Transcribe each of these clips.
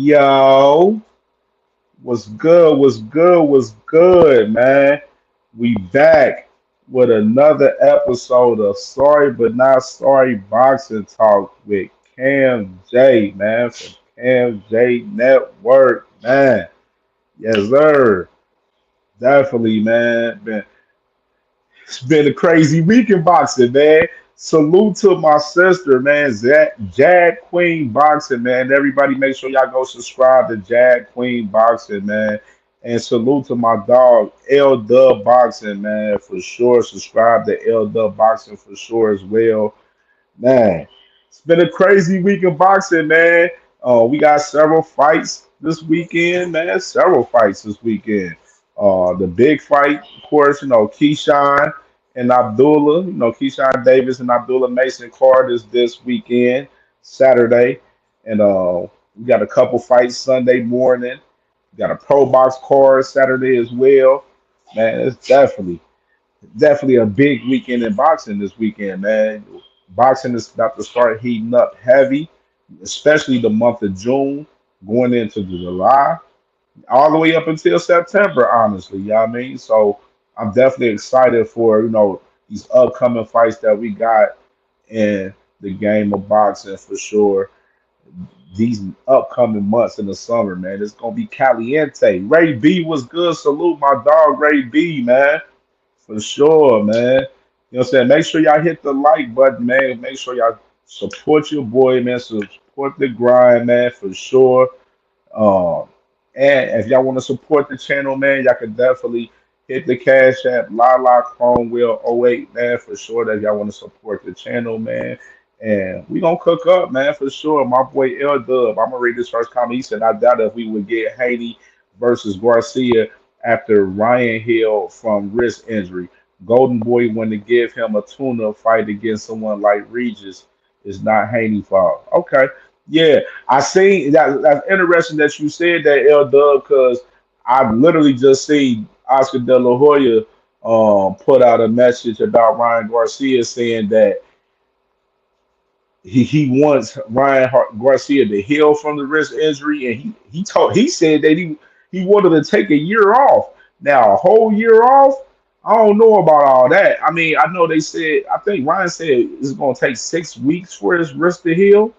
Yo, what's good? What's good? What's good, man? We back with another episode of Sorry But Not Sorry Boxing Talk with Cam J, man, from CamJNetwork, man. Yes, sir. Definitely, man. It's been a crazy week in boxing, man. Salute to my sister, man. Jag Queen Boxing, man. Everybody make sure y'all go subscribe to Jag Queen Boxing, man. And salute to my dog, L Dub Boxing, man, for sure. Subscribe to L Dub Boxing for sure as well. Man, it's been a crazy week in boxing, man. We got several fights this weekend, man. Several fights this weekend. The big fight, of course, Keyshawn and Abdullah, Keyshawn Davis and Abdullah Mason card is this weekend, Saturday. And we got a couple fights Sunday morning. We got a pro box card Saturday as well. Man, it's definitely a big weekend in boxing this weekend, man. Boxing is about to start heating up heavy, especially the month of June, going into July, all the way up until September, honestly. You know what I mean? So I'm definitely excited for, these upcoming fights that we got in the game of boxing for sure. These upcoming months in the summer, man. It's gonna be caliente. Ray B was good. Salute my dog Ray B, man. For sure, man. You know what I'm saying? Make sure y'all hit the like button, man. Make sure y'all support your boy, man. Support the grind, man, for sure. Um, and if y'all want to support the channel, man, y'all can definitely hit the Cash App, Lala Cromwell '08, man, for sure that y'all want to support the channel, man. And we gonna cook up, man, for sure. My boy L Dub, I'm gonna read this first comment. He said, I doubt if we would get Haney versus Garcia after Ryan Hill from wrist injury. Golden Boy wanted to give him a tune-up fight against someone like Regis. It's not Haney fault. Okay. Yeah, I seen that. That's interesting that you said that, L Dub, because I literally just seen Oscar De La Hoya put out a message about Ryan Garcia saying that he wants Garcia to heal from the wrist injury, and he said that he wanted to take a year off. Now a whole year off, I don't know about all that. I mean, I know they said I think Ryan said it's going to take 6 weeks for his wrist to heal.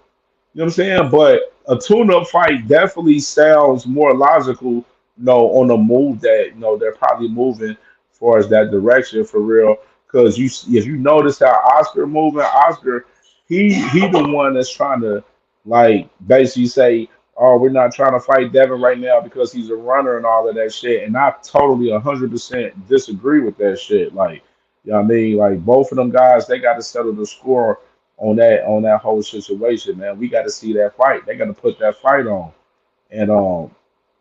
You know what I'm saying? But a tune-up fight definitely sounds more logical, on the move that they're probably moving as far as that direction for real. Because if you notice how Oscar moving, Oscar, he the one that's trying to like basically say, oh, we're not trying to fight Devin right now because he's a runner and all of that shit. And I totally 100% disagree with that shit. Like, you know what I mean? Like both of them guys, they got to settle the score on that whole situation, man. We got to see that fight. They got to put that fight on. And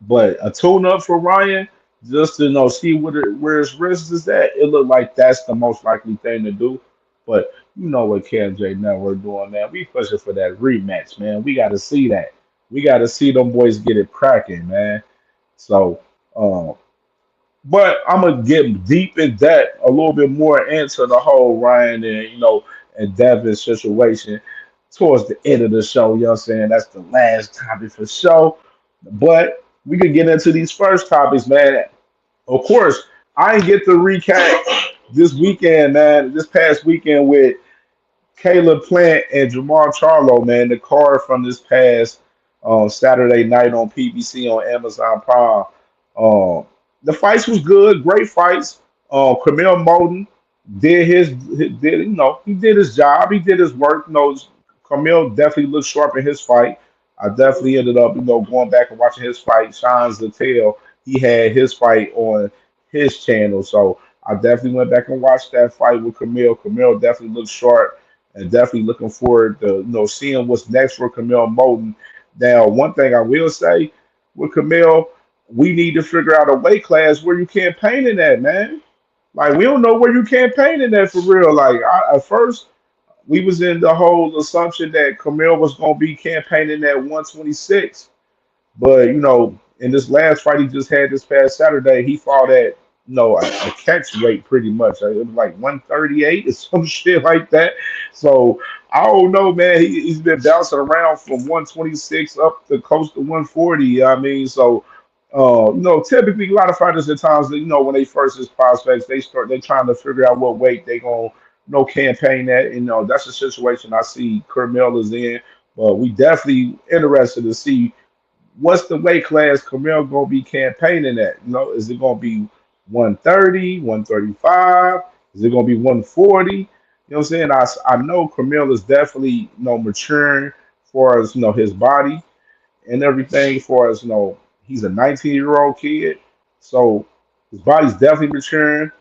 but a tune up for Ryan, just to see where his wrist is at. It looked like that's the most likely thing to do. But you know what KJ Network doing, man. We pushing for that rematch, man. We got to see that. We got to see them boys get it cracking, man. So, but I'm gonna get deep in that a little bit more into the whole Ryan and and Devin situation towards the end of the show. You know what I'm saying? That's the last topic for show. But we could get into these first topics, man. Of course, I didn't get to recap this weekend, man. This past weekend with Caleb Plant and Jamal Charlo, man. The card from this past Saturday night on PBC on Amazon Prime. The fights was good, great fights. Camille Moten he did his job, he did his work. Camille definitely looked sharp in his fight. I definitely ended up, going back and watching his fight. Sean Zattel, he had his fight on his channel, so I definitely went back and watched that fight with Camille. Camille definitely looked sharp, and definitely looking forward to seeing what's next for Camille Moten. Now, one thing I will say with Camille, we need to figure out a weight class where you campaigning at, man. Like we don't know where you campaigning at for real. Like at first, we was in the whole assumption that Camille was gonna be campaigning at 126, but in this last fight he just had this past Saturday, he fought at a catch weight pretty much. It was like 138 or some shit like that. So I don't know, man. He's been bouncing around from 126 up to close to 140. I mean, so typically a lot of fighters at times, when they first is prospects, they trying to figure out what weight they gonna campaign at. And, that's the situation I see Kermel is in. But we definitely interested to see what's the weight class Camille gonna be campaigning at? Is it gonna be 130, 135? Is it gonna be 140? What I'm saying? I know Camille is definitely, maturing for as his body and everything for as he's a 19-year-old kid. So his body's definitely maturing,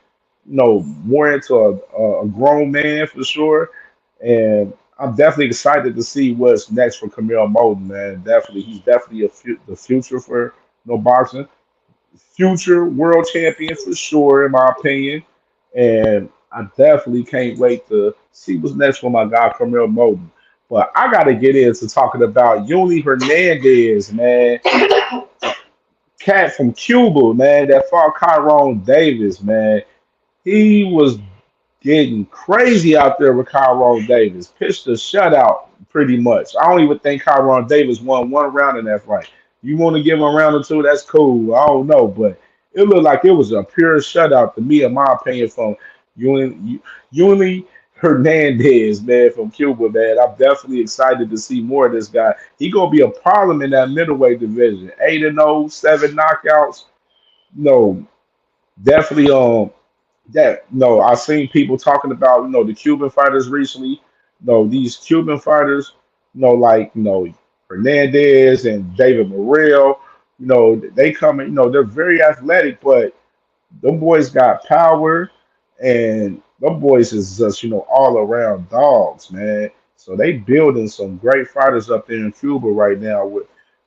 more into a grown man for sure. And I'm definitely excited to see what's next for Camille Moden, man. Definitely, he's definitely the future for boxing, future world champion for sure, in my opinion. And I definitely can't wait to see what's next for my guy Camille Moden. But I got to get into talking about Yuli Hernandez, man, cat from Cuba, man, that fought Kyron Davis, man. He was getting crazy out there with Kyron Davis. Pitched a shutout pretty much. I don't even think Kyron Davis won one round in that fight. You want to give him a round or two, that's cool. I don't know, but it looked like it was a pure shutout to me, in my opinion, from Yuli Hernandez, man, from Cuba, man. I'm definitely excited to see more of this guy. He gonna be a problem in that middleweight division. 8-0, 7 knockouts. No, definitely. That no, I've seen people talking about the Cuban fighters recently. These Cuban fighters, like Hernandez and David Morrell. They come in. They're very athletic, but them boys got power, and them boys is just all around dogs, man. So they building some great fighters up there in Cuba right now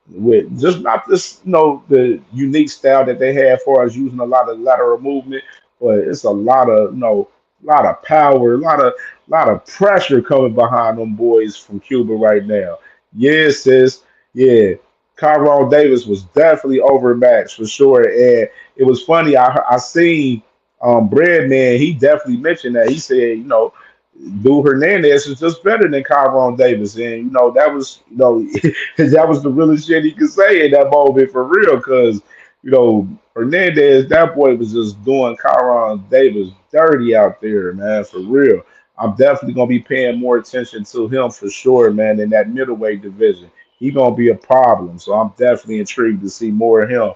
with just not this the unique style that they have for us using a lot of lateral movement, but it's a lot of lot of power, a lot of pressure coming behind them boys from Cuba right now. Yes, sis. Yeah. Kyron Davis was definitely overmatched for sure. And it was funny. I seen Breadman, he definitely mentioned that. He said, Dude Hernandez is just better than Kyron Davis. And that was that was the realest shit he could say in that moment for real. Cause, Hernandez, that boy was just doing Kyron Davis dirty out there, man, for real. I'm definitely gonna be paying more attention to him for sure, man, in that middleweight division. He gonna be a problem. So I'm definitely intrigued to see more of him.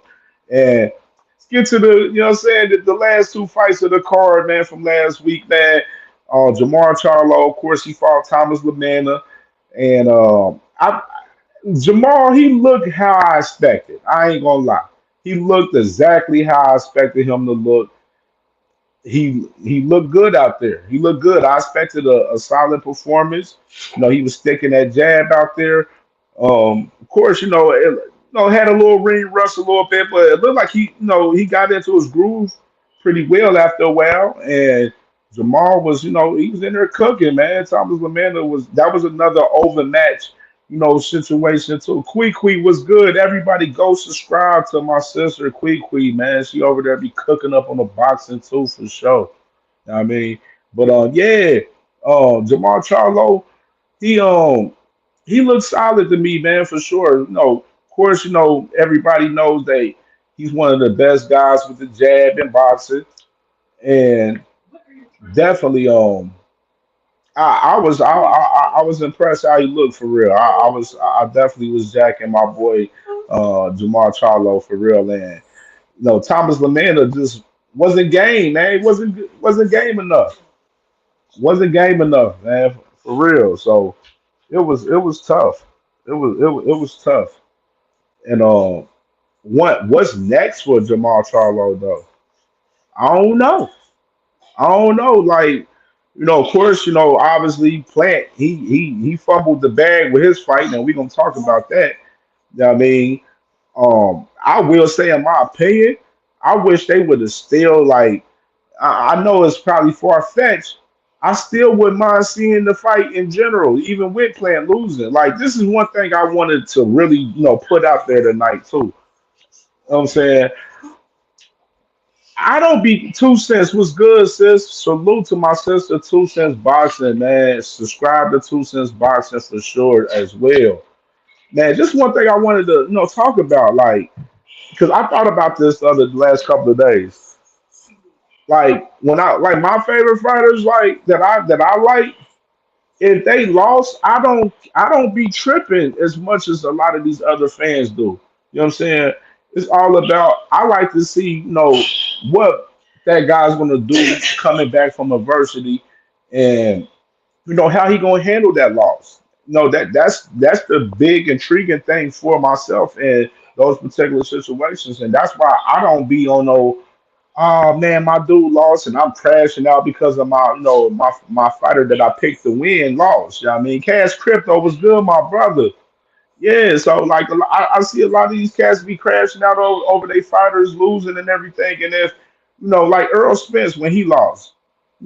And let's get to the, what I'm saying, the last two fights of the card, man, from last week, man. Jamar Charlo, of course, he fought Thomas LaManna. And Jamal, he looked how I expected. I ain't gonna lie. He looked exactly how I expected him to look. He looked good out there. He looked good. I expected a solid performance. He was sticking that jab out there. Of course, had a little ring rust a little bit, but it looked like he got into his groove pretty well after a while. And Jamal was, he was in there cooking, man. Thomas LaManna that was another overmatch, situation too. Kwee was good. Everybody go subscribe to my sister Kwee, man. She over there be cooking up on the boxing too for sure. I mean, but yeah, Jamal Charlo, he he looks solid to me, man, for sure. Of course, everybody knows that he's one of the best guys with the jab in boxing, and definitely, I was impressed how he looked for real. I definitely was jacking my boy Jamar Charlo for real, and Thomas LaManna just wasn't game, man. He wasn't game enough. Wasn't game enough, man, for real. So it was tough. It was tough. And what's next for Jamal Charlo though? I don't know. I don't know. Like, of course, obviously Plant he fumbled the bag with his fight, and we're gonna talk about that. You know what I mean, I will say in my opinion, I wish they would have still like I know it's probably far fetched. I still wouldn't mind seeing the fight in general, even with Plant losing. Like this is one thing I wanted to really, put out there tonight too. You know what I'm saying? I don't be 2 cents. What's good, sis? Salute to my sister, 2 cents boxing, man. Subscribe to 2 cents boxing for sure as well, man. Just one thing I wanted to talk about, like, because I thought about this the last couple of days. Like when I like my favorite fighters, like that I like, if they lost, I don't be tripping as much as a lot of these other fans do. You know what I'm saying? It's all about I like to see, what that guy's gonna do coming back from adversity and how he gonna handle that loss. That's the big intriguing thing for myself in those particular situations. And that's why I don't be on no oh man, my dude lost and I'm crashing out because of my fighter that I picked to win lost. You know what I mean? Cash Crypto was good, my brother. Yeah, so like I see a lot of these cats be crashing out over their fighters losing and everything. And if like Earl Spence when he lost,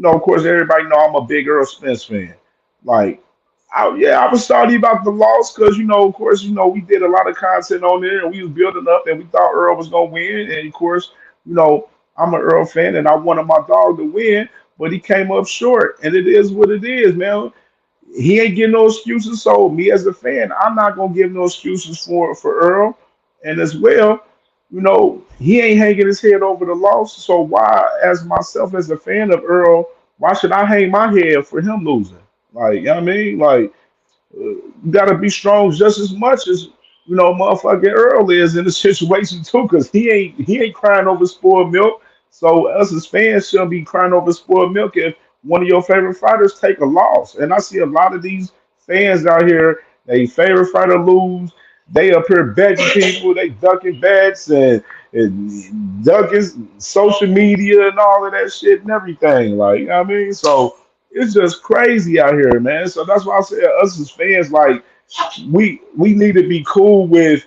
of course everybody know I'm a big Earl Spence fan. Like, I was salty about the loss because of course we did a lot of content on there and we was building up and we thought Earl was gonna win. And of course, you know I'm an Earl fan and I wanted my dog to win, but he came up short. And it is what it is, man. He ain't getting no excuses. So me as a fan, I'm not gonna give no excuses for Earl. And as well, he ain't hanging his head over the loss. So why, as myself as a fan of Earl, why should I hang my head for him losing? Like, you know what I mean? Like, you gotta be strong just as much as motherfucking Earl is in the situation too, because he ain't crying over spoiled milk. So us as fans shouldn't be crying over spoiled milk if one of your favorite fighters take a loss. And I see a lot of these fans out here, they favorite fighter lose, they up here begging people, they ducking bets and ducking social media and all of that shit and everything. Like, you know what I mean? So it's just crazy out here, man. So that's why I say us as fans, like we need to be cool with,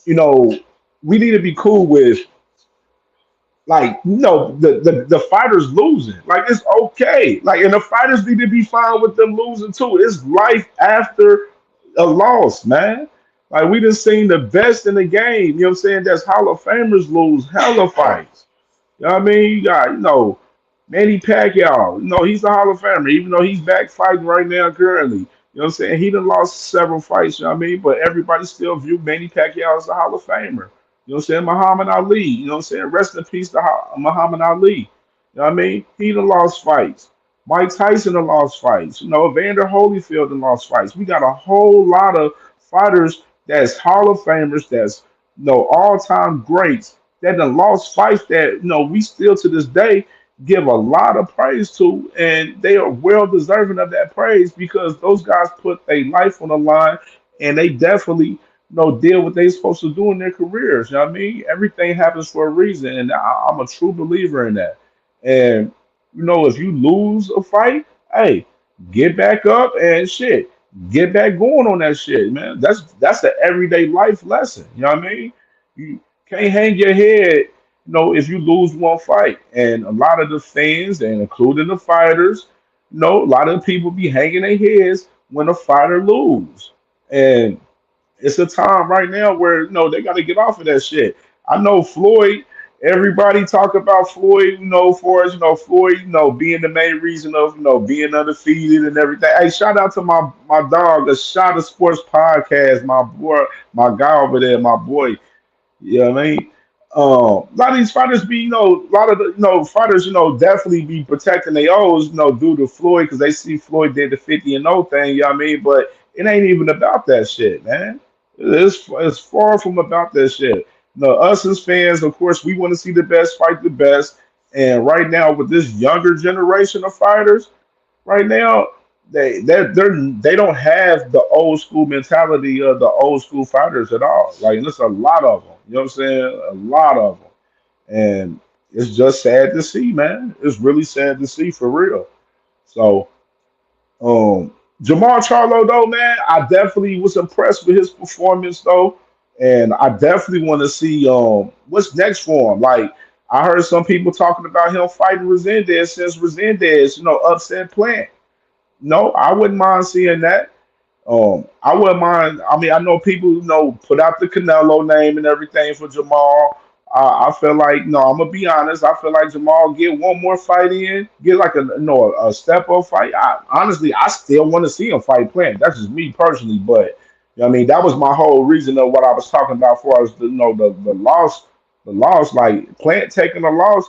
you know, we need to be cool with like the fighters losing. Like it's okay. Like and the fighters need to be fine with them losing too. It's life after a loss, man. Like we just seen the best in the game. You know what I'm saying? That's Hall of Famers lose hella fights. You know what I mean? You got, Manny Pacquiao. He's a Hall of Famer, even though he's back fighting right now currently. You know what I'm saying? He done lost several fights, you know what I mean? But everybody still view Manny Pacquiao as a Hall of Famer. You know what I'm saying? Muhammad Ali. You know what I'm saying? Rest in peace to Muhammad Ali. You know what I mean? He done lost fights. Mike Tyson done lost fights. Evander Holyfield done lost fights. We got a whole lot of fighters that's Hall of Famers, that's all-time greats that done lost fights that we still to this day give a lot of praise to, and they are well deserving of that praise because those guys put their life on the line, and they definitely did what they supposed to do in their careers. You know what I mean? Everything happens for a reason, and I'm a true believer in that. And if you lose a fight, hey, get back up and shit, get back going on that shit, man. That's the everyday life lesson. You know what I mean? You can't hang your head, if you lose one fight. And a lot of the fans, and including the fighters, a lot of people be hanging their heads when a fighter lose. And it's a time right now where they got to get off of that shit. I know Floyd. Everybody talk about Floyd, for us, Floyd, being the main reason of being undefeated and everything. Hey, shout out to my dog, a Shot of Sports podcast, my boy, my guy over there, my boy. You know what I mean? A lot of these fighters be, a lot of the, fighters, definitely be protecting their O's, due to Floyd because they see Floyd did the 50 and 0 thing, you know what I mean? But it ain't even about that shit, man. It's far from about that shit. Us as fans, of course, we want to see the best fight the best. And right now, with this younger generation of fighters, right now, they don't have the old school mentality of the old school fighters at all. Like there's a lot of them. You know what I'm saying? A lot of them, and it's just sad to see, man. It's really sad to see for real. So, Jamal Charlo, though, man, I definitely was impressed with his performance, though, and I definitely want to see what's next for him. Like I heard some people talking about him fighting Resendez since Resendez, upset Plant. No, I wouldn't mind seeing that. I wouldn't mind. I mean, I know people, put out the Canelo name and everything for Jamal, I feel like no, I'm gonna be honest. I feel like Jamal get one more fight in, get like a step up fight. Honestly, I still want to see him fight Plant. That's just me personally, but you know what I mean, that was my whole reason of what I was talking about for us. The loss, like Plant taking a loss.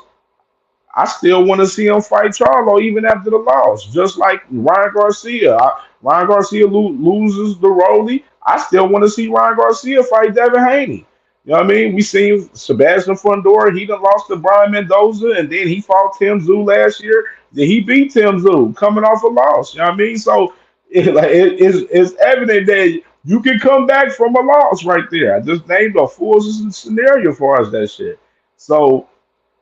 I still want to see him fight Charlo even after the loss. Just like Ryan Garcia. Ryan Garcia loses the Rolly. I still want to see Ryan Garcia fight Devin Haney. You know what I mean? We seen Sebastian Fundora. He done lost to Brian Mendoza, and then he fought Tim Zoo last year. Then he beat Tim Zoo coming off a loss. You know what I mean? So it's evident that you can come back from a loss right there. I just named a full scenario for us that shit. So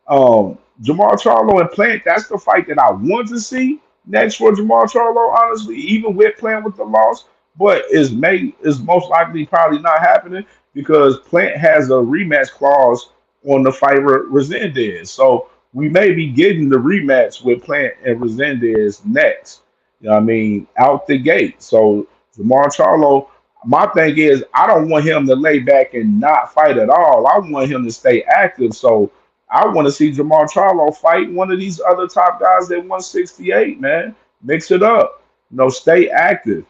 Jamal Charlo and Plant, that's the fight that I want to see next for Jamal Charlo, honestly, even with Plant with the loss. But is most likely probably not happening because Plant has a rematch clause on the fight Resendez. So we may be getting the rematch with Plant and Resendez next. You know what I mean? Out the gate. So Jamal Charlo, my thing is I don't want him to lay back and not fight at all. I want him to stay active. So I want to see Jamal Charlo fight one of these other top guys at 168, man. Mix it up. Stay active.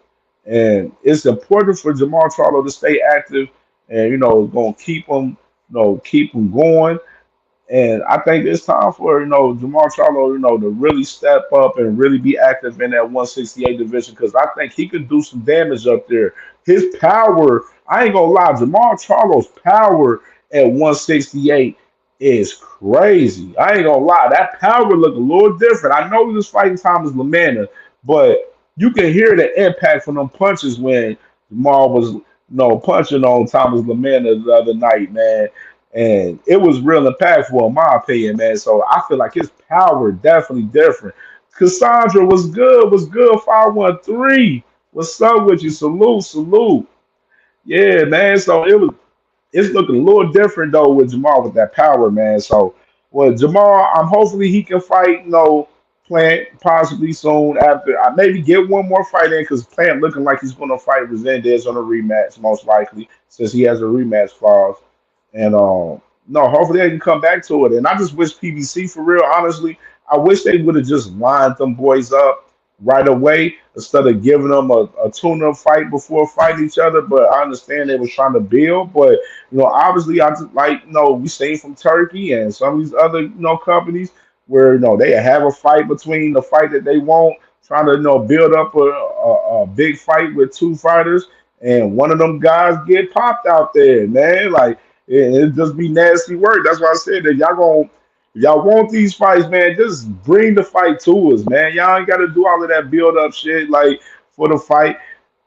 And it's important for Jamal Charlo to stay active and, going to keep him going. And I think it's time for Jamal Charlo, to really step up and really be active in that 168 division because I think he could do some damage up there. His power, I ain't gonna lie, Jamal Charlo's power at 168 is crazy. I ain't gonna lie, that power look a little different. I know he was fighting Thomas LaManna, but you can hear the impact from them punches when Jamal was punching on Thomas LaManna the other night, man. And it was real impactful in my opinion, man. So I feel like his power definitely different. Cassandra was good 513. What's up with you? Salute, salute. Yeah, man. So it's looking a little different though with Jamal with that power, man. So well, Jamal, I'm hopefully he can fight, Plant possibly soon after. I maybe get one more fight in because Plant looking like he's gonna fight Resendez on a rematch, most likely, since he has a rematch clause. And no, hopefully they can come back to it. And I just wish PBC for real, honestly, I wish they would have just lined them boys up right away instead of giving them a tune-up fight before fighting each other. But I understand they was trying to build. But obviously, I just like we seen from Turkey and some of these other companies where they have a fight between the fight that they want, trying to build up a big fight with two fighters, and one of them guys get popped out there, man. Like it just be nasty work. That's why I said that if y'all want these fights, man, just bring the fight to us, man. Y'all ain't got to do all of that build up shit like for the fight.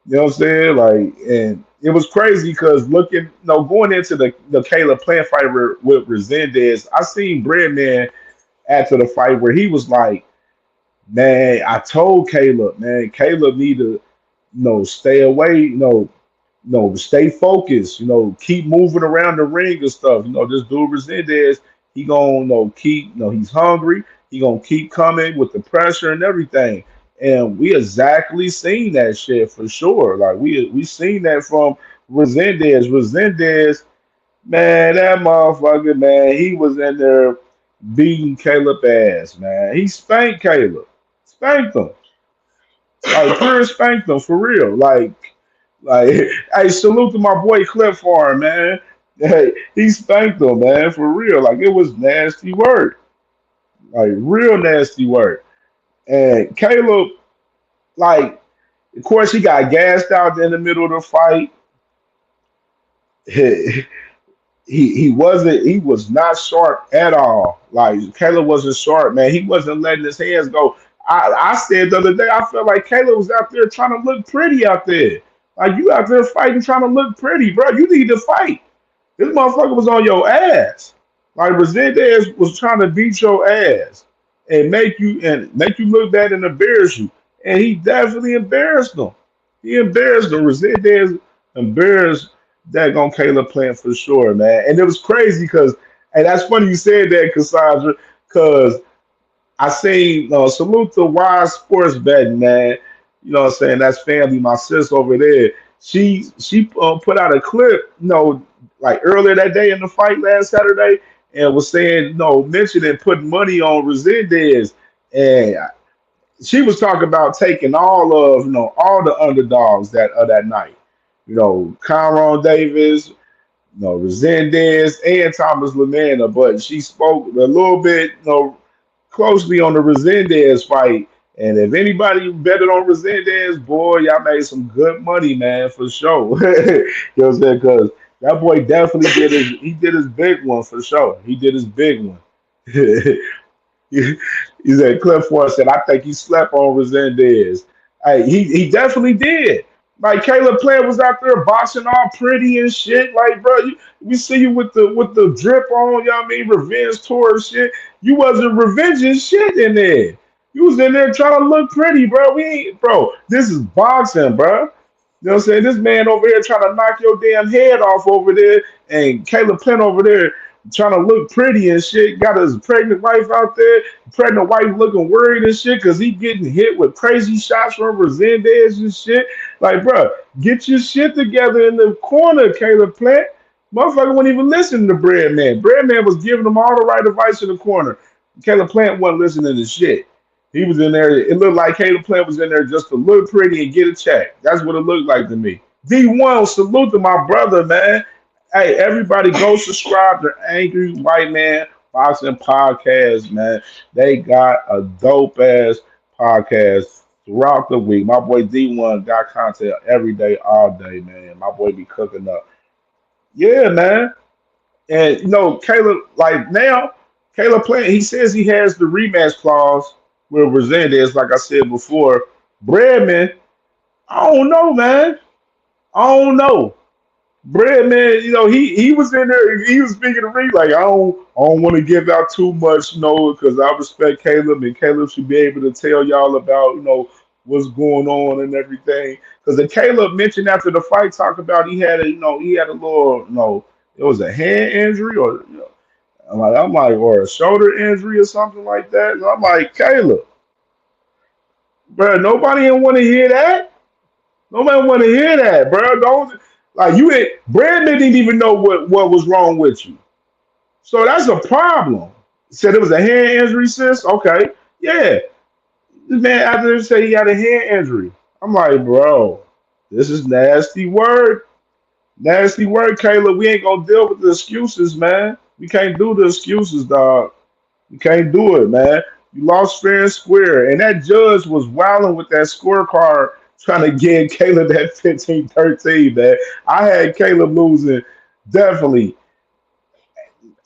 You know what I'm saying? Like, and it was crazy because looking, going into the Caleb Plant fight with Resendez, I seen Breadman after the fight where he was like, "Man, I told Caleb, man, Caleb need to, stay away, stay focused, keep moving around the ring and stuff. This dude Resendez, he gonna, keep, he's hungry. He gonna keep coming with the pressure and everything. And we exactly seen that shit for sure. Like we seen that from Resendez. Resendez, man, that motherfucker, man, he was in there beating Caleb ass, man. He spanked Caleb, spanked him, like pure spanked him for real, like, hey, salute to my boy Cliff Farm, man. Hey, he spanked him, man, for real. Like, it was nasty work. Like, real nasty work. And Caleb, like, of course, he got gassed out in the middle of the fight. He was not sharp at all. Like, Caleb wasn't sharp, man. He wasn't letting his hands go. I said the other day, I felt like Caleb was out there trying to look pretty out there. Like, you out there fighting, trying to look pretty, bro. You need to fight. This motherfucker was on your ass. Like Resendez was trying to beat your ass and make you look bad and embarrass you. And he definitely embarrassed them. He embarrassed them. Resendez embarrassed that on Caleb Plant for sure, man. And it was crazy because, and that's funny you said that, Cassandra, because I seen salute to Wise Sports Betting, man. You know what I'm saying? That's family, my sis over there. She put out a clip, like earlier that day in the fight last Saturday, and was saying, mentioning putting money on Resendez, and she was talking about taking all the underdogs that night. Kyron Davis, Resendez, and Thomas Lamana, but she spoke a little bit, closely on the Resendez fight. And if anybody betted on Resendez, boy, y'all made some good money, man, for sure. You know what I'm saying? Because that boy definitely did his big one for sure. He did his big one. He said Cliff Ford said, I think he slept on Resendez. Hey, he definitely did. Like Caleb Plant was out there boxing all pretty and shit. Like, bro, we see you with the drip on, you know what I mean, revenge tour and shit. You wasn't revenging shit in there. You was in there trying to look pretty, bro. This is boxing, bro. You know what I'm saying? This man over here trying to knock your damn head off over there, and Caleb Plant over there trying to look pretty and shit. Got his pregnant wife out there, pregnant wife looking worried and shit because he getting hit with crazy shots from Resendez and shit. Like, bro, get your shit together in the corner, Caleb Plant. Motherfucker wouldn't even listen to Breadman. Breadman was giving him all the right advice in the corner. Caleb Plant wasn't listening to shit. He was in there. It looked like Caleb Plant was in there just to look pretty and get a check. That's what it looked like to me. D1, salute to my brother, man. Hey, everybody go subscribe to Angry White Man Boxing Podcast, man. They got a dope ass podcast throughout the week. My boy D1 got content every day, all day, man. My boy be cooking up. Yeah, man. And Caleb, like now, Caleb Plant, he says he has the rematch clause with Resendez, like I said before. Breadman, I don't know, man. I don't know. Breadman, he was in there. He was speaking to me like I don't want to give out too much, because I respect Caleb, and Caleb should be able to tell y'all about what's going on and everything. Because the Caleb mentioned after the fight, talked about he had a little it was a hand injury or I'm like or a shoulder injury or something like that. And I'm like Caleb, bro, nobody didn't want to hear that. Nobody want to hear that, bro. Don't like you. Brandon didn't even know what was wrong with you, so that's a problem. Said it was a hand injury, sis. Okay, yeah. This man out there say he had a hand injury. I'm like, bro, this is nasty word. Nasty word, Caleb. We ain't gonna deal with the excuses, man. We can't do the excuses, dog. You can't do it, man. You lost fair and square. And that judge was wilding with that scorecard trying to get Caleb that 15-13, man. I had Caleb losing definitely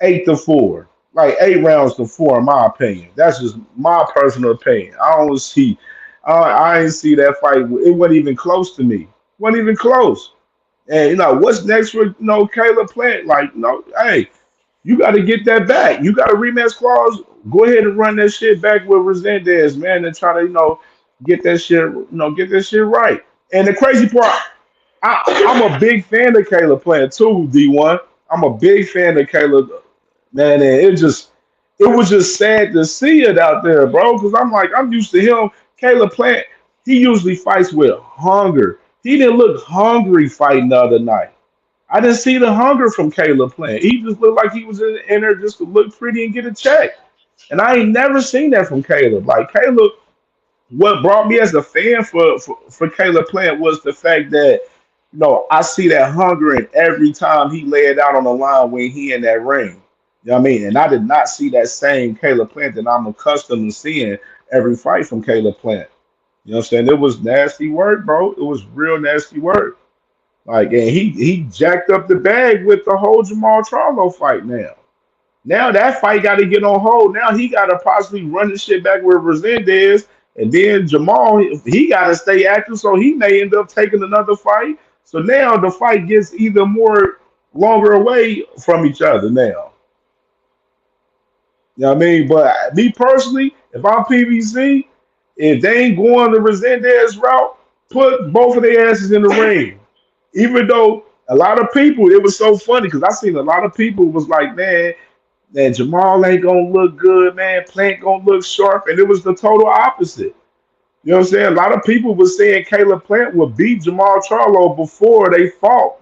8-4. Like 8 rounds to 4, in my opinion. That's just my personal opinion. I didn't see that fight. It wasn't even close to me. Wasn't even close. And what's next for Caleb Plant? Like, hey, you got to get that back. You got a rematch clause. Go ahead and run that shit back with Resendez, man, and try to get that shit right. And the crazy part, I'm a big fan of Caleb Plant too. D1, I'm a big fan of Caleb, man, and it was just sad to see it out there, bro. Because I'm used to him. Caleb Plant, he usually fights with hunger. He didn't look hungry fighting the other night. I didn't see the hunger from Caleb Plant. He just looked like he was in there just to look pretty and get a check. And I ain't never seen that from Caleb. Like Caleb, what brought me as a fan for Caleb Plant was the fact that, I see that hunger in every time he lay it out on the line when he in that ring. You know what I mean? And I did not see that same Caleb Plant that I'm accustomed to seeing every fight from Caleb Plant. You know what I'm saying? It was nasty work, bro. It was real nasty work. Like, and he jacked up the bag with the whole Jamal Charlo fight now. Now that fight got to get on hold. Now he got to possibly run the shit back with Resendez. And then Jamal, he got to stay active, so he may end up taking another fight. So now the fight gets either more longer away from each other now. You know what I mean? But me personally, if I'm PBC, if they ain't going the Resendez route, put both of their asses in the ring. Even though a lot of people, it was so funny because I seen a lot of people was like, man, Jamal ain't gonna look good, man. Plant gonna look sharp, and it was the total opposite. You know what I'm saying? A lot of people were saying Caleb Plant would beat Jamal Charlo before they fought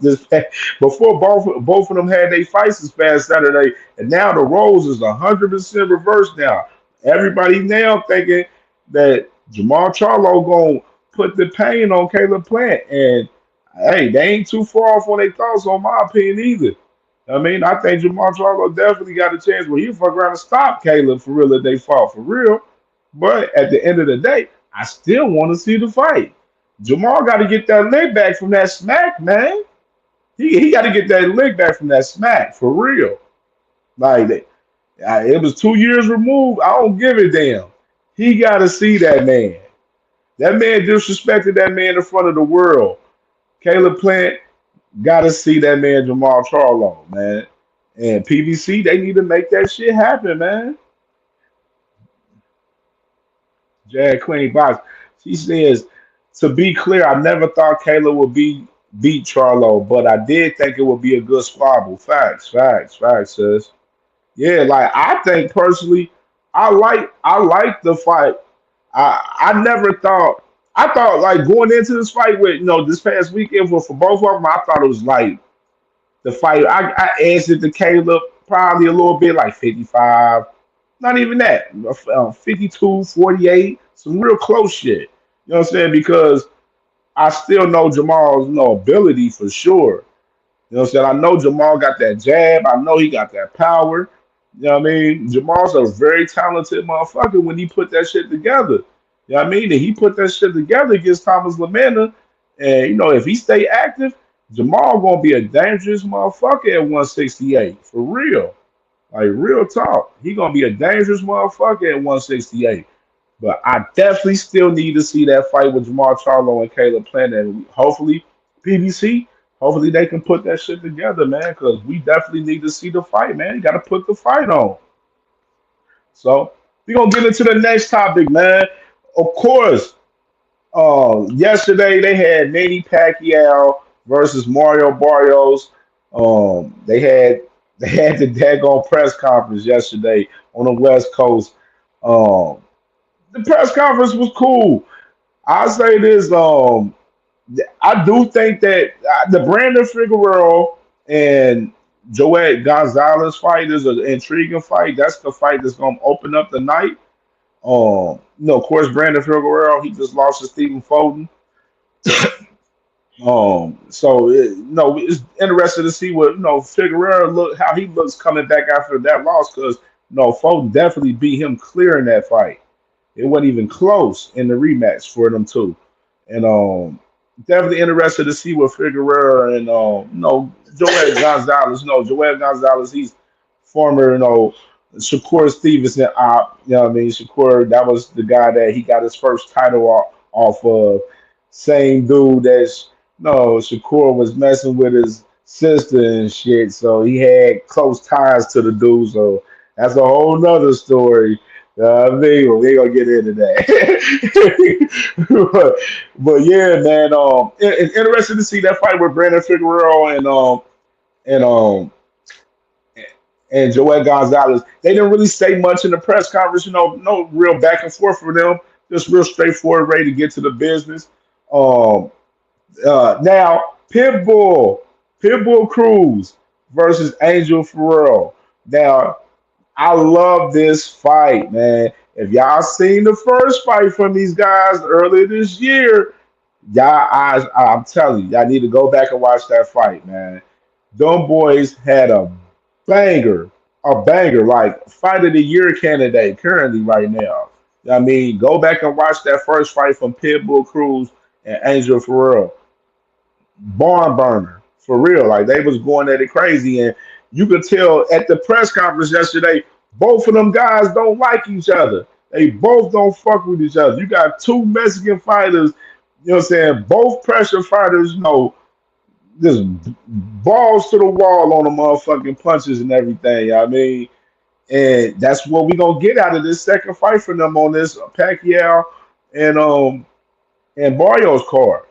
before both of them had their fights this past Saturday, and now the roles is 100% reversed now. Everybody now thinking that Jamal Charlo gonna put the pain on Caleb Plant, and hey, they ain't too far off on their thoughts, on my opinion either. I mean, I think Jamal Charlo definitely got a chance where he'll fuck around and stop Caleb for real if they fought for real. But at the end of the day, I still want to see the fight. Jamal got to get that leg back from that smack, man. He got to get that leg back from that smack for real. Like it was 2 years removed. I don't give a damn. He got to see that man. That man disrespected that man in front of the world. Caleb Plant got to see that man Jamal Charlo, man. And PBC, they need to make that shit happen, man. Jag Queen Box. She says, to be clear, I never thought Kayla would beat Charlo, but I did think it would be a good squabble. Facts, facts, facts, sis. Yeah, like I think personally, I like the fight. I never thought I thought like going into this fight with this past weekend for both of them, I thought it was like the fight. I answered to Caleb probably a little bit like 55, not even that, 52, 48, some real close shit. You know what I'm saying? Because I still know Jamal's ability for sure. You know what I'm saying? I know Jamal got that jab. I know he got that power. You know what I mean? Jamal's a very talented motherfucker when he put that shit together. You know what I mean? And he put that shit together against Thomas LaManna. And, if he stay active, Jamal gonna be a dangerous motherfucker at 168. For real. Like, real talk. He gonna be a dangerous motherfucker at 168. But I definitely still need to see that fight with Jamal Charlo and Caleb Plant. And hopefully, PBC, hopefully they can put that shit together, man, because we definitely need to see the fight, man. You got to put the fight on. So we're going to get into the next topic, man. Of course, yesterday they had Manny Pacquiao versus Mario Barrios. They had the daggone press conference yesterday on the West Coast. The press conference was cool. I say this. I do think that the Brandon Figueroa and Joet Gonzalez fight is an intriguing fight. That's the fight that's going to open up the night. Of course, Brandon Figueroa, he just lost to Stephen Foden. It's interesting to see what Figueroa how he looks coming back after that loss because Foden definitely beat him clear in that fight. It wasn't even close in the rematch for them two, and definitely interested to see what Figueroa and Joel Gonzalez. Joel Gonzalez, he's former Shakur Stevenson op. You know what I mean? Shakur, that was the guy that he got his first title off of. Same dude that's Shakur was messing with his sister and shit, so he had close ties to the dude. So that's a whole nother story. I mean, we ain't gonna get into that. but yeah, man. It's interesting to see that fight with Brandon Figueroa and and Joel Gonzalez. They didn't really say much in the press conference. No real back and forth for them. Just real straightforward, ready to get to the business. Now Pitbull Cruz versus Angel Ferrero. Now I love this fight, man. If y'all seen the first fight from these guys earlier this year, I'm telling you, y'all need to go back and watch that fight, man. Them boys had a banger, like fight of the year candidate currently right now. I mean, go back and watch that first fight from Pitbull Cruz and Angel Ferrero. Barn burner for real. Like they was going at it crazy, and you could tell at the press conference yesterday, both of them guys don't like each other. They both don't fuck with each other. You got two Mexican fighters, you know what I'm saying? Both pressure fighters, just balls to the wall on the motherfucking punches and everything. I mean, and that's what we gonna get out of this second fight for them on this Pacquiao and Barrios card.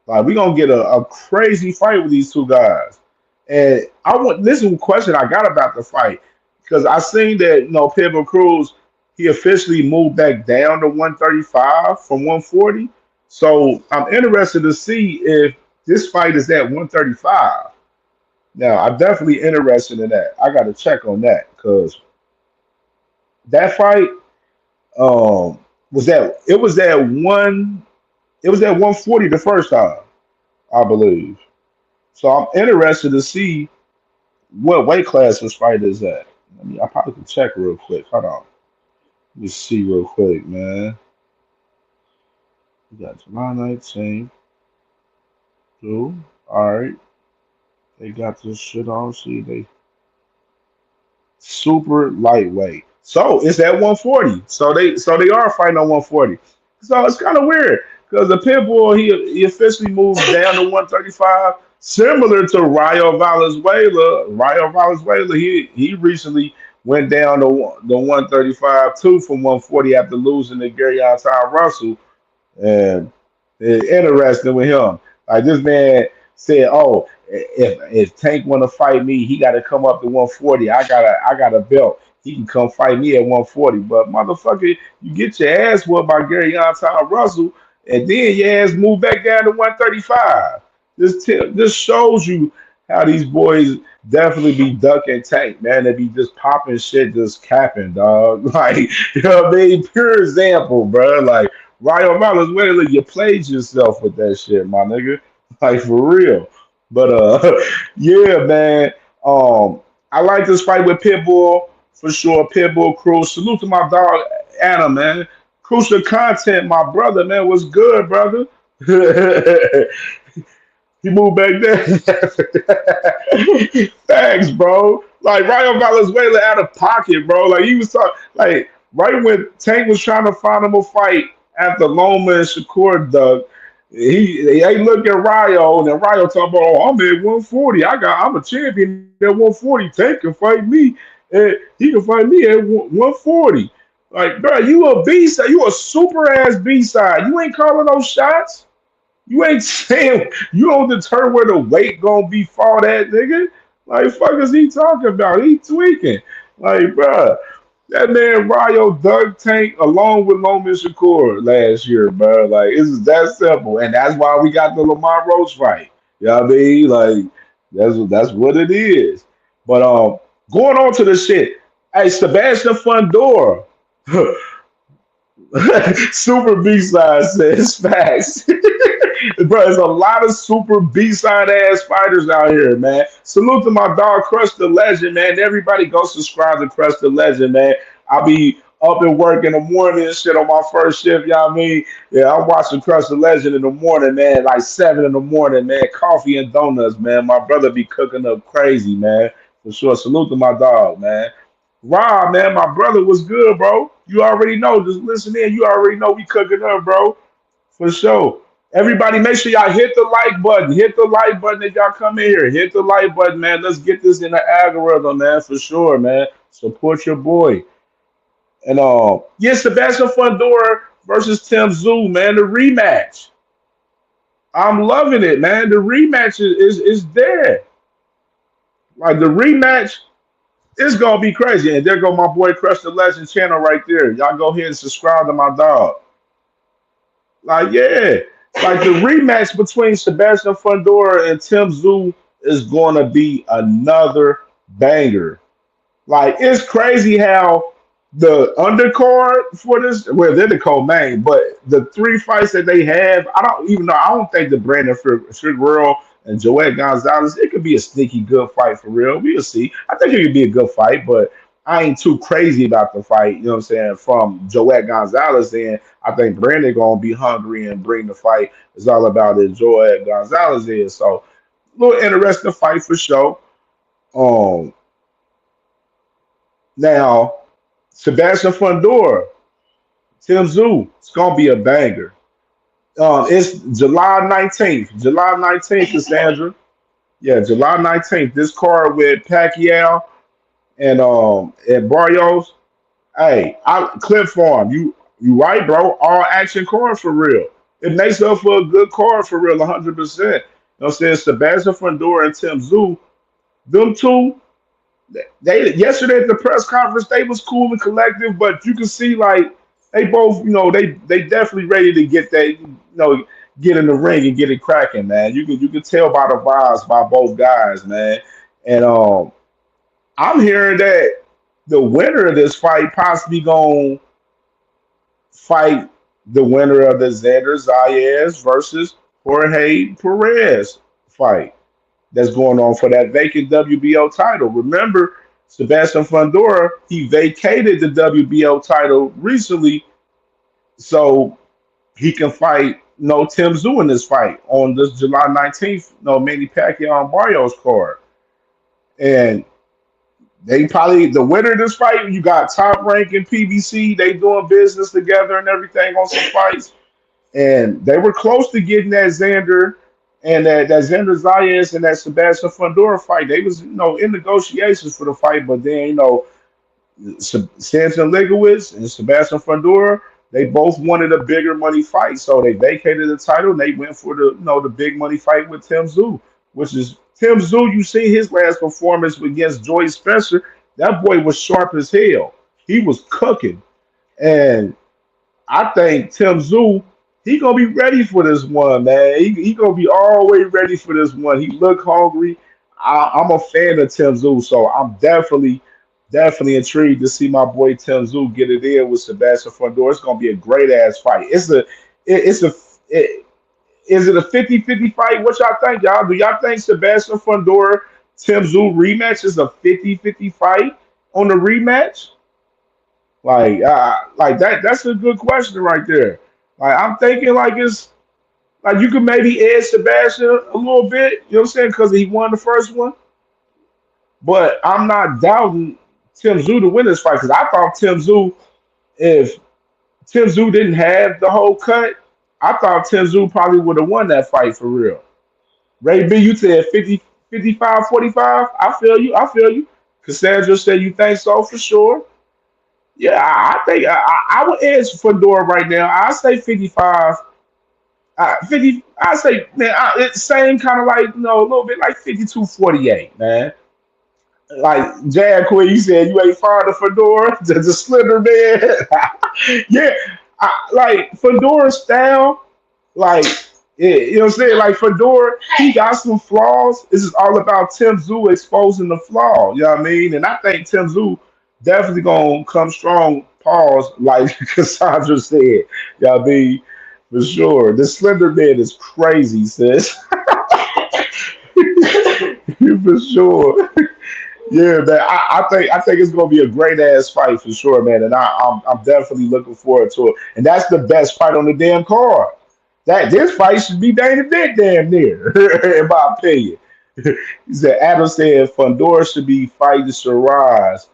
Like we gonna get a crazy fight with these two guys. And this is a question I got about the fight because I seen that Pitbull Cruz he officially moved back down to 135 from 140. So I'm interested to see if this fight is at 135. Now, I'm definitely interested in that. I got to check on that because that fight was at it was at one it was at 140 the first time, I believe. So I'm interested to see what weight class this fight is at. I probably can check real quick. Hold on. Let me see real quick, man. We got July 19th. Cool. All right. They got this shit on. See, they super lightweight. So it's at 140. So they are fighting on 140. So it's kind of weird because the Pitbull he officially moved down to 135, similar to Rayo Valenzuela. Rayo Valenzuela he recently went down to the 135 too from 140 after losing to Gary Russell. And it's interesting with him. Like this man said, "Oh, if Tank want to fight me, he got to come up to 140. I got a belt. He can come fight me at 140." But motherfucker, you get your ass whooped by Gary Russell, and then your ass move back down to 135. This shows you how these boys definitely be ducking Tank, man. They be just popping shit, just capping, dog. Like you know what I mean? Pure example, bro. Like. Ryan Valenzuela, you played yourself with that shit, my nigga. Like for real. But yeah, man. I like this fight with Pitbull for sure. Pitbull crew. Salute to my dog Adam, man. Crucial content, my brother, man. What's good, brother? He moved back there. Thanks, bro. Like Ryan Valenzuela out of pocket, bro. Like he was talking, like right when Tank was trying to find him a fight after Loma and Shakur dug. He looked at Ryo and then Ryo talking about, oh, I'm at 140. I'm a champion at 140. Tank can fight me. And he can fight me at 140. Like, bro, you a B side, you a super ass B side. You ain't calling those shots. You ain't saying you don't deter where the weight gonna be fought at, nigga. Like, fuck is he talking about? He tweaking. Like, bro, that man Ryo dug Tank along with Loman Shakur last year, bro. Like, it's that simple, and that's why we got the Lamar Roach fight. You know what I mean? Like, that's what it is. But going on to the shit. Hey, Sebastian Fundora. Super B side says facts. Bro, there's a lot of super B side ass fighters out here, man. Salute to my dog Crush the Legend, man. Everybody go subscribe to Crush the Legend, man. I'll be up and work in the morning and shit on my first shift, you know what I mean? Yeah, I'm watching Crush the Legend in the morning, man, like 7 in the morning, man. Coffee and donuts, man. My brother be cooking up crazy, man. For sure. Salute to my dog, man. Rob, man, my brother was good, bro. You already know. Just listen in. You already know we cooking up, bro. For sure. Everybody, make sure y'all hit the like button. Hit the like button if y'all come in here. Hit the like button, man. Let's get this in the algorithm, man, for sure, man. Support your boy. And yeah, Sebastian Fundora versus Tim Tszyu, man, the rematch. I'm loving it, man. The rematch is there. Like the rematch is gonna be crazy. And there go my boy Crush the Legend channel right there. Y'all go ahead and subscribe to my dog. Like, yeah. Like the rematch between Sebastian Fundora and Tim Tszyu is gonna be another banger. Like it's crazy how the undercard for this, well, they're the co-main, but the 3 fights that they have, I don't even know. I don't think the Brandon Figueroa and Joet Gonzalez, it could be a sneaky good fight for real. We'll see. I think it could be a good fight, but I ain't too crazy about the fight, you know what I'm saying, from Joet Gonzalez. And I think Brandon gonna be hungry and bring the fight. It's all about it. Joet Gonzalez is. So a little interesting fight for sure. Um Now Sebastian Fundora, Tim Tszyu, it's gonna be a banger. It's July 19th. July 19th, Cassandra. Yeah, July 19th. This card with Pacquiao and Barrios. Hey, I clip farm. You right, bro. All action card for real. It makes up for a good card for real, 100%. You know what I'm saying? Sebastian Fundora and Tim Tszyu, them two. They yesterday at the press conference, they was cool and collective, but you can see like they both, they definitely ready to get that, get in the ring and get it cracking, man. You can tell by the vibes by both guys, man. And I'm hearing that the winner of this fight possibly gonna fight the winner of the Xander Zayas versus Jorge Perez fight that's going on for that vacant WBO title. Remember, Sebastian Fundora, he vacated the WBO title recently so he can fight Tim Tszyu in this fight on this July 19th, Manny Pacquiao and Barrios card. And they probably, the winner of this fight, you got Top Rank and PBC, they doing business together and everything on some fights. And they were close to getting that Xander and that Xander Zayas and that Sebastian Fundora fight. They was, in negotiations for the fight, but then, Samson Ligowitz and Sebastian Fundora, they both wanted a bigger money fight. So they vacated the title and they went for the big money fight with Tim Tszyu, which is Tim Tszyu. You see his last performance against Joy Spencer. That boy was sharp as hell. He was cooking. And I think Tim Tszyu, he gonna be ready for this one, man. He gonna be always ready for this one. He look hungry. I'm a fan of Tim Tszyu, so I'm definitely intrigued to see my boy Tim Tszyu get it in with Sebastian Fundora. It's gonna be a great ass fight. Is it a 50-50 fight? What y'all think, y'all? Do y'all think Sebastian Fundora Tim Tszyu rematch is a 50-50 fight on the rematch? Like that. That's a good question right there. Like I'm thinking like it's like you could maybe edge Sebastian a little bit. You know what I'm saying? Because he won the first one. But I'm not doubting Tim Tszyu to win this fight because I thought if Tim Tszyu didn't have the whole cut, I thought Tim Tszyu probably would have won that fight for real. Ray B, you said 50, 55, 45. I feel you. I feel you. Cassandra said you think so for sure. Yeah, I think I would edge Fedora right now. I say 55. 50. I say, man, it's same kind of like, a little bit like 52-48, man. Like Jad Quinn, you said you ain't fired a Fedora, the slender man. Yeah, like Fedora's style, like you know what I'm saying. Like Fedora, he got some flaws. This is all about Tim Tszyu exposing the flaw. You know what I mean? And I think Tim Tszyu definitely gonna come strong. Pause, like Cassandra said. You know what I mean? For sure. The slender man is crazy, sis. For sure. Yeah, man. I think it's gonna be a great ass fight for sure, man. And I'm definitely looking forward to it. And that's the best fight on the damn card. That this fight should be Dana Dick damn near, in my opinion. He said Adam said Fundora should be fighting Shiraz,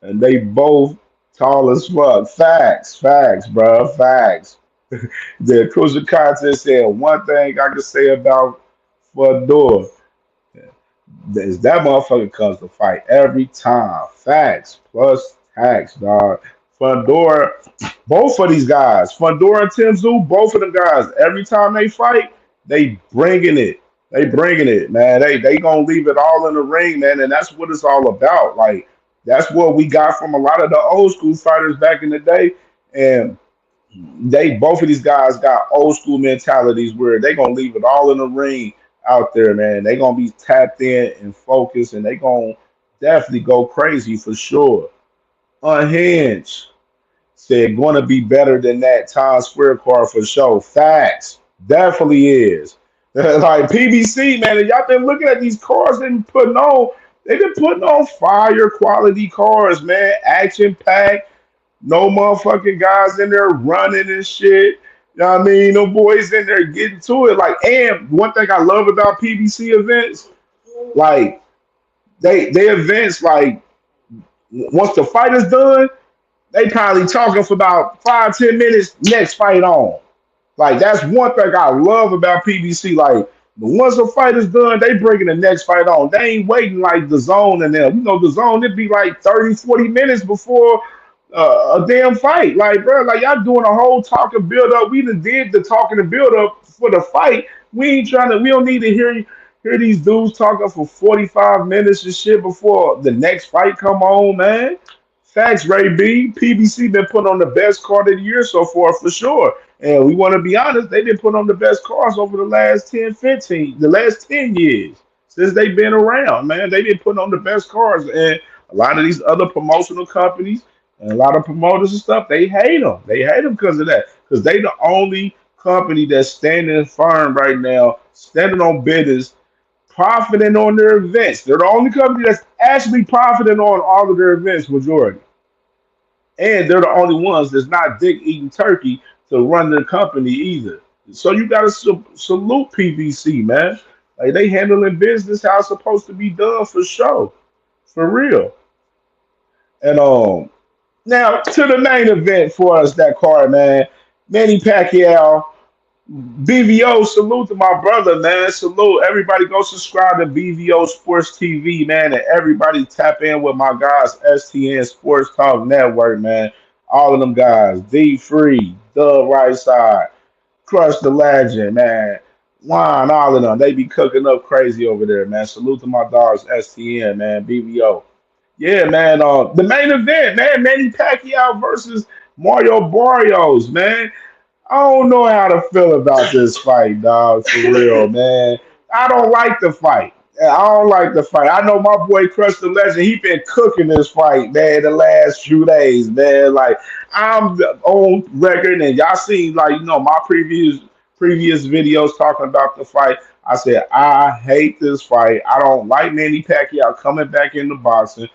and they both tall as fuck. Facts, bro, facts. The crucial contest said one thing I can say about Fundora is that motherfucker comes to fight every time. Facts plus tax, dog. Fundora, both of these guys, Fundora and Tim Tszyu, both of them guys, every time they fight, they bringing it. They bringing it, man. They gonna leave it all in the ring, man, and that's what it's all about. Like that's what we got from a lot of the old school fighters back in the day, and they both of these guys got old school mentalities where they gonna leave it all in the ring out there, man. They gonna be tapped in and focused, and they gonna definitely go crazy for sure. Unhinged said gonna be better than that Times Square card for sure. Facts, definitely is. Like PBC, man, and y'all been looking at these cards they've been putting on. They've been putting on fire quality cars, man. Action packed. No motherfucking guys in there running and shit. You know what I mean? No boys in there getting to it. Like, and one thing I love about PBC events, like they events like once the fight is done, they probably talking for about 5-10 minutes. Next fight on. Like that's one thing I love about PBC. Like once a fight is done, they bringing the next fight on. They ain't waiting like the zone and them. The zone it'd be like 30-40 minutes before a damn fight. Like, bro, like y'all doing a whole talk and build up. We done did the talking and build up for the fight. We ain't trying to. We don't need to hear you. Hear these dudes talking for 45 minutes and shit before the next fight come on, man. Facts, Ray B. PBC been put on the best card of the year so far for sure. And we want to be honest, they've been put on the best cards over the last 10, 15, the last 10 years since they've been around, man. They've been putting on the best cards. And a lot of these other promotional companies and a lot of promoters and stuff, they hate them. They hate them because of that. Because they the only company that's standing firm right now, standing on business, profiting on their events. They're the only company that's actually profiting on all of their events, majority. And they're the only ones that's not dick eating turkey to run their company either. So you gotta salute PBC, man. Like they handling business how it's supposed to be done for sure, for real. And now to the main event for us that card, man. Manny Pacquiao, BVO, salute to my brother, man. Salute. Everybody go subscribe to BVO Sports TV, man. And everybody tap in with my guys, STN Sports Talk Network, man. All of them guys. D Free, The Right Side, Crush the Legend, man. Juan, all of them. They be cooking up crazy over there, man. Salute to my dogs, STN, man. BVO. Yeah, man. The main event, man. Manny Pacquiao versus Mario Barrios, man. I don't know how to feel about this fight, dog. For real, man. I don't like the fight. Yeah, I don't like the fight. I know my boy Crush the Legend. He been cooking this fight, man, the last few days, man. Like I'm on record, and y'all seen like my previous videos talking about the fight. I said I hate this fight. I don't like Manny Pacquiao coming back into boxing.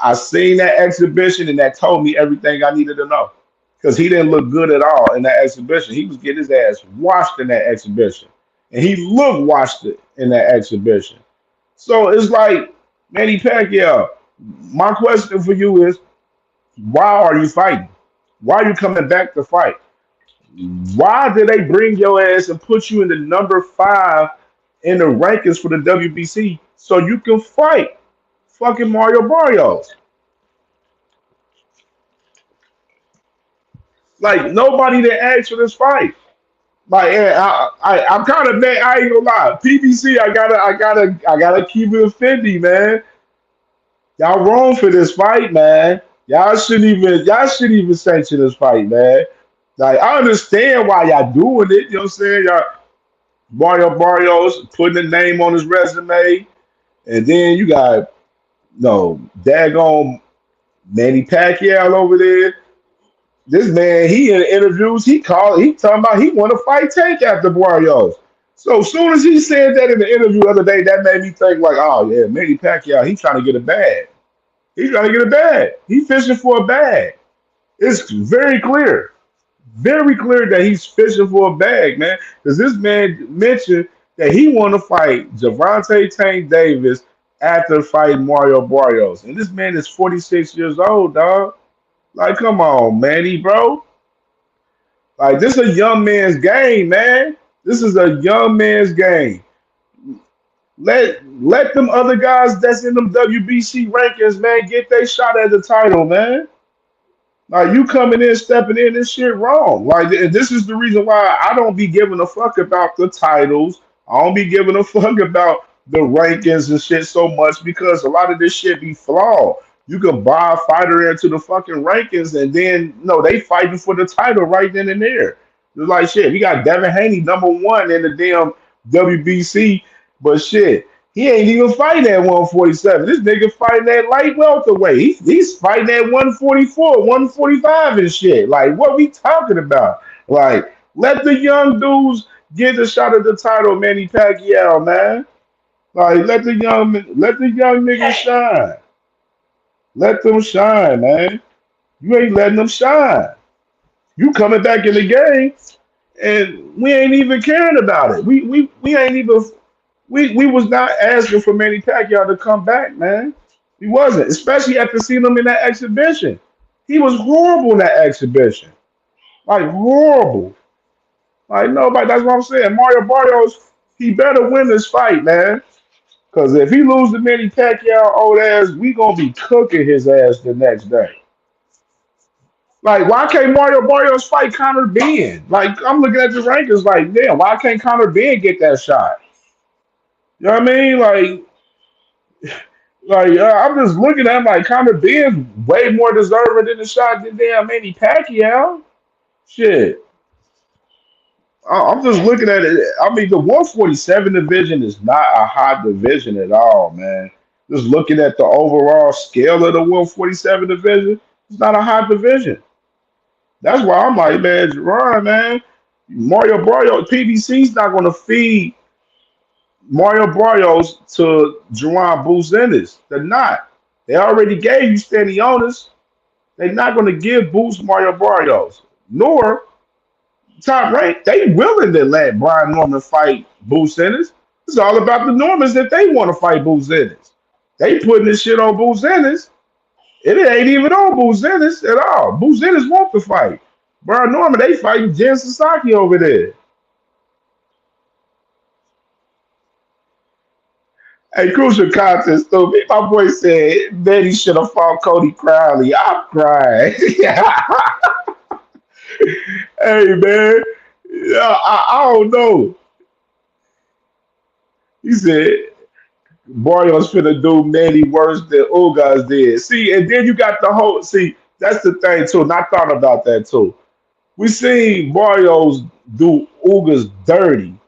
I seen that exhibition, and that told me everything I needed to know because he didn't look good at all in that exhibition. He was getting his ass washed in that exhibition, and he looked washed it in that exhibition. So it's like Manny Pacquiao. My question for you is, why are you fighting? Why are you coming back to fight? Why did they bring your ass and put you in the number 5 in the rankings for the WBC so you can fight fucking Mario Barrios? Like nobody that asked for this fight. Like I'm kind of mad. I ain't gonna lie. PBC, I gotta keep it offending, man. Y'all wrong for this fight, man. Y'all shouldn't even sanction this fight, man. Like I understand why y'all doing it. You know what I'm saying? Y'all Mario Barrios putting a name on his resume, and then you got no daggone Manny Pacquiao over there. This man, he in interviews, he talking about he want to fight Tank after Barrios. So as soon as he said that in the interview the other day, that made me think like, oh yeah, Manny Pacquiao, he trying to get a bag. He's trying to get a bag. He fishing for a bag. It's very clear that he's fishing for a bag, man. Because this man mentioned that he want to fight Javante Tank Davis after fighting Mario Barrios, and this man is 46 years old, dog. Like, come on, Manny, bro. Like, this is a young man's game, man. This is a young man's game. Let them other guys that's in them WBC rankings, man, get their shot at the title, man. Like you coming in, stepping in, this shit wrong. Like this is the reason why I don't be giving a fuck about the titles. I don't be giving a fuck about the rankings and shit so much because a lot of this shit be flawed. You can buy a fighter into the fucking rankings and then no, they fighting for the title right then and there. It's like shit. We got Devin Haney number 1 in the damn WBC, but shit. He ain't even fighting at 147. This nigga fighting at light welterweight. He's fighting at 144, 145 and shit. Like, what we talking about? Like, let the young dudes get a shot at the title, Manny Pacquiao, man. Like, let the young niggas shine. Let them shine, man. You ain't letting them shine. You coming back in the game, and we ain't even caring about it. We ain't even we was not asking for Manny Pacquiao to come back, man. He wasn't, especially after seeing him in that exhibition. He was horrible in that exhibition, like horrible. Like nobody. That's what I'm saying. Mario Barrios, he better win this fight, man. Because if he loses to Manny Pacquiao, old ass, we gonna be cooking his ass the next day. Like, why can't Mario Barrios fight Conor Ben? Like, I'm looking at the rankings, like, damn, why can't Conor Ben get that shot? You know what I mean? I'm just looking at him like Conor Ben's way more deserving than the shot than damn Manny Pacquiao. Shit. I'm just looking at it. I mean, the 147 division is not a hot division at all, man. Just looking at the overall scale of the 147 division, it's not a hot division. That's why I'm like, man, Gerard, man, Mario Barrio, PBC's not going to feed Mario Barrios to Jerron Bruce Ennis. They're not. They already gave you Stanionis. They're not going to give Boost Mario Barrios. Nor top rank, they willing to let Brian Norman fight Boost Ennis. It's all about the Normans that they want to fight Boost Ennis. They putting this shit on Boost Ennis. It ain't even on Boost Ennis at all. Boost Ennis want to fight. Brian Norman, they fighting Jen Sasaki over there. Hey, crucial contest, though. Me, my boy said that he should have fought Cody Crowley. I'm crying. Hey, man. Yeah, I don't know. He said Barrios finna do Manny worse than Ugas did. See, and then you got the whole. See, that's the thing, too. And I thought about that, too. We seen Barrios do Ugas dirty.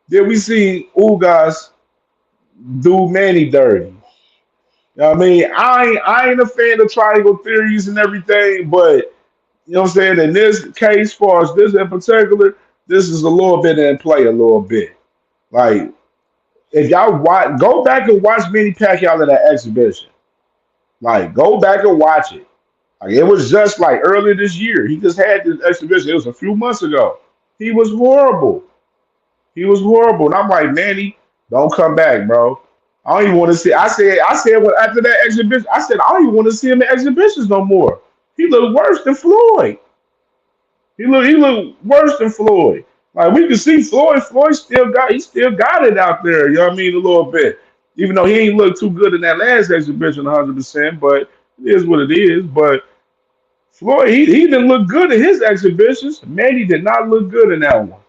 Then we seen Ugas do Manny dirty. You know what I mean? I ain't a fan of triangle theories and everything, but you know what I'm saying? In this case, far as this in particular, this is a little bit in play a little bit. Like, if y'all watch, go back and watch Manny Pacquiao in that exhibition. Like, go back and watch it. Like, it was just like earlier this year. He just had this exhibition. It was a few months ago. He was horrible. He was horrible. And I'm like, Manny, don't come back, bro. I don't even want to see. I said when after that exhibition, I said I don't even want to see him in exhibitions no more. He looked worse than Floyd. He looked worse than Floyd. Like we can see Floyd. He still got it out there. You know what I mean? A little bit. Even though he ain't looked too good in that last exhibition, 100%. But it is what it is. But Floyd, he didn't look good in his exhibitions. Manny did not look good in that one.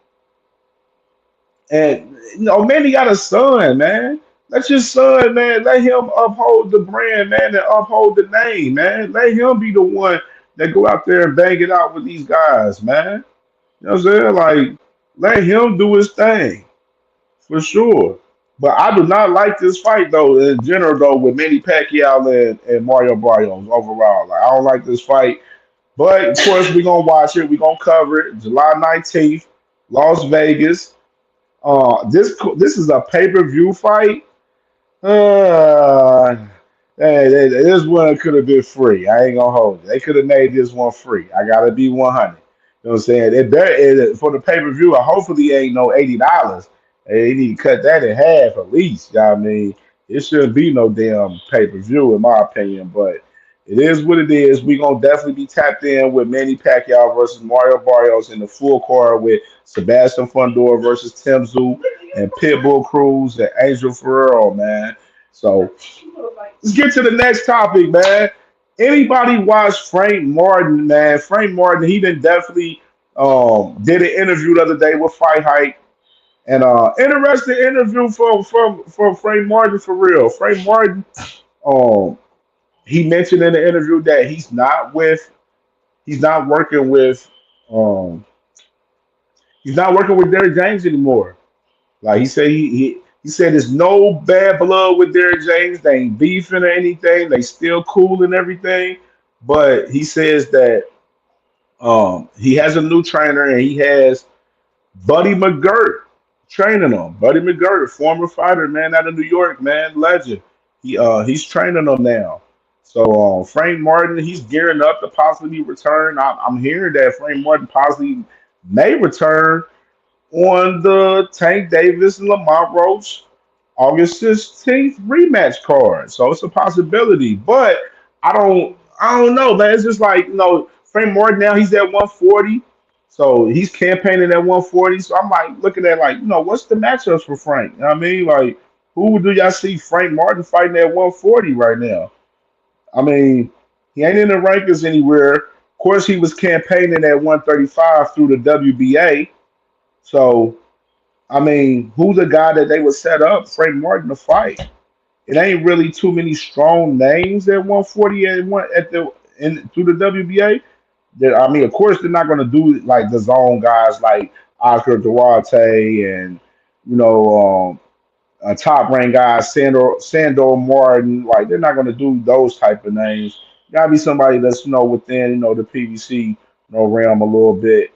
And Manny got a son, man. Let your son, man. Let him uphold the brand, man, and uphold the name, man. Let him be the one that go out there and bang it out with these guys, man. You know what I'm saying? Like, let him do his thing for sure. But I do not like this fight though, in general though, with Manny Pacquiao and Mario Barrios overall. Like, I don't like this fight. But of course, we're gonna watch it. We're gonna cover it. July 19th, Las Vegas. This is a pay-per-view fight. Uh, this one could have been free. I ain't gonna hold you. They could have made this one free. I gotta be 100. You know what I'm saying? For the pay-per-view, hopefully it ain't no $80. They need to cut that in half at least. You know what I mean? It shouldn't be no damn pay-per-view in my opinion, but it is what it is. We gonna definitely be tapped in with Manny Pacquiao versus Mario Barrios in the full card with Sebastian Fundora versus Tim Tszyu and Pitbull Cruz and Angel Ferrero, man. So let's get to the next topic, man. Anybody watch Frank Martin, man? Frank Martin, he done definitely did an interview the other day with Fight Hike. And interesting interview from Frank Martin for real. Frank Martin, um, he mentioned in the interview that he's not working with um he's not working with Derrick James anymore. Like he said there's no bad blood with Derrick James. They ain't beefing or anything. They still cool and everything. But he says that he has a new trainer and he has Buddy McGirt training him. Buddy McGirt, former fighter, man, out of New York, man, legend. He's training him now. So Frank Martin, he's gearing up to possibly return. I'm hearing that Frank Martin possibly may return on the Tank Davis and Lamont Roach August 16th rematch card. So it's a possibility. But I don't know, man. It's just like, Frank Martin now he's at 140. So he's campaigning at 140. So I'm like looking at like, what's the matchups for Frank? You know what I mean? Like, who do y'all see Frank Martin fighting at 140 right now? I mean, he ain't in the rankings anywhere. Of course, he was campaigning at 135 through the WBA. So I mean, who's the guy that they would set up? Frank Martin to fight. It ain't really too many strong names at 140 and one at the in through the WBA. That I mean, of course, they're not going to do like the zone guys like Oscar Duarte and you know top ranked guys Sandor Martin. Like they're not going to do those type of names. Got to be somebody that's within the PVC realm a little bit.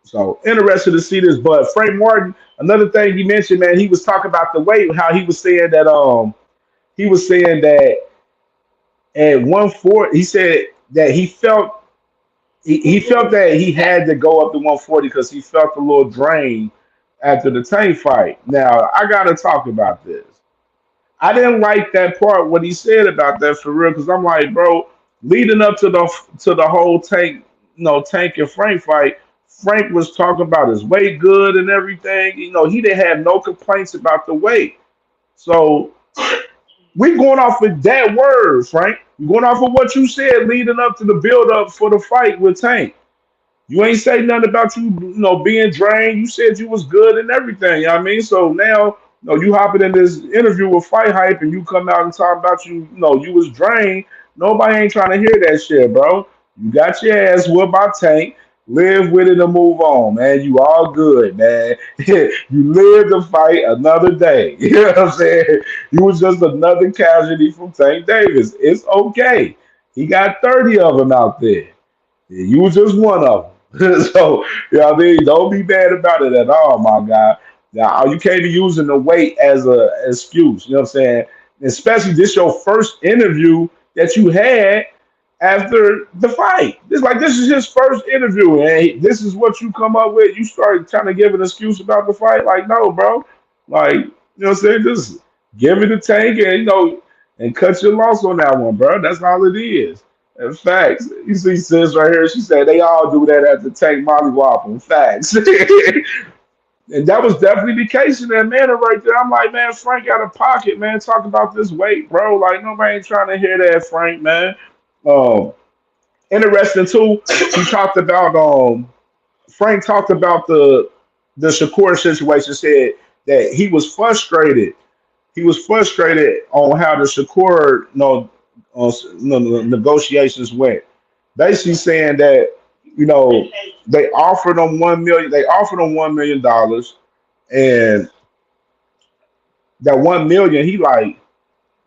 So interested to see this. But Frank Martin, another thing he mentioned, man, he was talking about the weight, how he was saying that at 140, he said that he felt that he had to go up to 140 because he felt a little drained after the Tank fight. Now I gotta talk about this. I didn't like that part what he said about that for real because I'm like, bro, leading up to the whole Tank, Tank and Frank fight, Frank was talking about his weight good and everything. He didn't have no complaints about the weight. So we going off of that word, Frank. We going off of what you said leading up to the build up for the fight with Tank. You ain't say nothing about being drained. You said you was good and everything. You know what I mean? So now, you hopping in this interview with Fight Hype and you come out and talk about you was drained. Nobody ain't trying to hear that shit, bro. You got your ass whooped by Tank. Live with it and move on, man. You all good, man. You live to fight another day. You know what I'm saying? You was just another casualty from Tank Davis. It's okay. He got 30 of them out there. Yeah, you was just one of them. So, you know what I mean? Don't be bad about it at all, my guy. Now, you can't be using the weight as an excuse. You know what I'm saying? Especially this your first interview that you had after the fight. This is his first interview, and this is what you come up with. You start trying to give an excuse about the fight. Like, no, bro. Like, you know what I'm saying? Just give it a tank and and cut your loss on that one, bro. That's all it is. In facts. You see sis right here, she said they all do that at the tank molly whopper. Facts. And that was definitely the case in that manner right there. I'm like, man, Frank out of pocket, man. Talk about this weight, bro. Like nobody ain't trying to hear that, Frank, man. Um, interesting too. He talked about Frank talked about the Shakur situation. Said that he was frustrated. He was frustrated on how the Shakur negotiations went. Basically saying that you know they offered him 1 million. They offered him $1 million, and that 1 million, he like,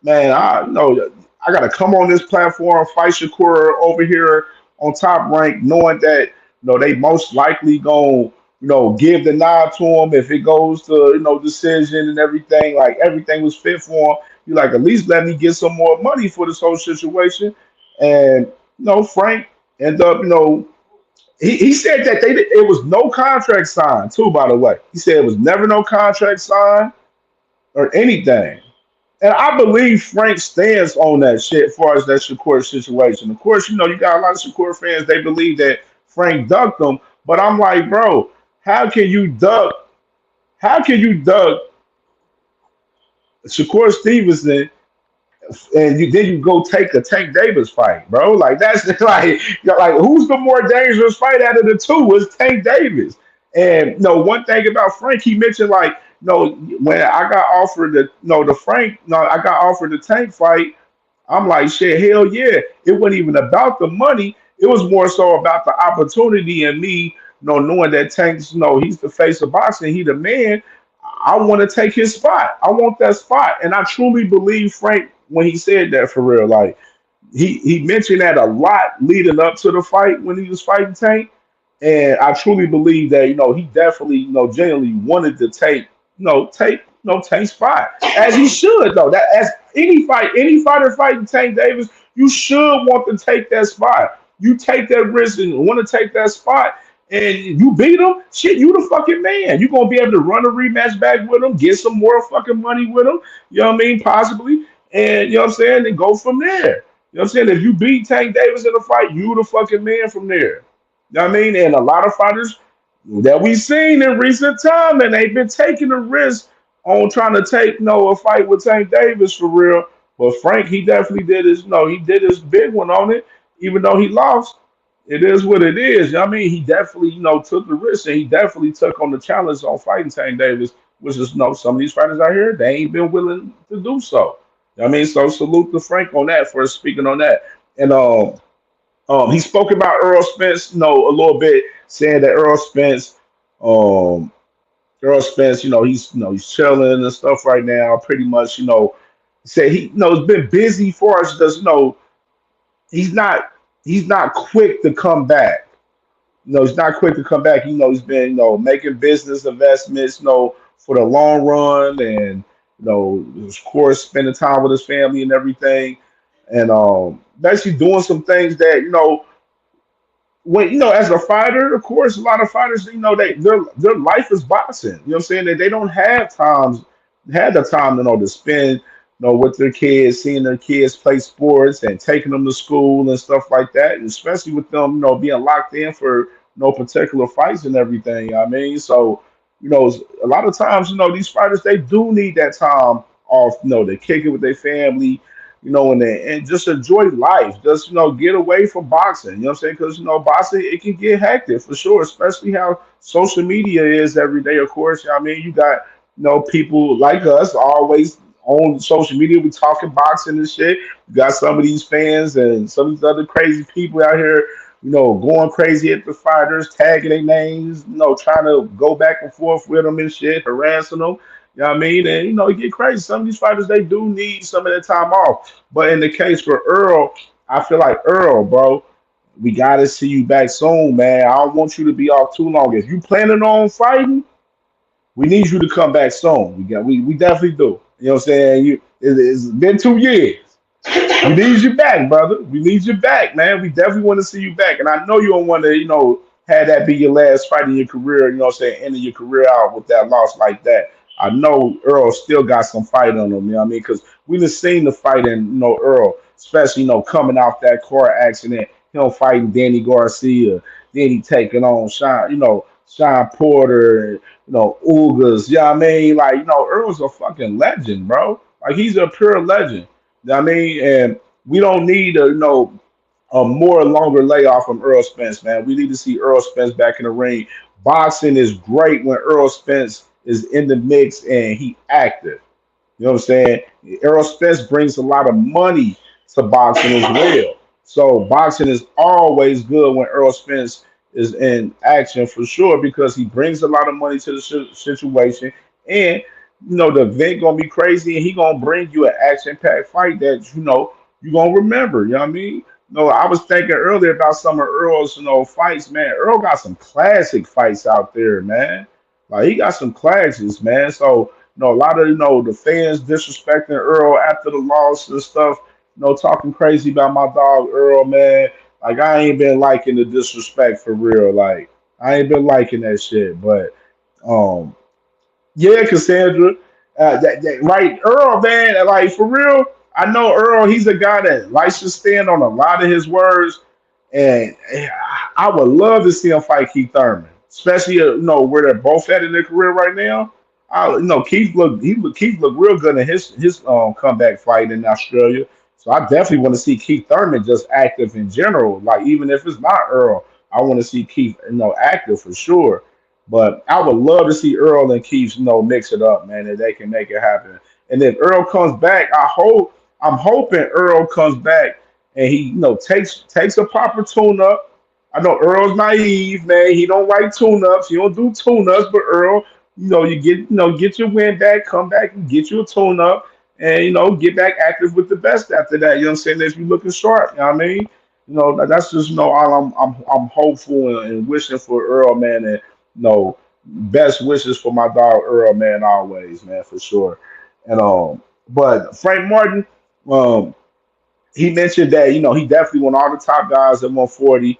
man, I know I gotta come on this platform, fight Shakur over here on Top Rank, knowing that they most likely gonna give the nod to him if it goes to decision and everything. Like everything was fit for him. You like at least let me get some more money for this whole situation. And Frank ended up he said that it was no contract signed too. By the way, he said it was never no contract signed or anything. And I believe Frank stands on that shit as far as that Shakur situation. Of course, you got a lot of Shakur fans, they believe that Frank ducked them. But I'm like, bro, how can you duck? How can you duck Shakur Stevenson and then you go take a Tank Davis fight, bro? Like that's like who's the more dangerous fight out of the two was Tank Davis. And one thing about Frank, he mentioned like when I got offered I got offered the Tank fight. I'm like, shit, hell yeah. It wasn't even about the money. It was more so about the opportunity and me, knowing that Tank's, he's the face of boxing, he the man. I want to take his spot. I want that spot. And I truly believe Frank when he said that for real. Like he mentioned that a lot leading up to the fight when he was fighting Tank. And I truly believe that, he definitely, genuinely wanted to Tank's spot. As he should though. That as any fighter fighting Tank Davis, you should want to take that spot. You take that risk and want to take that spot and you beat him, shit, you the fucking man. You gonna be able to run a rematch back with him, get some more fucking money with him, you know what I mean, possibly. And you know what I'm saying, and go from there. You know what I'm saying? If you beat Tank Davis in a fight, you the fucking man from there. You know what I mean? And a lot of fighters that we've seen in recent time, and they've been taking a risk on trying to take a fight with Tank Davis for real. But Frank, he definitely did his he did his big one on it, even though he lost. it is what it is. I mean, he definitely, took the risk and he definitely took on the challenge on fighting Tank Davis, which is, some of these fighters out here, they ain't been willing to do so. I mean, so salute to Frank on that for speaking on that. And he spoke about Earl Spence, a little bit, saying that um, Earl Spence, he's chilling and stuff right now. Pretty much, said he, it's been busy for us. Just, he's not, he's not quick to come back. He's not quick to come back. He's been, making business investments, for the long run, and of course, spending time with his family and everything, and basically doing some things that when as a fighter, of course, a lot of fighters, their life is boxing. You know what I'm saying? That they don't have had the time, to spend, with their kids, seeing their kids play sports and taking them to school and stuff like that. And especially with them, being locked in for no particular fights and everything. I mean, so a lot of times, these fighters they do need that time off, to kick it with their family, and just enjoy life. Just get away from boxing. You know what I'm saying? Because boxing it can get hectic for sure, especially how social media is every day. Of course, I mean you got people like us always on social media. We talking boxing and shit. You got some of these fans and some of these other crazy people out here. Going crazy at the fighters, tagging their names, trying to go back and forth with them and shit, harassing them. You know what I mean? And it get crazy. Some of these fighters they do need some of that time off. But in the case for Earl, I feel like Earl, bro, we gotta see you back soon, man. I don't want you to be off too long. If you planning on fighting, we need you to come back soon. We definitely do. You know what I'm saying? It's been 2 years. We need you back, brother. We need you back, man. We definitely want to see you back. And I know you don't want to, have that be your last fight in your career, you know what I'm saying, ending your career out with that loss like that. I know Earl still got some fight on him, you know what I mean? Because we just seen the fight in, Earl, especially, coming off that car accident, him fighting Danny Garcia, then he taking on Sean Porter, Ugas, you know what I mean? Like, Earl's a fucking legend, bro. Like he's a pure legend. You know what I mean? And we don't need a more longer layoff from Earl Spence, man. We need to see Earl Spence back in the ring. Boxing is great when Earl Spence is in the mix and he active. You know what I'm saying? Errol Spence brings a lot of money to boxing as well. So boxing is always good when Errol Spence is in action for sure because he brings a lot of money to the situation, and the event gonna be crazy, and he gonna bring you an action-packed fight that you gonna remember. You know what I mean? No, I was thinking earlier about some of Earl's fights, man. Earl got some classic fights out there, man. Like he got some classics, man. So a lot of the fans disrespecting Earl after the loss and stuff. Talking crazy about my dog Earl, man. Like I ain't been liking the disrespect for real. Like I ain't been liking that shit. But um, yeah, Cassandra, right? Earl, man, like for real. I know Earl. He's a guy that likes to stand on a lot of his words, and I would love to see him fight Keith Thurman, especially where they're both at in their career right now. Keith looked real good in his comeback fight in Australia. So I definitely want to see Keith Thurman just active in general. Like even if it's not Earl, I want to see Keith active for sure. But I would love to see Earl and Keith mix it up, man, if they can make it happen. And if Earl comes back, I'm hoping Earl comes back and he takes a proper tune up. I know Earl's naive, man. He don't like tune-ups. He don't do tune-ups, but Earl, get your win back, come back and get you a tune-up, and get back active with the best after that. You know what I'm saying? If you looking sharp, you know what I mean? That's just all I'm hopeful and wishing for Earl, man, and best wishes for my dog Earl, man, always, man, for sure. And but Frank Martin, um, he mentioned that he definitely won all the top guys at 140.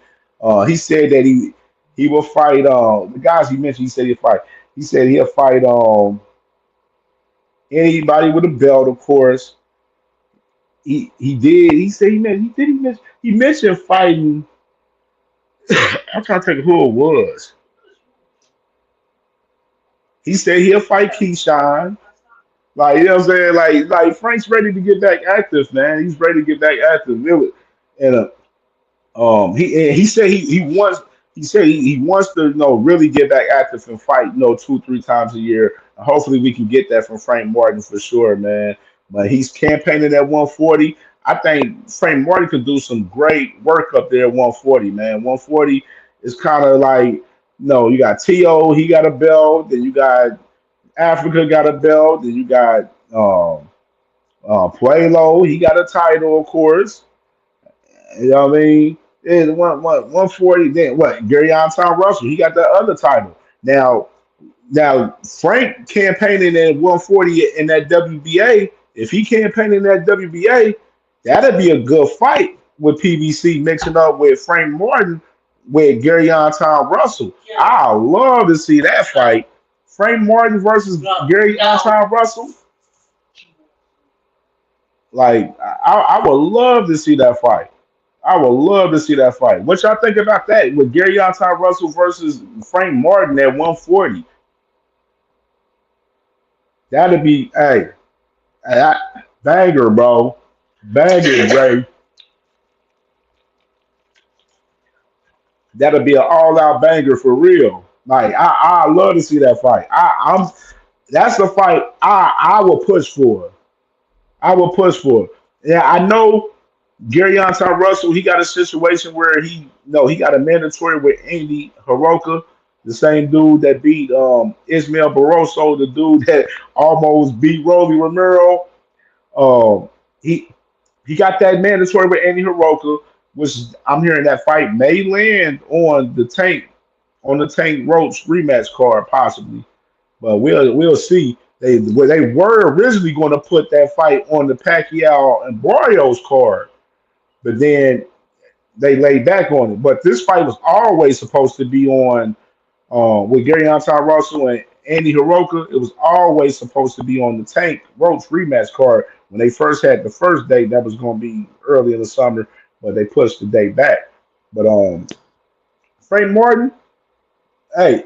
He said that he will fight the guys he mentioned. He said he'll fight. He said he'll fight anybody with a belt, of course. He did. He said he mentioned fighting. I'm trying to think of who it was. He said he'll fight Keyshawn. Like you know what I'm saying? Like Frank's ready to get back active, man. He's ready to get back active. Really. And He said he wants to really get back active and fight 2-3 times a year. Hopefully we can get that from Frank Martin for sure, man. But he's campaigning at 140. I think Frank Martin could do some great work up there at 140, man. 140 is kind of like you got To, he got a belt, then you got Africa got a belt, then you got Puelo, he got a title, of course. You know what I mean? It's 140. Then what? Gary Tom Russell, he got the other title. Now Frank campaigning at 140 in that WBA. If he campaigning in that WBA, that'd be a good fight with PBC mixing up with Frank Martin with Gary Tom Russell. I love to see that fight. Frank Martin versus Gary Tom Russell. Like I would love to see that fight. I would love to see that fight. What y'all think about that with Gary Russell versus Frank Martin at 140? That'd be banger, bro. Banger, Ray. That'll be an all-out banger for real. Like I love to see that fight. I'm That's the fight I will push for. I will push for. Yeah, I know Gary Russell, he got a situation where he got a mandatory with Andy Hiroka, the same dude that beat Ismael Barroso, the dude that almost beat Rolly Romero. Um, he he got that mandatory with Andy Hiroka, which I'm hearing that fight may land on the Tank Roach rematch card possibly, but we'll see. They were originally going to put that fight on the Pacquiao and Barrios card, but then they laid back on it. But this fight was always supposed to be on with Gary Russell and Andy Hiroka. It was always supposed to be on the Tank Roach rematch card when they first had the first date. That was going to be early in the summer, but they pushed the date back. But Frank Martin,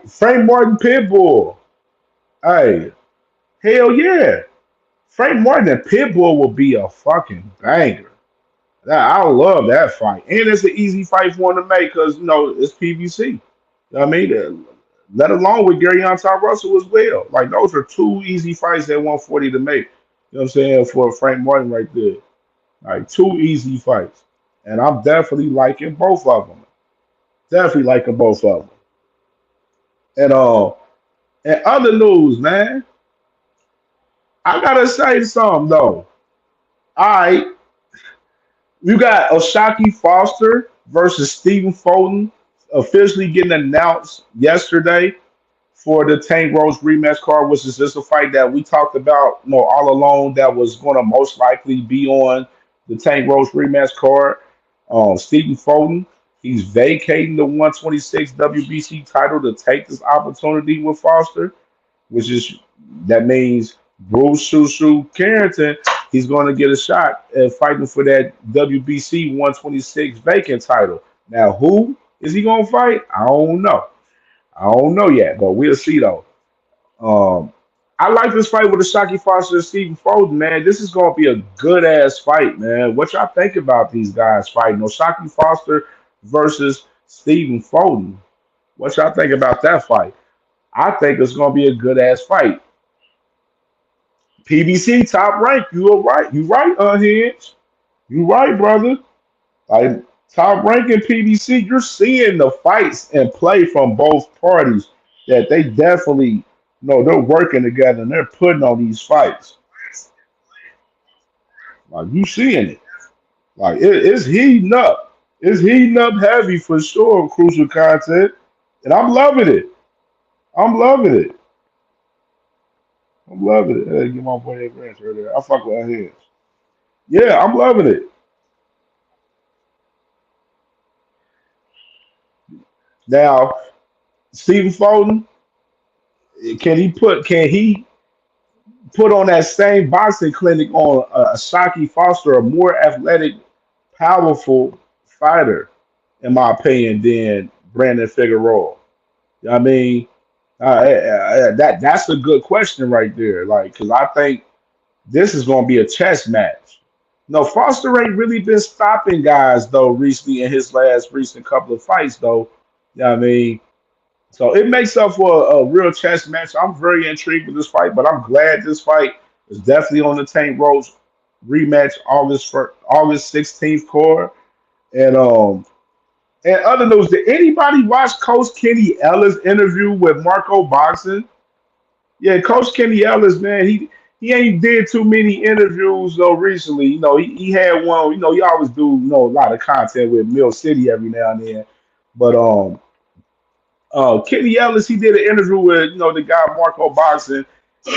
Frank Martin Pitbull, hey, hell yeah, Frank Martin and Pitbull will be a fucking banger. I love that fight, and it's an easy fight for him to make because it's PBC. You know what I mean, let alone with Gary Russell as well. Like those are two easy fights at 140 to make. You know what I'm saying for Frank Martin right there. Like two easy fights, and I'm definitely liking both of them. Definitely liking both of them. And other news, man, I gotta say something though. All right, you got Oshaki Foster versus Stephen Fulton officially getting announced yesterday for the Tank Rose rematch card, which is just a fight that we talked about, all along that was going to most likely be on the Tank Rose rematch card. Stephen Fulton, he's vacating the 126 WBC title to take this opportunity with Foster, which is that means Bruce Shushu Carrington, he's going to get a shot at fighting for that WBC 126 vacant title. Now, who is he going to fight? I don't know. I don't know yet, but we'll see though. Um, I like this fight with the Shocky Foster and Stephen Foden, man. This is going to be a good ass fight, man. What y'all think about these guys fighting? Shocky Foster versus Stephen Foden. What y'all think about that fight? I think it's going to be a good ass fight. PBC top rank. You are right. You right, Unhinged. You right, brother. Like top rank in PBC, you're seeing the fights and play from both parties that they definitely they're working together and they're putting on these fights. Like you seeing it. Like it's heating up. It's heating up heavy for sure, crucial content. And I'm loving it. I'm loving it. I'm loving it. Hey, get my boy that ranch right there. I fuck with her heads. Yeah, I'm loving it. Now, Stephen Foden, can he put on that same boxing clinic on a Shocky Foster, a more athletic, powerful fighter, in my opinion, than Brandon Figueroa? You know what I mean, that's a good question right there. Like, because I think this is going to be a chess match. No, Foster ain't really been stopping guys though recently in his last recent couple of fights though. Yeah, I mean, so it makes up for a real chess match. I'm very intrigued with this fight, but I'm glad this fight is definitely on the Tank Rose rematch August 16th core. And other news, did anybody watch Coach Kenny Ellis interview with Marco Boxing? Yeah, Coach Kenny Ellis, man, he ain't did too many interviews though recently. He had one. He always do a lot of content with Mill City every now and then. But Kenny Ellis, he did an interview with the guy Marco Boxing,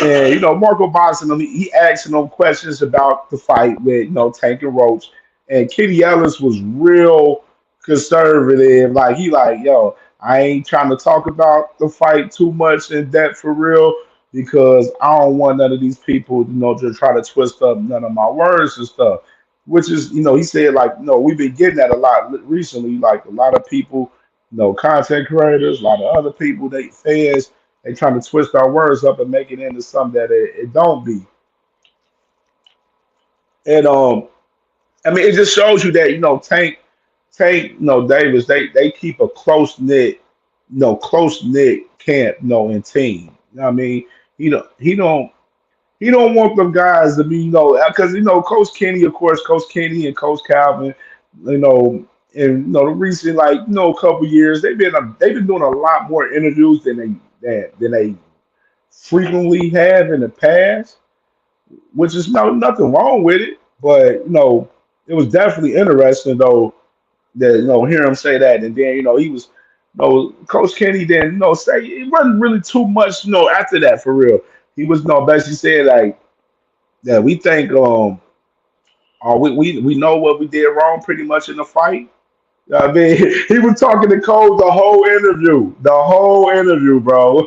and Marco Boxing, he asking him questions about the fight with Tank and Roach, and Kenny Ellis was real conservative. Like he like, yo, I ain't trying to talk about the fight too much in depth for real because I don't want none of these people, to try to twist up none of my words and stuff. Which is, he said like, we've been getting that a lot recently. Like a lot of people, content creators, a lot of other people, they fans, they trying to twist our words up and make it into something that it don't be. And I mean, it just shows you that Tank, Davis, they keep a close knit camp, and team. I mean, he don't he don't he don't want them guys to be, because Coach Kenny, of course, Coach Kenny and Coach Calvin, you know, in the recent couple years, they've been doing a lot more interviews than they frequently have in the past, which is nothing wrong with it. But it was definitely interesting though that hear him say that, and then he was. Coach Kenny didn't say it wasn't really too much after that for real. He was basically saying like that we think we know what we did wrong pretty much in the fight. I mean, he was talking to Cole the whole interview, bro.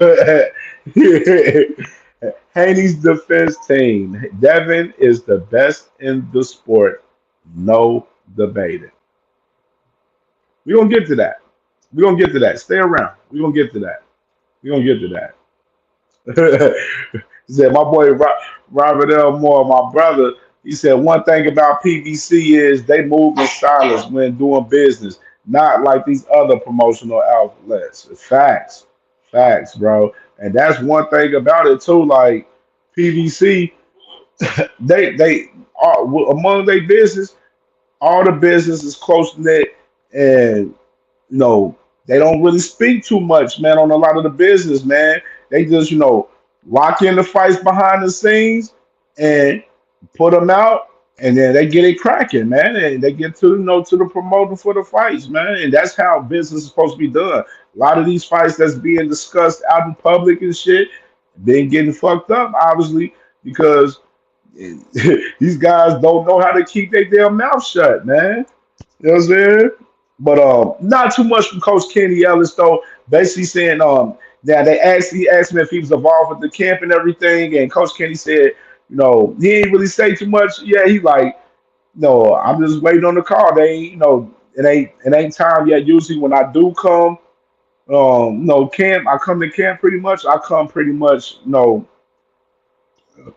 Haney's defense team. Devin is the best in the sport. No debating. We're gonna get to that. We're gonna get to that. Stay around. We're gonna get to that. We're gonna get to that. He said, my boy Robert L. Moore, my brother, he said one thing about PBC is they move in silence when doing business, not like these other promotional outlets. Facts. Facts, bro. And that's one thing about it too. Like PBC, they are among their business, all the business is close knit, and they don't really speak too much, man, on a lot of the business, man. They just lock in the fights behind the scenes and put them out, and then they get it cracking, man, and they get to the promoter for the fights, man, and that's how business is supposed to be done. A lot of these fights that's being discussed out in public and shit, been getting fucked up, obviously, because these guys don't know how to keep their damn mouth shut, man. You know what I'm saying? But not too much from Coach Kenny Ellis though. Basically saying that he asked him if he was involved with the camp and everything, and Coach Kenny said, he ain't really say too much. Yeah, he like, no, I'm just waiting on the call. They ain't, it ain't time yet. Usually when I do come, no camp, I come to camp pretty much. I come pretty much,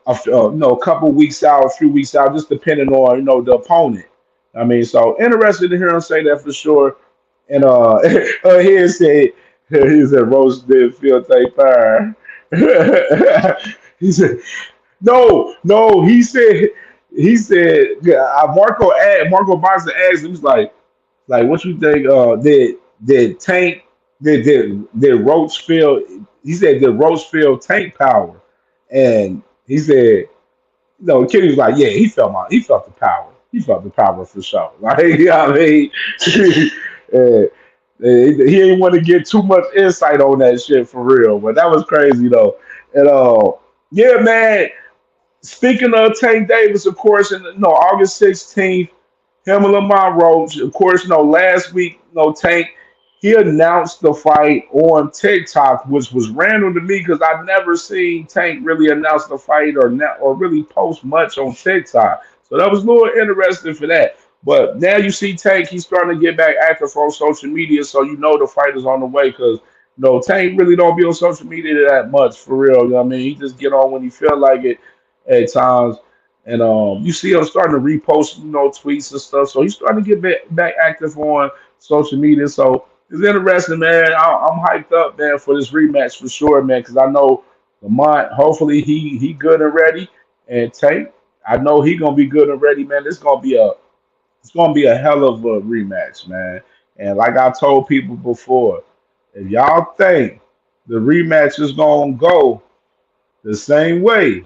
a couple weeks out, a few weeks out, just depending on the opponent. I mean, so interested to hear him say that for sure. And he said Rose did feel take fire. He said no. He said yeah, Marco Boxer asked him, he's like what you think? Did Tank did Roach feel? He said did Roach feel Tank power? And he said, Kenny was like, yeah, he felt the power. He felt the power for sure. Like, I mean, uh, he didn't want to get too much insight on that shit for real, but that was crazy though. And yeah, man. Speaking of Tank Davis, of course, in August 16th, him and Lamar Roach, of course, last week, Tank, he announced the fight on TikTok, which was random to me because I've never seen Tank really announce the fight or really post much on TikTok. So that was a little interesting for that. But now you see Tank, he's starting to get back active on social media, so the fight is on the way because Tank really don't be on social media that much for real. You know what I mean? He just get on when he feel like it at times. And you see him starting to repost, tweets and stuff. So he's starting to get back active on social media. So it's interesting, man. I'm hyped up, man, for this rematch for sure, man, because I know Lamont. Hopefully he good and ready, and Tank. I know he gonna be good and ready, man. It's gonna be a hell of a rematch, man. And like I told people before, if y'all think the rematch is gonna go the same way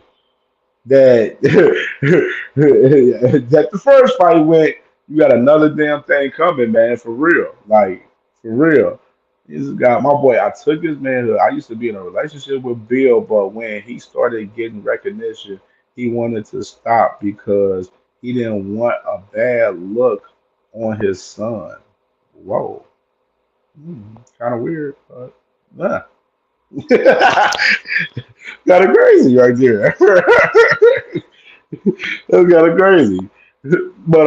that that the first fight went, you got another damn thing coming, man, for real. Like for real. This guy, my boy, I took his manhood. I used to be in a relationship with Bill, but when he started getting recognition, he wanted to stop because he didn't want a bad look on his son. Whoa. Kind of weird, but nah. Kind of crazy right there. That's kind of crazy. But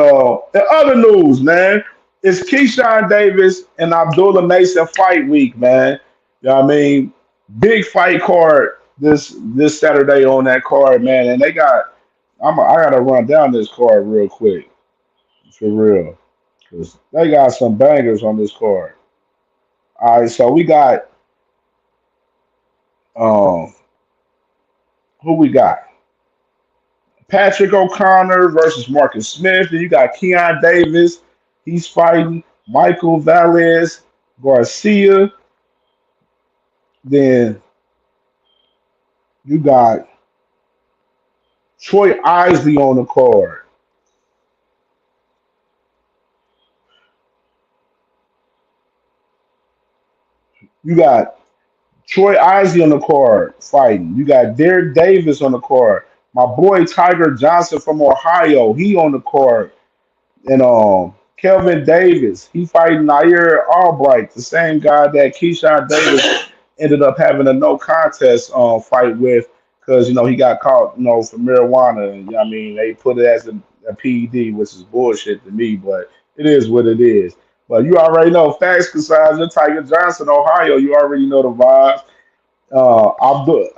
in other news, man, it's Keyshawn Davis and Abdullah Mason fight week, man. You know what I mean? Big fight card this Saturday on that card, man. And I gotta run down this card real quick, for real, because they got some bangers on this card. All right, so we got um, who we got? Patrick O'Connor versus Marcus Smith. Then you got Keon Davis. He's fighting Michael Valles Garcia. Then you got Troy Isley on the card. You got Troy Isley on the card fighting. You got Derek Davis on the card. My boy Tiger Johnson from Ohio, he on the card. And Kelvin Davis, he fighting Nair Albright, the same guy that Keyshawn Davis ended up having a no contest fight with because he got caught for marijuana. And, I mean, they put it as a PED, which is bullshit to me, but it is what it is. But you already know facts, Cassandra, Tiger Johnson, Ohio. You already know the vibes.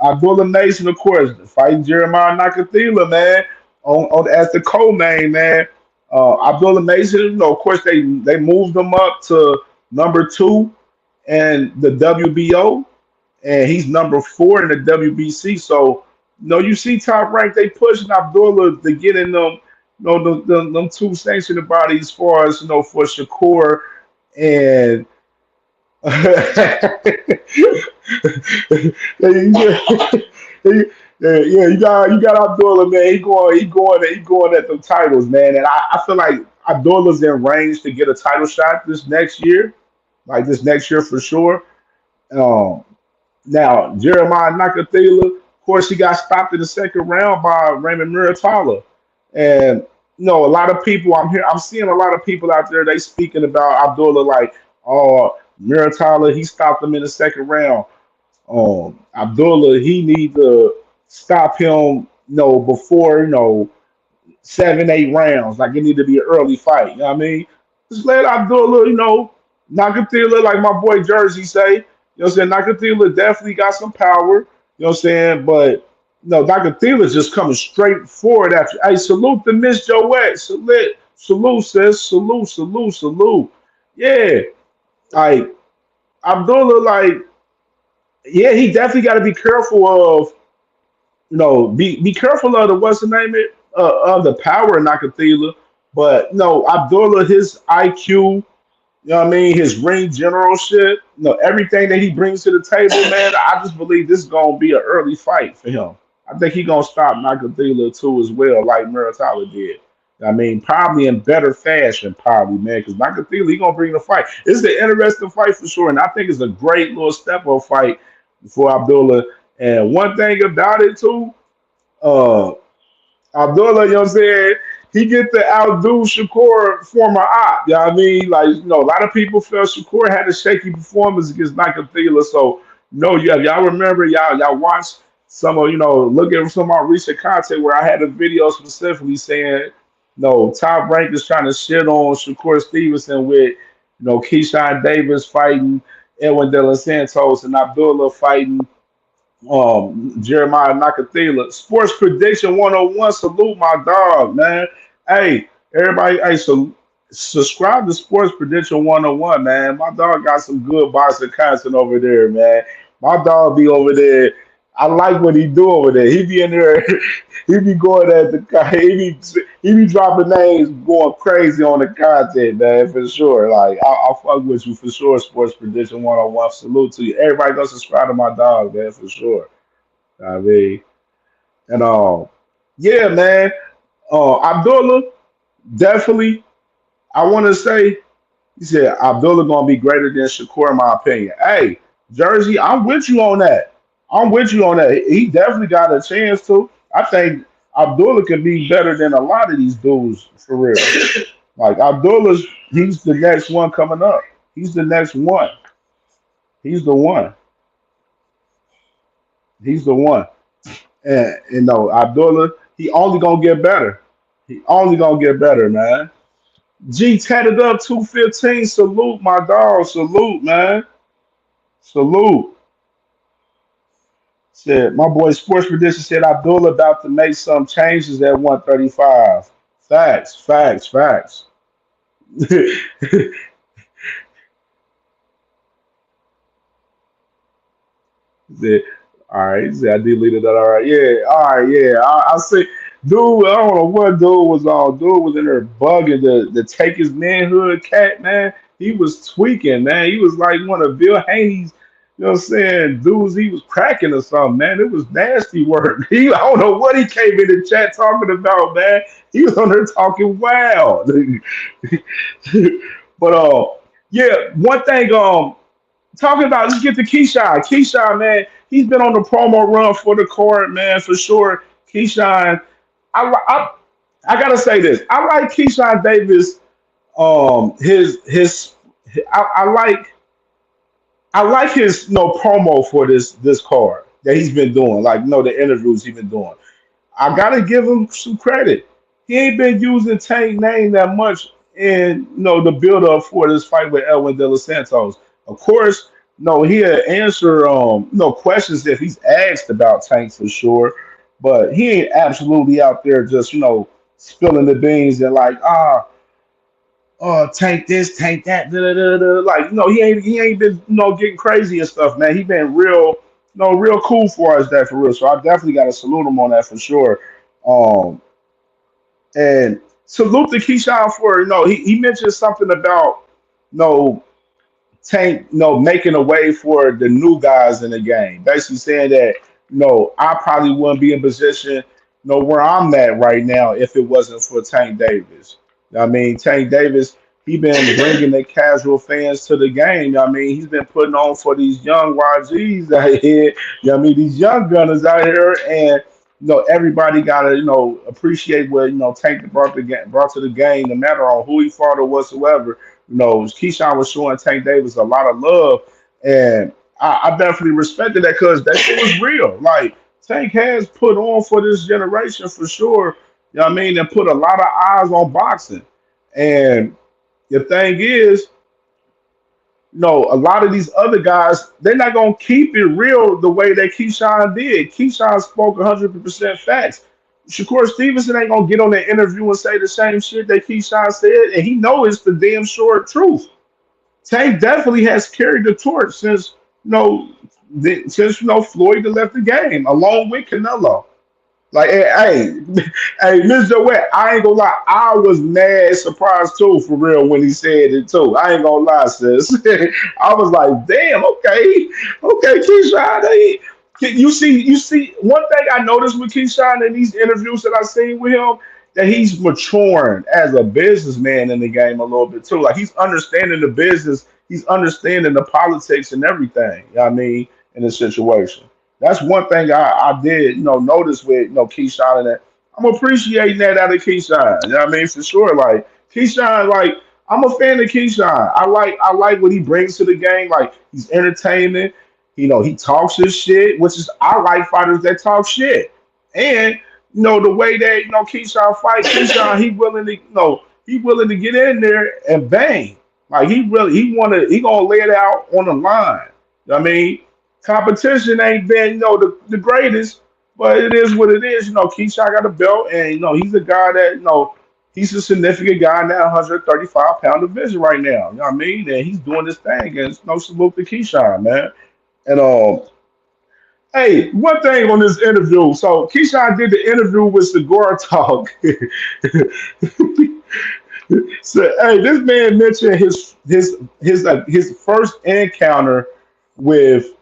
Abdullah Mason, of course, fighting Jeremiah Nakathila, man, on as the co-main, man. Abdullah Mason, of course, they moved him up to number two in the WBO, and he's number four in the WBC. So, you see Top Rank, they pushing Abdullah to get in them, them two sanctioned bodies as far as, for Shakur and yeah, you got Abdullah, man. He going at the titles, man. And I feel like Abdullah's in range to get a title shot this next year, like this next year for sure. Um, Now Jeremiah Nakathila, of course, he got stopped in the second round by Raymond Muratalla, and a lot of people I'm seeing a lot of people out there they speaking about Abdullah like, oh, Muratalla, he stopped him in the second round. Abdullah, he need to stop him, before 7, 8 rounds. Like it need to be an early fight. You know what I mean? Just let Abdullah, Nakathila, like my boy Jersey say. What I'm saying? Nakathila definitely got some power. What I'm saying? But no, Nakathila just coming straight forward after. Hey, salute to Miss Joette. Salute, sis. Salute. Yeah. Like Abdullah, like, yeah, he definitely got to be careful of, be careful of the what's the name it of the power of Nakathila. But no, Abdullah, his IQ, what I mean, his ring generalship, everything that he brings to the table, man. I just believe this is gonna be an early fight for him. I think he gonna stop Nakathila too as well, like Muratalla did. I mean, probably in better fashion, probably, man, because Nakathila, he gonna bring the fight. It's an interesting fight for sure, and I think it's a great little step up fight for Abdullah. And one thing about it too, uh, Abdullah, you know what I'm saying? He get to outdo Shakur former op. You know what I mean? Like, a lot of people felt Shakur had a shaky performance against Nakathila. So, no, y'all remember, y'all watched some of, look at some of my recent content where I had a video specifically saying, no, Top Rank is trying to shit on Shakur Stevenson with, Keyshawn Davis fighting Edwin De Los Santos and Abdullah fighting Jeremiah Nakathila. Sports Prediction 101. Salute my dog, man. Hey, everybody, hey, so subscribe to Sports Prediction 101, man. My dog got some good boxing content over there, man. My dog be over there. I like what he do over there. He be in there, he be going at the he be dropping names, going crazy on the content, man, for sure. Like I'll fuck with you for sure. Sports Prediction 101. Salute to you. Everybody go subscribe to my dog, man, for sure. I mean, and yeah, man. Abdullah definitely. I want to say he said Abdullah gonna be greater than Shakur in my opinion. Hey, Jersey, I'm with you on that. I'm with you on that. He definitely got a chance to. I think Abdullah can be better than a lot of these dudes for real. Like Abdullah's, he's the next one coming up. He's the next one. He's the one. He's the one. And you know, Abdullah, he only gonna get better. He only gonna get better, man. G tatted up 215. Salute, my dog. Salute, man. Salute. Said my boy Sports Prediction said Abdullah about to make some changes at 135. Facts, facts, facts. Said, all right, he said I deleted that. All right, yeah, all right, yeah. I see, dude. I don't know what dude was on. Dude was in there bugging the take his manhood cat, man. He was tweaking, man. He was like one of Bill Haney's, you know what I'm saying, dudes. He was cracking or something, man. It was nasty work. He, I don't know what he came in the chat talking about, man. He was on there talking wild. But yeah, one thing talking about, let's get to Keyshawn. Keyshawn, man, he's been on the promo run for the card, man, for sure. Keyshawn, I, I gotta say this. I like Keyshawn Davis. His I like his promo for this card that he's been doing. Like the interviews he's been doing. I gotta give him some credit. He ain't been using Tank name that much in the build up for this fight with Elwin De Los Santos. Of course, no, he'll answer questions if he's asked about Tank for sure, but he ain't absolutely out there just spilling the beans and like tank this, tank that, da, da, da, da. Like, he ain't been, getting crazy and stuff, man. He been real, real cool for us that for real. So I definitely got to salute him on that for sure. Um, and salute to Keyshawn for, he mentioned something about, you know, Tank, making a way for the new guys in the game. Basically saying that, I probably wouldn't be in position, where I'm at right now if it wasn't for Tank Davis. I mean, Tank Davis, he been bringing the casual fans to the game. I mean, he's been putting on for these young YGs out here. These young gunners out here, and everybody gotta appreciate what Tank brought to the game, no matter on who he fought or whatsoever. Keyshawn was showing Tank Davis a lot of love, and I definitely respected that because that shit was real. Like Tank has put on for this generation for sure. You know what I mean? And put a lot of eyes on boxing. And the thing is, a lot of these other guys, they're not gonna keep it real the way that Keyshawn did. Keyshawn spoke 100% facts. Shakur Stevenson ain't gonna get on the interview and say the same shit that Keyshawn said, and he knows it's the damn short truth. Tank definitely has carried the torch since Floyd left the game, along with Canelo. Like, hey, Mr. Wet, I ain't gonna lie, I was mad surprised too, for real, when he said it too. I ain't gonna lie, sis. I was like, damn, okay, Keyshawn, you see, one thing I noticed with Keyshawn in these interviews that I seen with him, that he's maturing as a businessman in the game a little bit too. Like he's understanding the business, he's understanding the politics and everything. You know what I mean, in this situation. That's one thing I did, notice with Keyshawn, and that I'm appreciating that out of Keyshawn. You know what I mean? For sure. Like Keyshawn, like I'm a fan of Keyshawn. I like what he brings to the game. Like he's entertaining. He talks his shit, which is I like fighters that talk shit. And the way that Keyshawn fights, Keyshawn, he willing to get in there and bang. Like he gonna lay it out on the line. You know what I mean? competition ain't been, the greatest, but it is what it is. Keyshawn got a belt, and he's a guy that he's a significant guy in that 135-pound division right now. You know what I mean? And he's doing this thing, and no salute to Keyshawn, man. And hey, one thing on this interview. So Keyshawn did the interview with Cigar Talk. So hey, this man mentioned his first encounter with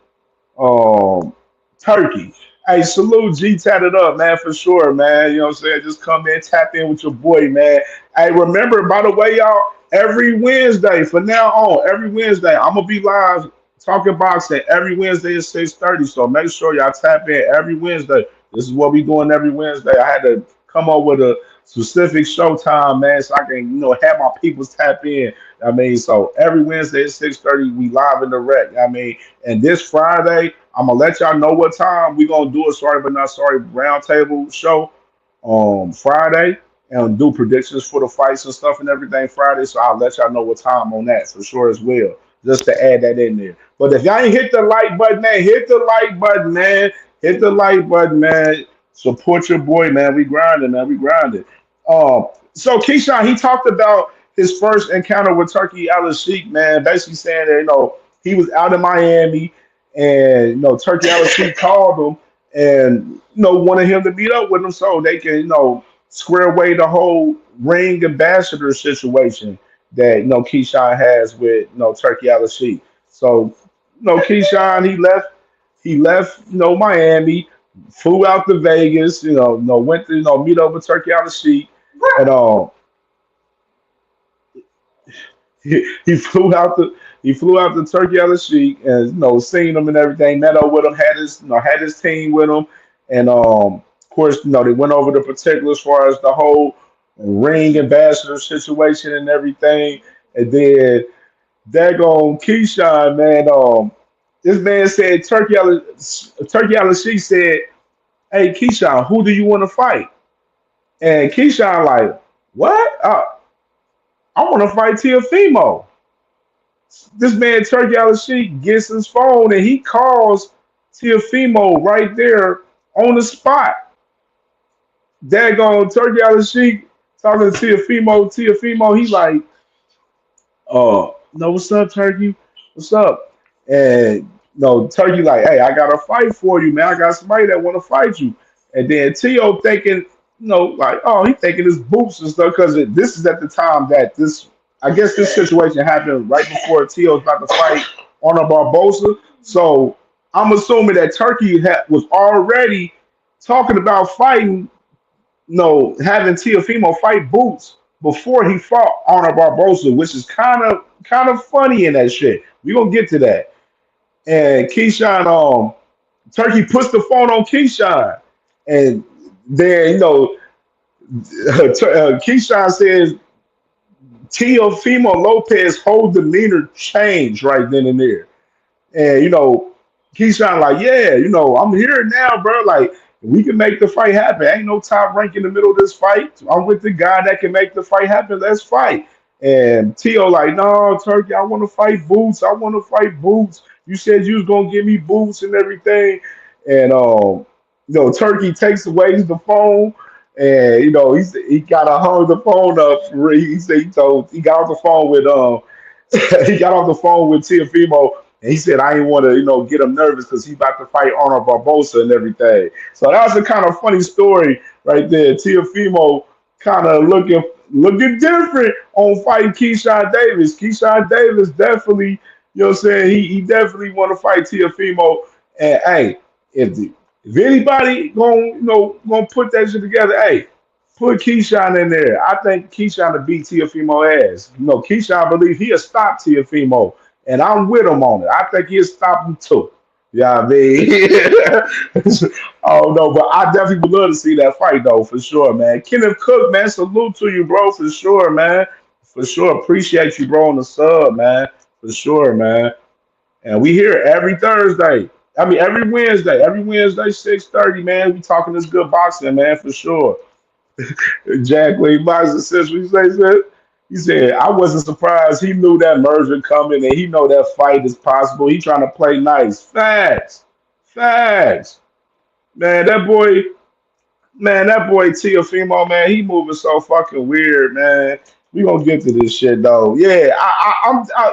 um, Turkey. Hey, salute G, tat it up, man, for sure, man. You know what I'm saying? Just come in, tap in with your boy, man. Hey, remember, by the way, y'all, every Wednesday, from now on, every Wednesday, I'm gonna be live talking boxing every Wednesday at 6:30. So make sure y'all tap in every Wednesday. This is what we doing every Wednesday. I had to come up with a specific showtime, man, so I can, have my people tap in. I mean, so every Wednesday at 6:30, we live in the rec. I mean, and this Friday, I'm gonna let y'all know what time we gonna do a sorry but not sorry roundtable show Friday and do predictions for the fights and stuff and everything Friday. So I'll let y'all know what time on that for sure as well. Just to add that in there. But if y'all ain't hit the like button, man, hit the like button, man. Hit the like button, man. Support your boy, man. We grinding, man. We grinding. So Keyshawn, he talked about his first encounter with Turkey Al Sheik, man, basically saying that, he was out in Miami and Turkey Al Sheik called him and wanted him to meet up with him so they can, square away the whole ring ambassador situation that Keyshawn has with Turkey Al Sheik. So, Keyshawn, he left Miami, flew out to Vegas, went to meet up with Turkey Al Sheik and he flew out to Turkey Al Sheik and seen him and everything, met up with him, had his team with him, and of course they went over the particulars as far as the whole ring ambassador situation and everything, and then daggone Keyshawn, man, this man said Turkey Al Sheik said, "Hey Keyshawn, who do you want to fight?" And Keyshawn like, "What? I want to fight Teofimo." This man Turkey Al Sheik gets his phone and he calls Teofimo right there on the spot. Daggone Turkey Al Sheik talking to Teofimo. Teofimo, he like, no, what's up, Turkey? What's up? And no, Turkey like, hey, I got a fight for you, man. I got somebody that want to fight you. And then Tio thinking, like, oh, he thinking his boots and stuff because this is at the time that I guess this situation happened right before Tio was about to fight Honor Barbosa. So I'm assuming that Turkey was already talking about fighting, having Teofimo fight Boots before he fought Honor Barbosa, which is kind of funny in that shit. We gonna get to that. And Keyshawn, Turkey puts the phone on Keyshawn, and then Keyshawn says Teofimo Lopez whole demeanor changed right then and there. And Keyshawn like, yeah, I'm here now, bro. Like, we can make the fight happen. Ain't no top rank in the middle of this fight. I'm with the guy that can make the fight happen. Let's fight. And Tio like, no, Turkey, I want to fight Boots. I want to fight Boots. You said you was gonna give me Boots and everything. And Turkey takes away the phone. And he gotta hung the phone up. He said he got off the phone with he got off the phone with Teofimo, and he said, I didn't want to, get him nervous because he's about to fight Honor Barbosa and everything. So that was a kind of funny story right there. Teofimo kind of looking different on fighting Keyshawn Davis. Keyshawn Davis definitely, what I'm saying, he definitely want to fight Teofimo. And hey, if anybody gonna put that shit together, hey, put Keyshawn in there. I think Keyshawn to beat Teofimo ass. Keyshawn believe he'll stop Teofimo, and I'm with him on it. I think he'll stop him too. Yeah, I mean, oh no, but I definitely would love to see that fight though, for sure, man. Kenneth Cook, man, salute to you, bro, for sure, man. For sure, appreciate you, bro, on the sub, man. For sure, man. And we here every Thursday. I mean, every Wednesday. Every Wednesday, 6:30, man. We talking this good boxing, man, for sure. Jack Lee Boxing says we say that. He said, I wasn't surprised. He knew that merger coming and he know that fight is possible. He trying to play nice. Facts. Facts. Man, that boy TEOFIMO, man, he moving so fucking weird, man. We gonna get to this shit though. Yeah,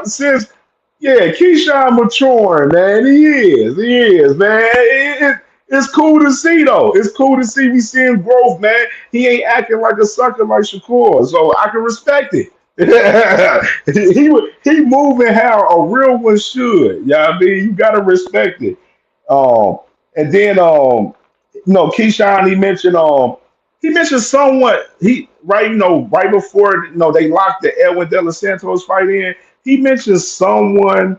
since Keyshawn maturing, man. He is, man. It's cool to see though. It's cool to see we seeing growth, man. He ain't acting like a sucker like Shakur, so I can respect it. He moving how a real one should. Yeah, I mean, you gotta respect it. Um, and then Keyshawn, he mentioned someone right before they locked the Edwin De Los Santos fight in. He mentioned someone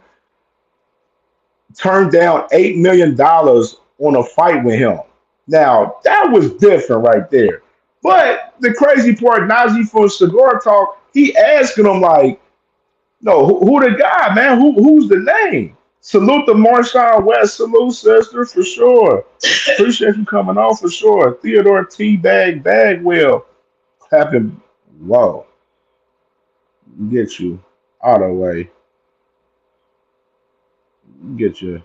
turned down $8 million on a fight with him. Now that was different right there. But the crazy part, Najee from Cigar Talk, he asking him like, no, who the guy, man? Who's the name? Salute to Marshawn West. Salute, sister, for sure. Appreciate you coming on for sure. Theodore T. Bagwell. Clapping. Whoa. Get you out of the way. Get you.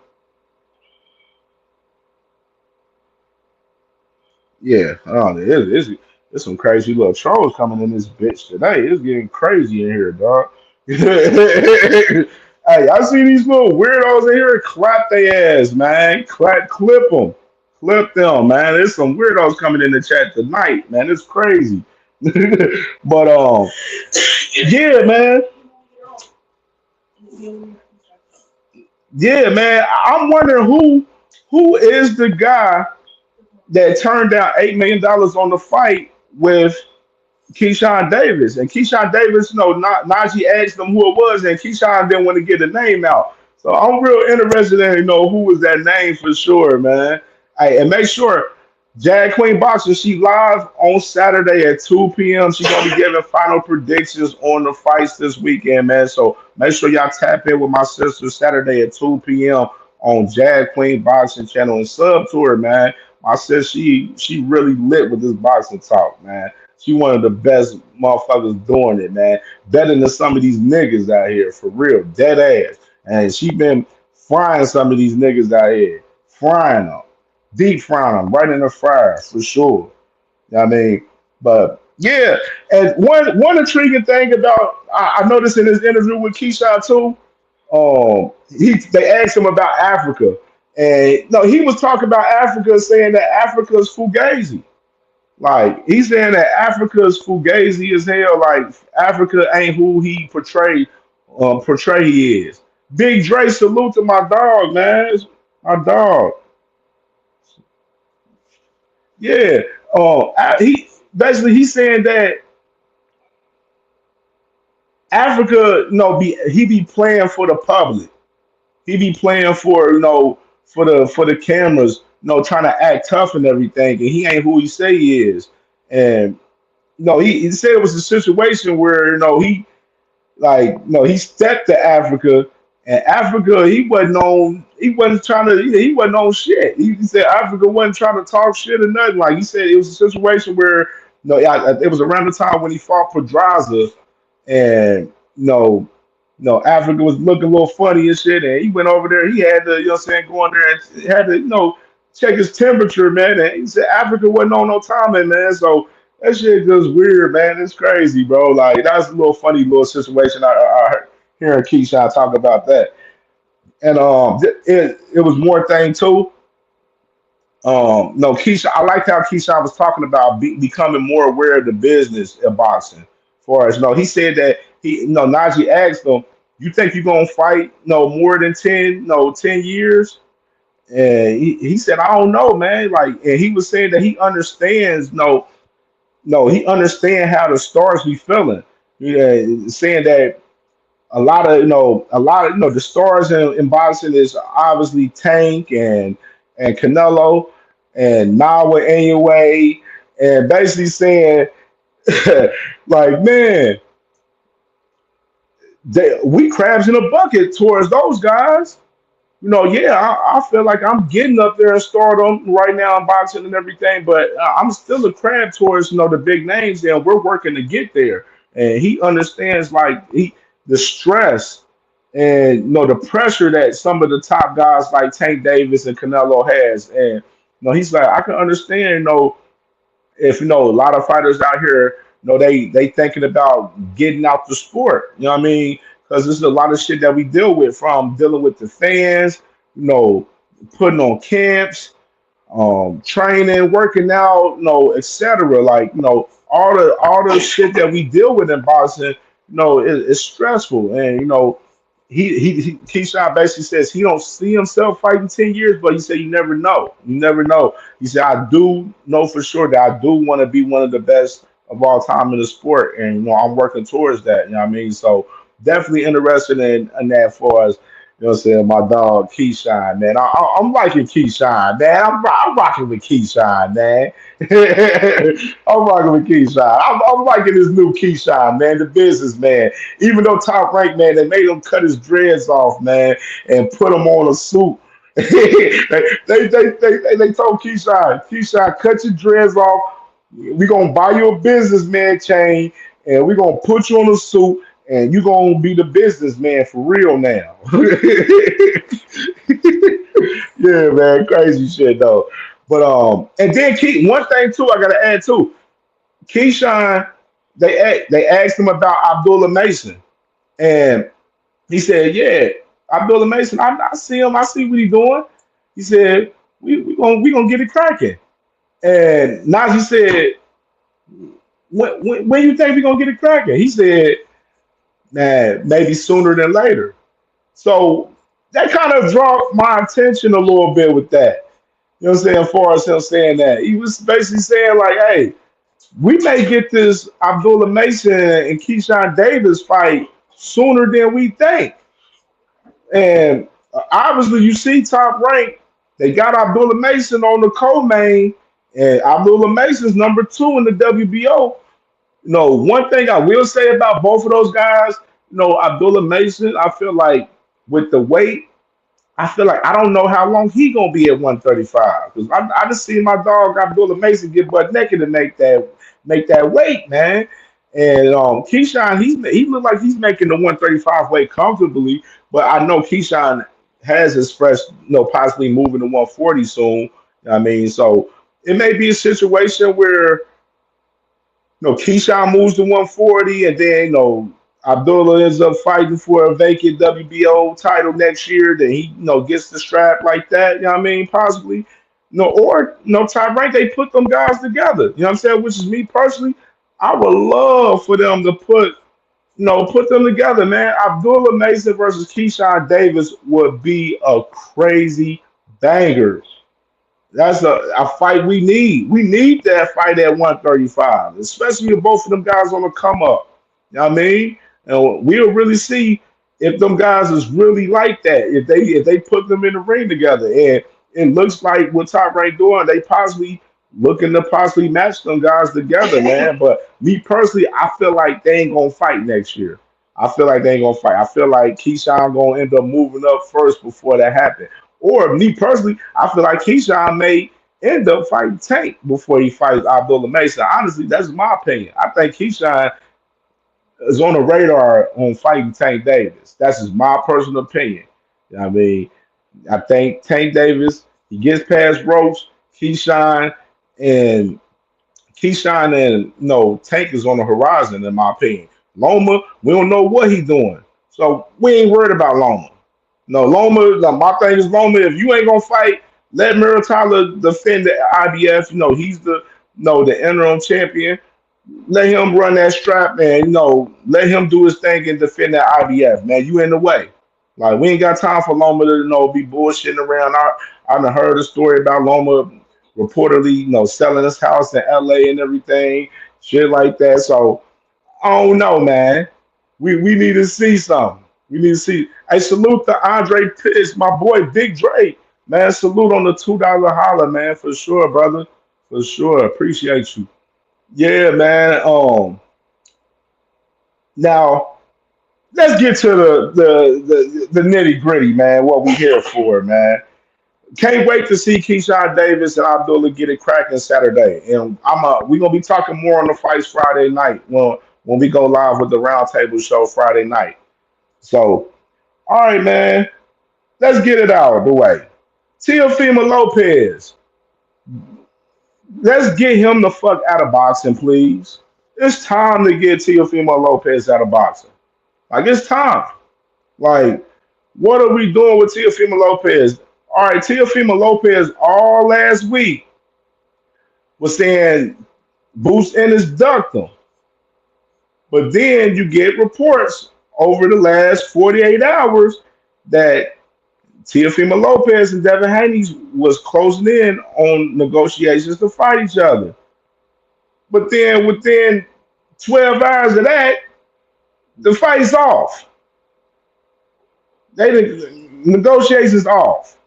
Yeah. Oh, it's some crazy little trolls coming in this bitch today. It's getting crazy in here, dog. Hey, I see these little weirdos in here. Clap their ass, man. Clip them. Clip them, man. There's some weirdos coming in the chat tonight, man. It's crazy. But yeah, man. Yeah, man. I'm wondering who is the guy that turned down $8 million on the fight with Keyshawn Davis. And Keyshawn Davis, Najee asked him who it was, and Keyshawn didn't want to get the name out. So I'm real interested in who was that name for sure, man. Hey, and make sure Jag Queen Boxer, she live on Saturday at 2 p.m. She's gonna be giving final predictions on the fights this weekend, man. So make sure y'all tap in with my sister Saturday at 2 p.m. on Jag Queen Boxing channel and sub to her, man. My sister, she really lit with this boxing talk, man. She one of the best motherfuckers doing it, man. Better than some of these niggas out here, for real, dead ass. And she been frying some of these niggas out here, frying them, deep frying them, right in the fryer, for sure. You know what I mean? But yeah, and one intriguing thing about I noticed in his interview with Keyshawn too, they asked him about Africa, and no, he was talking about Africa, saying that Africa's fugazi. Like he's saying that Africa's fugazi as hell. Like Africa ain't who he portray he is. Big Dre, salute to my dog, man. It's my dog. Yeah. He basically he's saying that Africa, he be playing for the public. He be playing for for the cameras, trying to act tough and everything, and he ain't who he say he is. And he said it was a situation where he stepped to Africa, and Africa he wasn't trying to he wasn't on shit. He said Africa wasn't trying to talk shit or nothing. Like he said, it was a situation where it was around the time when he fought Pedraza, and Africa was looking a little funny and shit, and he went over there. He had to, go in there and had to, check his temperature, man. And he said Africa wasn't on no timing, man. So that shit just weird, man. It's crazy, bro. Like that's a little funny little situation. I heard hearing Keyshawn talk about that, and it was more thing too. No, Keisha, I liked how Keyshawn was talking about becoming more aware of the business of boxing. For us, he said that Najee asked him, "You think you're gonna fight more than 10 years?" And he said, "I don't know, man." Like, and he was saying that he understands, he understand how the stars be feeling. Saying that a lot of the stars in boxing is obviously Tank and Canelo and Nawa anyway, and basically saying like, man, we crabs in a bucket towards those guys. Yeah, I feel like I'm getting up there in stardom right now in boxing and everything, but I'm still a crab towards the big names, and we're working to get there. and he understands like the stress and the pressure that some of the top guys like Tank Davis and Canelo has, and he's like, I can understand, if a lot of fighters out here, they thinking about getting out the sport. You know what I mean? Because there's a lot of shit that we deal with, from dealing with the fans, you know, putting on camps, training, working out, etc. Like, all the shit that we deal with in boxing, it's stressful. And Keyshawn basically says he don't see himself fighting 10 years, but he said you never know. You never know. He said I do know for sure that I do want to be one of the best of all time in the sport, and I'm working towards that. You know what I mean? So definitely interested in that for us. You know what I'm saying? My dog Keyshawn, man. I'm liking Keyshawn, man. I'm rocking with Keyshawn, man. I'm rocking with Keyshawn. I'm liking this new Keyshawn, man, the businessman. Even though Top Rank, man, they made him cut his dreads off, man, and put him on a suit. They told Keyshawn, cut your dreads off. We gonna buy you a businessman chain, and we gonna put you on a suit, and you gonna be the businessman for real now. Yeah, man, crazy shit though. But and then one thing too, I gotta add too. Keyshawn, they asked him about Abdullah Mason, and he said, "Yeah, Abdullah Mason, I see him. I see what he's doing." He said, "We gonna get it cracking." And Najee said, when you think we gonna get it cracking?" He said, "Man, maybe sooner than later." So that kind of dropped my attention a little bit with that. You know what I'm saying? As far as him saying that, he was basically saying like, "Hey, we may get this Abdullah Mason and Keyshawn Davis fight sooner than we think." And obviously, you see Top Rank, they got Abdullah Mason on the co-main, and Abdullah Mason's number two in the WBO. One thing I will say about both of those guys, Abdullah Mason, I feel like with the weight, I feel like I don't know how long he gonna be at 135, because I just seen my dog Abdullah Mason get butt naked to make that weight, man. And Keyshawn, he looked like he's making the 135 weight comfortably, but I know Keyshawn has his fresh, possibly moving to 140 soon. You know what I mean, so it may be a situation where Keyshawn moves to 140, and then Abdullah ends up fighting for a vacant WBO title next year. Then he gets the strap like that. You know what I mean? Possibly, or Top Rank, they put them guys together. You know what I'm saying? Which is me personally. I would love for them to put them together, man. Abdullah Mason versus Keyshawn Davis would be a crazy banger. That's a fight we need. We need that fight at 135, especially if both of them guys on the come up. You know what I mean? And we'll really see if them guys is really like that. If they put them in the ring together. And it looks like what Top Rank doing, they possibly looking to possibly match them guys together, man. But me personally, I feel like they ain't gonna fight next year. I feel like they ain't gonna fight. I feel like Keyshawn gonna end up moving up first before that happens. Or me personally, I feel like Keyshawn may end up fighting Tank before he fights Abdullah Mason. Honestly, that's my opinion. I think Keyshawn is on the radar on fighting Tank Davis. That's just my personal opinion. You know what I mean? I think Tank Davis, he gets past ropes. Keyshawn and Tank is on the horizon, in my opinion. Loma, we don't know what he's doing. So we ain't worried about Loma. No, Loma, my thing is Loma, if you ain't gonna fight, let Miro Tyler defend the IBF. He's the interim champion. Let him run that strap, man. Let him do his thing and defend that IBF, man. You in the way. Like, we ain't got time for Loma to be bullshitting around. I done heard a story about Loma reportedly, selling his house in LA and everything, shit like that. So I don't know, man. We need to see something. We need to see. Hey, salute to Andre Pitts, my boy Big Drake. Man, salute on the $2 holler, man, for sure, brother. For sure. Appreciate you. Yeah, man. Now let's get to the nitty gritty, man. What we here for, man. Can't wait to see Keyshawn Davis and Abdullah get it cracking Saturday. And we're gonna be talking more on the fights Friday night when we go live with the Roundtable Show Friday night. So, all right, man, let's get it out of the way. Teofimo Lopez, let's get him the fuck out of boxing, please. It's time to get Teofimo Lopez out of boxing. Like, it's time. Like, what are we doing with Teofimo Lopez? All right, Teofimo Lopez all last week was saying Boost Ennis ducked him. But then you get reports over the last 48 hours that Teofimo Lopez and Devin Haney was closing in on negotiations to fight each other. But then within 12 hours of that, the fight's off. Negotiations off.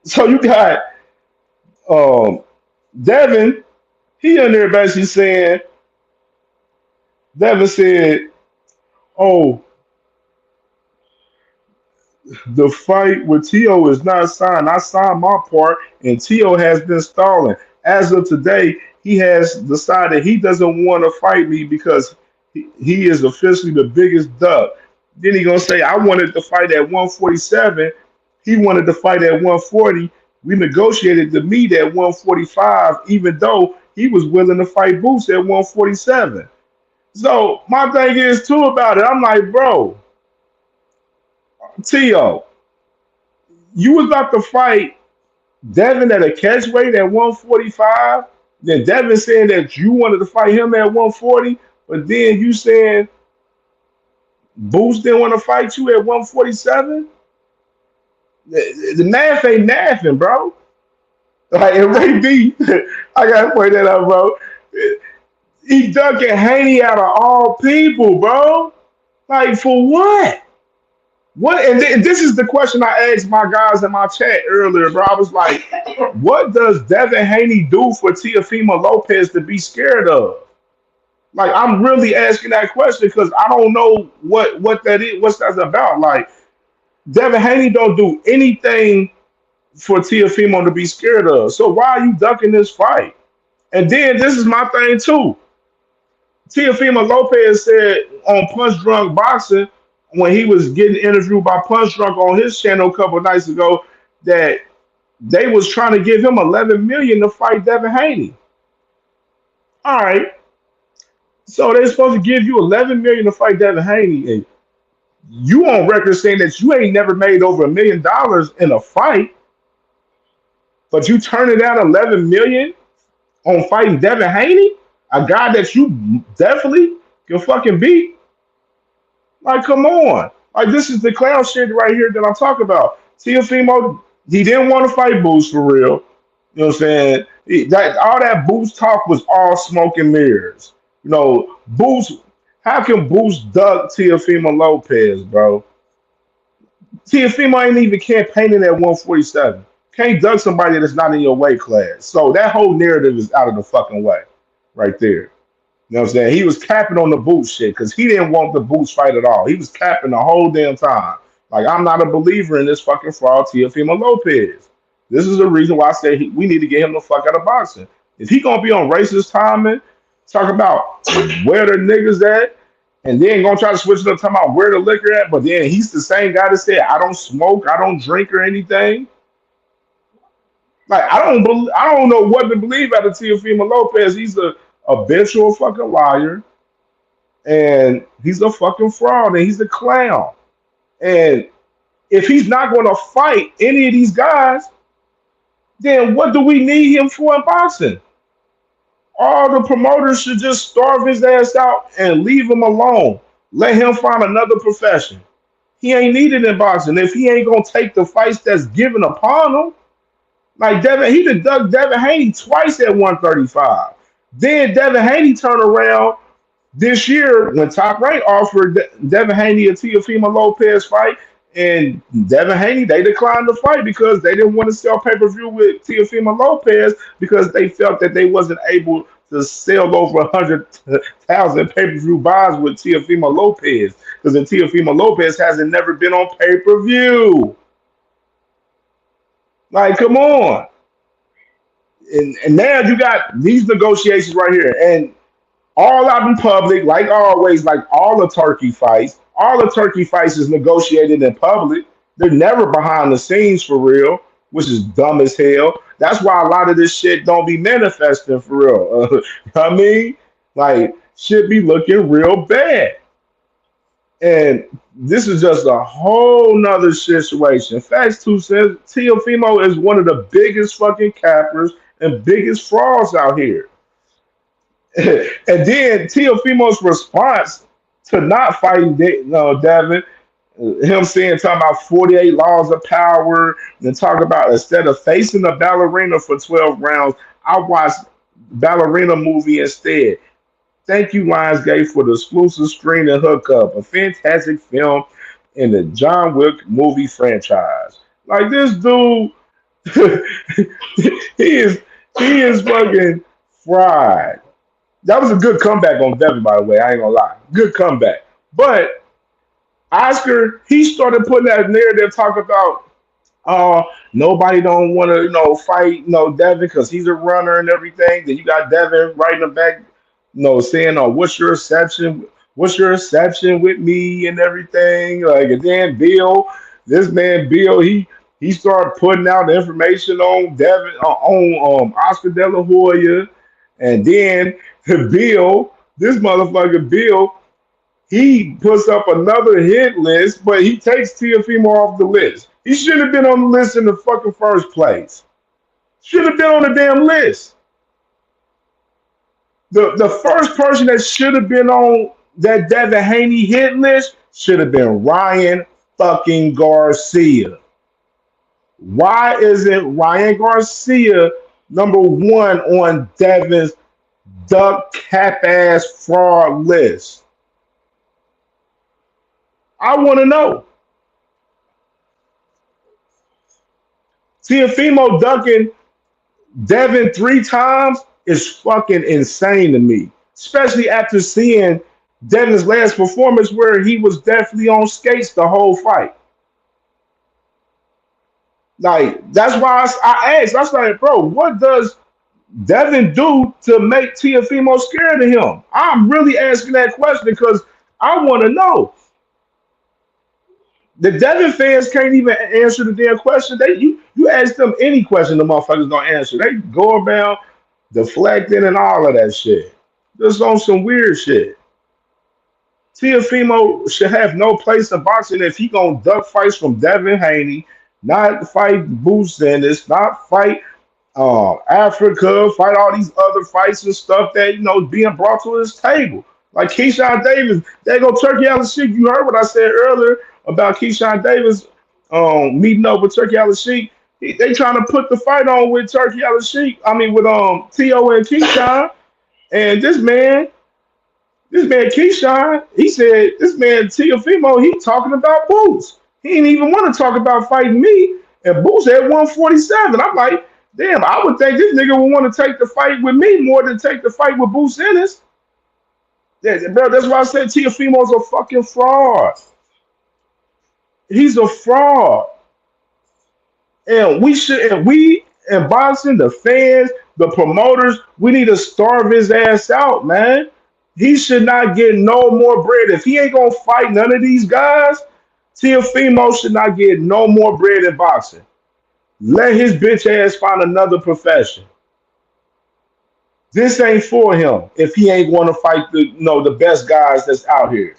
So you got Devin, he in there basically saying, Devin said, oh, the fight with Tio is not signed. I signed my part, and Tio has been stalling. As of today, he has decided he doesn't want to fight me because he is officially the biggest duck. Then he gonna say, I wanted to fight at 147. He wanted to fight at 140. We negotiated to meet at 145, even though he was willing to fight Boots at 147. So my thing is too about it. I'm like, bro, Tio, you was about to fight Devin at a catch weight at 145. Then Devin saying that you wanted to fight him at 140, but then you saying Boots didn't want to fight you at 147. The math ain't napping, bro. Like it may be. I gotta point that out, bro. He ducking Haney out of all people, bro. Like for what? What? And this is the question I asked my guys in my chat earlier, bro. I was like, what does Devin Haney do for Teofimo Lopez to be scared of? Like, I'm really asking that question because I don't know what that is, what's that about. Like, Devin Haney don't do anything for Teofimo to be scared of. So why are you ducking this fight? And then this is my thing too. Teofimo Lopez said on Punch Drunk Boxing when he was getting interviewed by Punch Drunk on his channel a couple of nights ago that they was trying to give him 11 million to fight Devin Haney. All right, so they're supposed to give you 11 million to fight Devin Haney, and you on record saying that you ain't never made over $1 million in a fight, but you turning down 11 million on fighting Devin Haney, a guy that you definitely can fucking beat. Like, come on. Like, this is the clown shit right here that I'm talking about. Teofimo, he didn't want to fight Boost for real. You know what I'm saying? All that Boost talk was all smoke and mirrors. You know, Boost, how can Boost duck Teofimo Lopez, bro? Teofimo ain't even campaigning at 147. Can't duck somebody that's not in your weight class. So that whole narrative is out of the fucking way right there. You know what I'm saying? He was capping on the Boots shit because he didn't want the Boots fight at all. He was capping the whole damn time. Like, I'm not a believer in this fucking fraud Teofimo Lopez. This is the reason why I say we need to get him the fuck out of boxing. If he gonna be on racist timing, talk about where the niggas at, and then gonna try to switch it up talking about where the liquor at, but then he's the same guy that said, I don't smoke, I don't drink or anything. Like, I don't know what to believe out of Teofimo Lopez. He's a habitual fucking liar, and he's a fucking fraud, and he's a clown. And if he's not going to fight any of these guys, then what do we need him for in boxing? All the promoters should just starve his ass out and leave him alone. Let him find another profession. He ain't needed in boxing. If he ain't going to take the fights that's given upon him, like Devin, he done dug Devin Haney twice at 135. Then Devin Haney turned around this year when Top Rank offered Devin Haney a Teofimo Lopez fight, and Devin Haney, they declined the fight because they didn't want to sell pay-per-view with Teofimo Lopez because they felt that they wasn't able to sell over 100,000 pay-per-view buys with Teofimo Lopez because the Teofimo Lopez hasn't never been on pay-per-view. Like, come on. And now you got these negotiations right here. And all out in public, like always, like all the turkey fights. All the turkey fights is negotiated in public. They're never behind the scenes for real, which is dumb as hell. That's why a lot of this shit don't be manifesting for real. I mean, like shit be looking real bad. And this is just a whole nother situation. Facts 2 says Teofimo is one of the biggest fucking cappers and biggest frauds out here. And then Teofimo's response to not fighting Devin, him saying talking about 48 laws of power, and talk about instead of facing a ballerina for 12 rounds, I watched ballerina movie instead. Thank you, Lionsgate, for the exclusive screen and hookup, a fantastic film in the John Wick movie franchise. Like this dude, he is he is fucking fried. That was a good comeback on Devin, by the way. I ain't gonna lie, good comeback. But Oscar, he started putting that narrative, talk about nobody don't want to, fight, Devin because he's a runner and everything. Then you got Devin writing him back, saying, "Oh, what's your exception? What's your exception with me and everything?" Like, and then Bill, this man Bill, he started putting out the information on Devin, on Oscar De La Hoya, and then Bill, this motherfucker Bill, he puts up another hit list, but he takes Teofimo off the list. He should have been on the list in the fucking first place. Should have been on the damn list. The first person that should have been on that Devin Haney hit list should have been Ryan fucking Garcia. Why isn't Ryan Garcia number 1 on Devin's duck cap ass fraud list? I want to know. Teofimo ducking Devin 3 times is fucking insane to me, especially after seeing Devin's last performance where he was definitely on skates the whole fight. Like, that's why I asked. I was like, bro, what does Devin do to make Teofimo scared of him? I'm really asking that question because I want to know. The Devin fans can't even answer the damn question. You ask them any question, the motherfuckers don't answer. They go around deflecting and all of that shit. Just on some weird shit. Teofimo should have no place in boxing if he gonna duck fights from Devin Haney, not fight Boots Ennis, not fight Africa, fight all these other fights and stuff that being brought to his table. Like Keyshawn Davis, they go Turkey Al-Sheikh. You heard what I said earlier about Keyshawn Davis meeting up with Turkey Al-Sheikh. They trying to put the fight on with Turkey Al-Sheikh. I mean with T.O. and Keyshawn. And this man Keyshawn, he said this man Teofimo, he talking about Boots. He didn't even want to talk about fighting me. And Boots at 147. I'm like, damn, I would think this nigga would want to take the fight with me more than take the fight with Boots Ennis. Yeah, bro, that's why I said Teofimo's a fucking fraud. He's a fraud. And we in boxing, the fans, the promoters, we need to starve his ass out, man. He should not get no more bread. If he ain't gonna fight none of these guys, Teofimo should not get no more bread in boxing. Let his bitch ass find another profession. This ain't for him if he ain't going to fight the best guys that's out here.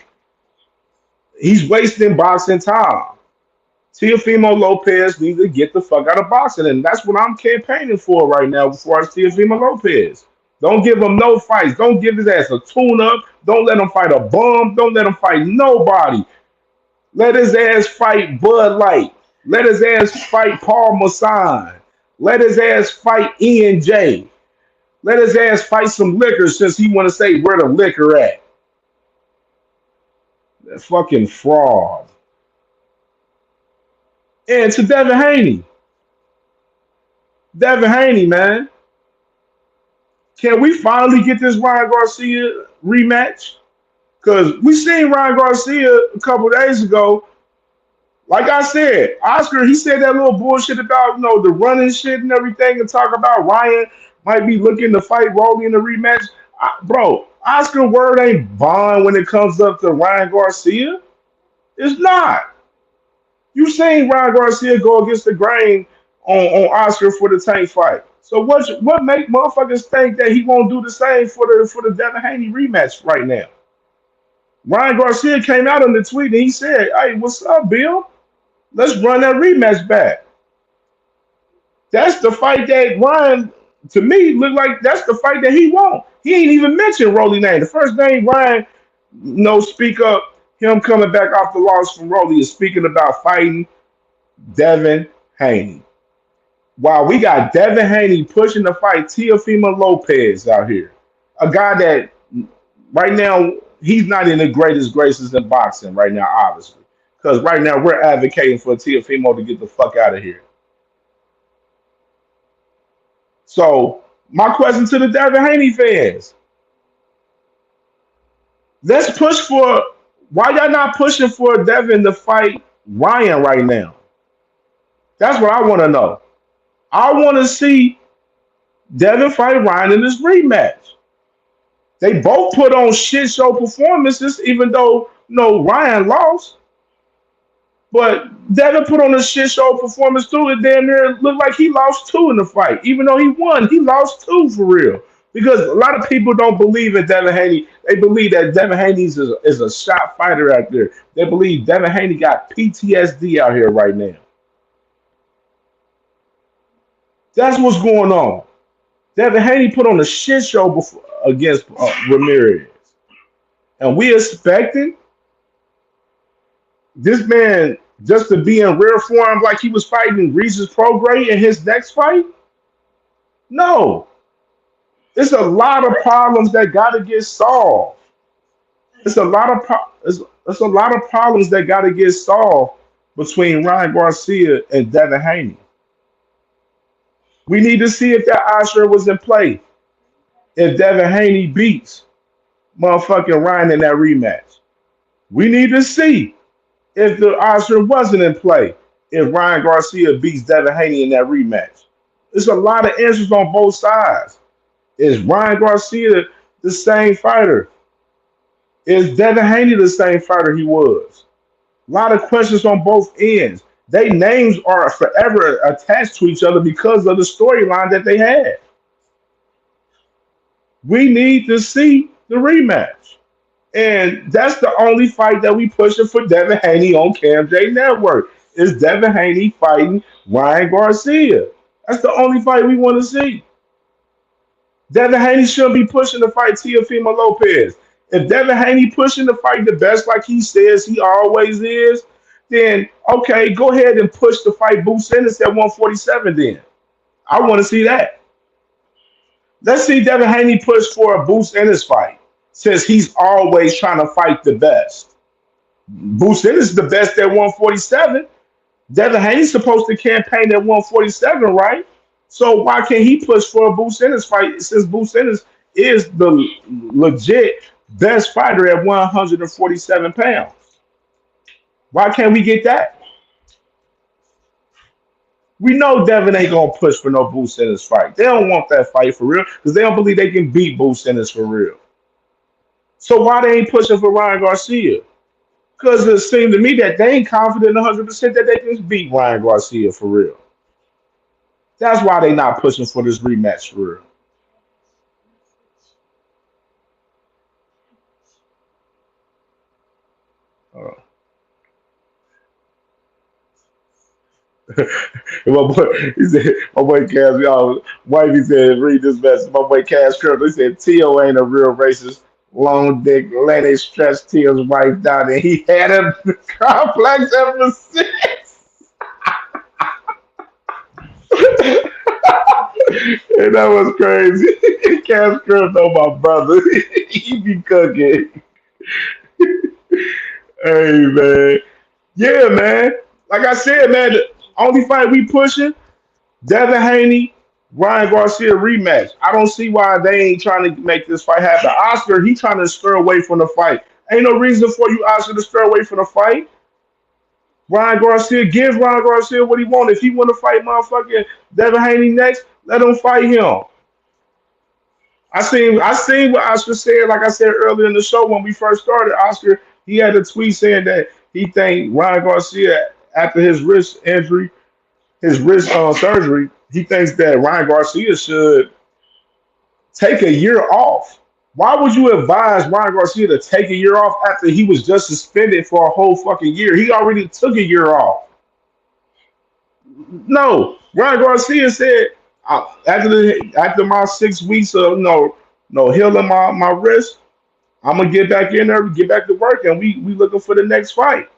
He's wasting boxing time. Teofimo Lopez needs to get the fuck out of boxing, and that's what I'm campaigning for right now as far as Teofimo Lopez. Don't give him no fights. Don't give his ass a tune-up. Don't let him fight a bum. Don't let him fight nobody. Let his ass fight Bud Light. Let his ass fight Paul Masson. Let his ass fight E&J. Let his ass fight some liquor since he want to say where the liquor at. That fucking fraud. And to Devin Haney. Devin Haney, man. Can we finally get this Ryan Garcia rematch? Because we seen Ryan Garcia a couple days ago. Like I said, Oscar, he said that little bullshit about the running shit and everything, and talk about Ryan might be looking to fight Rolly in the rematch. Bro, Oscar word ain't bond when it comes up to Ryan Garcia. It's not. You seen Ryan Garcia go against the grain on Oscar for the tank fight. So what make motherfuckers think that he won't do the same for the Devin Haney rematch right now? Ryan Garcia came out on the tweet and he said, "Hey, what's up, Bill? Let's run that rematch back." That's the fight that Ryan, to me, looked like that's the fight that he won. He ain't even mentioned Rolly name. The first name Ryan, speak up, him coming back off the loss from Rolly is speaking about fighting Devin Haney. While we got Devin Haney pushing to fight Teofimo Lopez out here, a guy that right now he's not in the greatest graces in boxing right now, obviously, because right now we're advocating for Teofimo to get the fuck out of here. So my question to the Devin Haney fans: let's push for. Why y'all not pushing for Devin to fight Ryan right now? That's what I want to know. I want to see Devin fight Ryan in this rematch. They both put on shit show performances, even though Ryan lost. But Devin put on a shit show performance too, and damn near looked like he lost two in the fight. Even though he won, he lost two for real. Because a lot of people don't believe in Devin Haney. They believe that Devin Haney is a shot fighter out there. They believe Devin Haney got PTSD out here right now. That's what's going on. Devin Haney put on a shit show against Ramirez. And we expecting this man just to be in rare form like he was fighting Regis Prograis in his next fight? No. It's a lot of problems that got to get solved. It's a lot of it's a lot of problems that got to get solved between Ryan Garcia and Devin Haney. We need to see if that Oscar was in play. If Devin Haney beats motherfucking Ryan in that rematch. We need to see if the Oscar wasn't in play. If Ryan Garcia beats Devin Haney in that rematch. There's a lot of answers on both sides. Is Ryan Garcia the same fighter? Is Devin Haney the same fighter he was? A lot of questions on both ends. Their names are forever attached to each other because of the storyline that they had. We need to see the rematch. And that's the only fight that we pushing for Devin Haney on CamJNetwork. Is Devin Haney fighting Ryan Garcia? That's the only fight we want to see. Devin Haney shouldn't be pushing to fight Teofimo Lopez. If Devin Haney pushing to fight the best like he says he always is, then okay, go ahead and push to fight Boots Ennis at 147 then. I want to see that. Let's see Devin Haney push for a Boots Ennis fight since he's always trying to fight the best. Boots Ennis is the best at 147. Devin Haney's supposed to campaign at 147, right? So why can't he push for a Boots Ennis fight since Boots Ennis is the legit best fighter at 147 pounds? Why can't we get that? We know Devin ain't gonna push for no Boots Ennis fight. They don't want that fight for real because they don't believe they can beat Boots Ennis for real. So why they ain't pushing for Ryan Garcia? Because it seemed to me that they ain't confident 100% that they can beat Ryan Garcia for real. That's why they not pushing for this rematch for real. Uh, my boy, he said, my boy Cass, y'all, wifey said, read this message. My boy Cass Kirk, he said, Tio ain't a real racist. Long dick, let it stretch Tio's wife down, and he had a complex ever since. And that was crazy. Cass Kirk know my brother. He be cooking. Hey, man. Yeah, man. Like I said, man, the only fight we pushing, Devin Haney, Ryan Garcia rematch. I don't see why they ain't trying to make this fight happen. Oscar, he trying to stir away from the fight. Ain't no reason for you, Oscar, to stir away from the fight. Ryan Garcia, give Ryan Garcia what he want. If he want to fight motherfucking Devin Haney next, let him fight him. I seen what Oscar said. Like I said earlier in the show when we first started, Oscar he had a tweet saying that he think Ryan Garcia after his wrist injury, his wrist surgery, he thinks that Ryan Garcia should take a year off. Why would you advise Ryan Garcia to take a year off after he was just suspended for a whole fucking year? He already took a year off. No, Ryan Garcia said after my 6 weeks of no healing my wrist, I'm gonna get back in there, get back to work, and we looking for the next fight.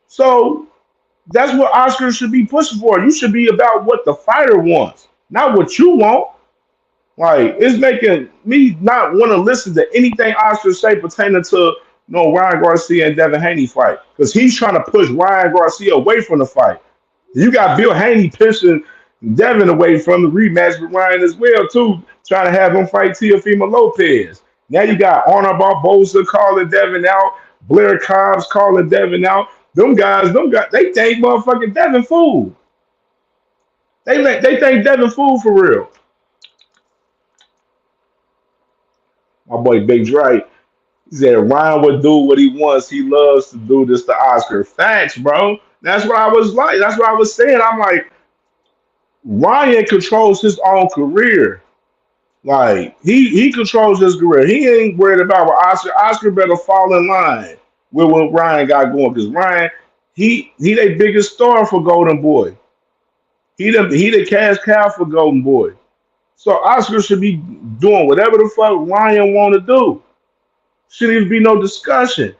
So that's what Oscar should be pushing for. You should be about what the fighter wants, not what you want. Like it's making me not want to listen to anything Oscar say pertaining to Ryan Garcia and Devin Haney fight because he's trying to push Ryan Garcia away from the fight. You got Bill Haney pushing Devin away from the rematch with Ryan as well too, trying to have him fight Teofimo Lopez. Now you got Honor Barboza calling Devin out, Blair Cobbs calling Devin out. Them guys, they think motherfucking Devin fool. They think Devin fool for real. My boy Big Dre. He said Ryan would do what he wants. He loves to do this to Oscar. Facts, bro. That's what I was like. That's what I was saying. I'm like, Ryan controls his own career. Like he controls his career. He ain't worried about what Oscar. Oscar better fall in line with what Ryan got going. Because Ryan, he the biggest star for Golden Boy. He the cash cow for Golden Boy. So Oscar should be doing whatever the fuck Ryan want to do. Shouldn't even be no discussion.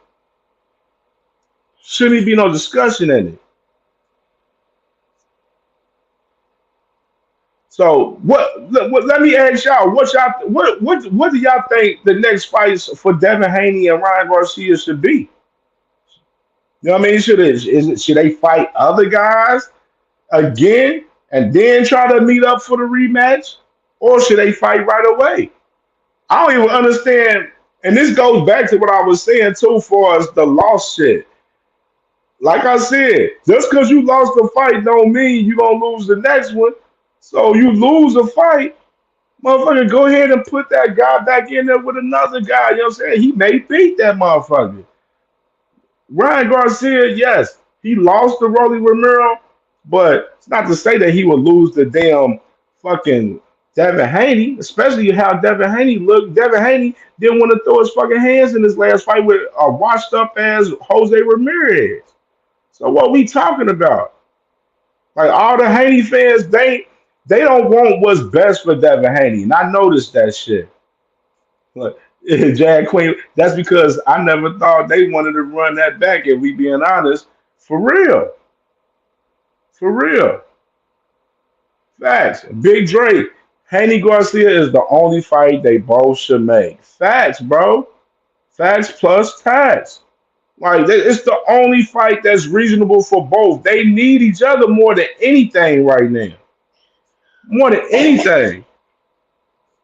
Shouldn't even be no discussion in it. So let me ask y'all, what do y'all think the next fights for Devin Haney and Ryan Garcia should be? You know what I mean? Should they fight other guys again and then try to meet up for the rematch? Or should they fight right away? I don't even understand, and this goes back to what I was saying too for us the loss shit. Like I said, just because you lost the fight don't mean you gonna lose the next one. So you lose a fight, motherfucker, go ahead and put that guy back in there with another guy. You know what I'm saying? He may beat that motherfucker. Ryan Garcia, yes, he lost to Rolly Romero, but it's not to say that he would lose the damn fucking Devin Haney, especially how Devin Haney looked. Devin Haney didn't want to throw his fucking hands in his last fight with a washed up ass Jose Ramirez. So what we talking about? Like all the Haney fans, they don't want what's best for Devin Haney. And I noticed that shit. But Jag Queen, that's because I never thought they wanted to run that back, if we being honest. For real. For real. Facts. Big Drake. Haney Garcia is the only fight they both should make. Facts, bro. Facts plus tax. Like it's the only fight that's reasonable for both. They need each other more than anything right now. More than anything.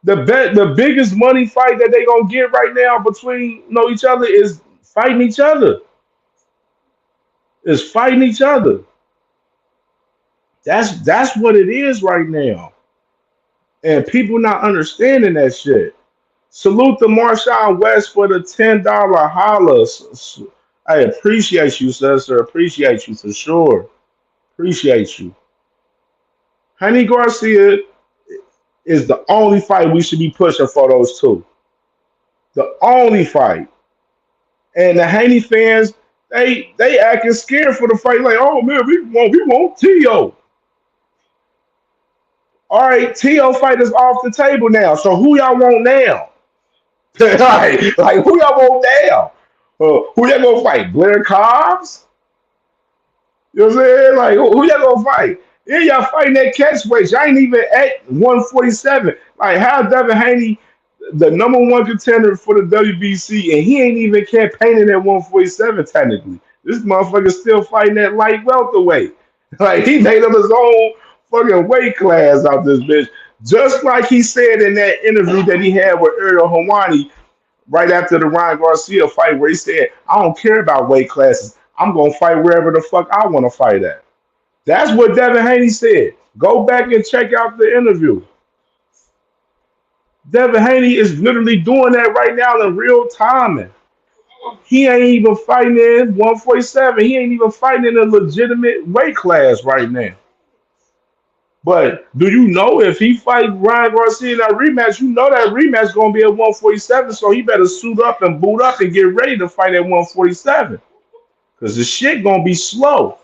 The biggest money fight that they gonna get right now between each other is fighting each other. Is fighting each other. That's what it is right now. And people not understanding that shit. Salute to Marshawn West for the $10 holla. I appreciate you, sister. Appreciate you for sure. Appreciate you. Honey Garcia is the only fight we should be pushing for those two. The only fight. And the Haney fans, they acting scared for the fight. Like, oh man, we want Tio. All right, Tio fight is off the table now. So who y'all want now? like who y'all want now? Who y'all gonna fight? Blair Cobbs? You know what I'm saying? Like who y'all gonna fight? Yeah, y'all fighting that catch weight. Y'all ain't even at 147. Like how Devin Haney, the number one contender for the WBC, and he ain't even campaigning at 147 technically. This motherfucker still fighting that light welterweight. Like he made up his own fucking weight class out this bitch. Just like he said in that interview that he had with Ariel Helwani right after the Ryan Garcia fight, where he said, I don't care about weight classes. I'm going to fight wherever the fuck I want to fight at. That's what Devin Haney said. Go back and check out the interview. Devin Haney is literally doing that right now in real time. And he ain't even fighting in 147. He ain't even fighting in a legitimate weight class right now. But do you know if he fight Ryan Garcia in that rematch, you know that rematch gonna be at 147, so he better suit up and boot up and get ready to fight at 147. Cause the shit gonna be slow.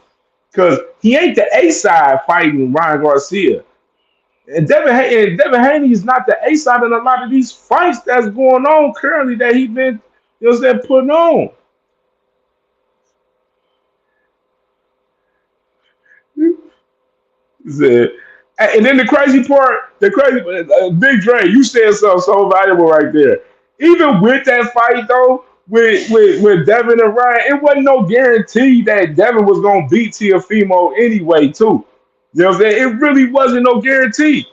Cause he ain't the A side fighting Ryan Garcia. And Devin Haney is not the A side in a lot of these fights that's going on currently that he been, you know what I'm saying, putting on. Said- And then the crazy Big Dre, you said something so valuable right there. Even with that fight though, with Devin and Ryan, it wasn't no guarantee that Devin was gonna beat Teofimo anyway, too. You know what I'm saying? It really wasn't no guarantee.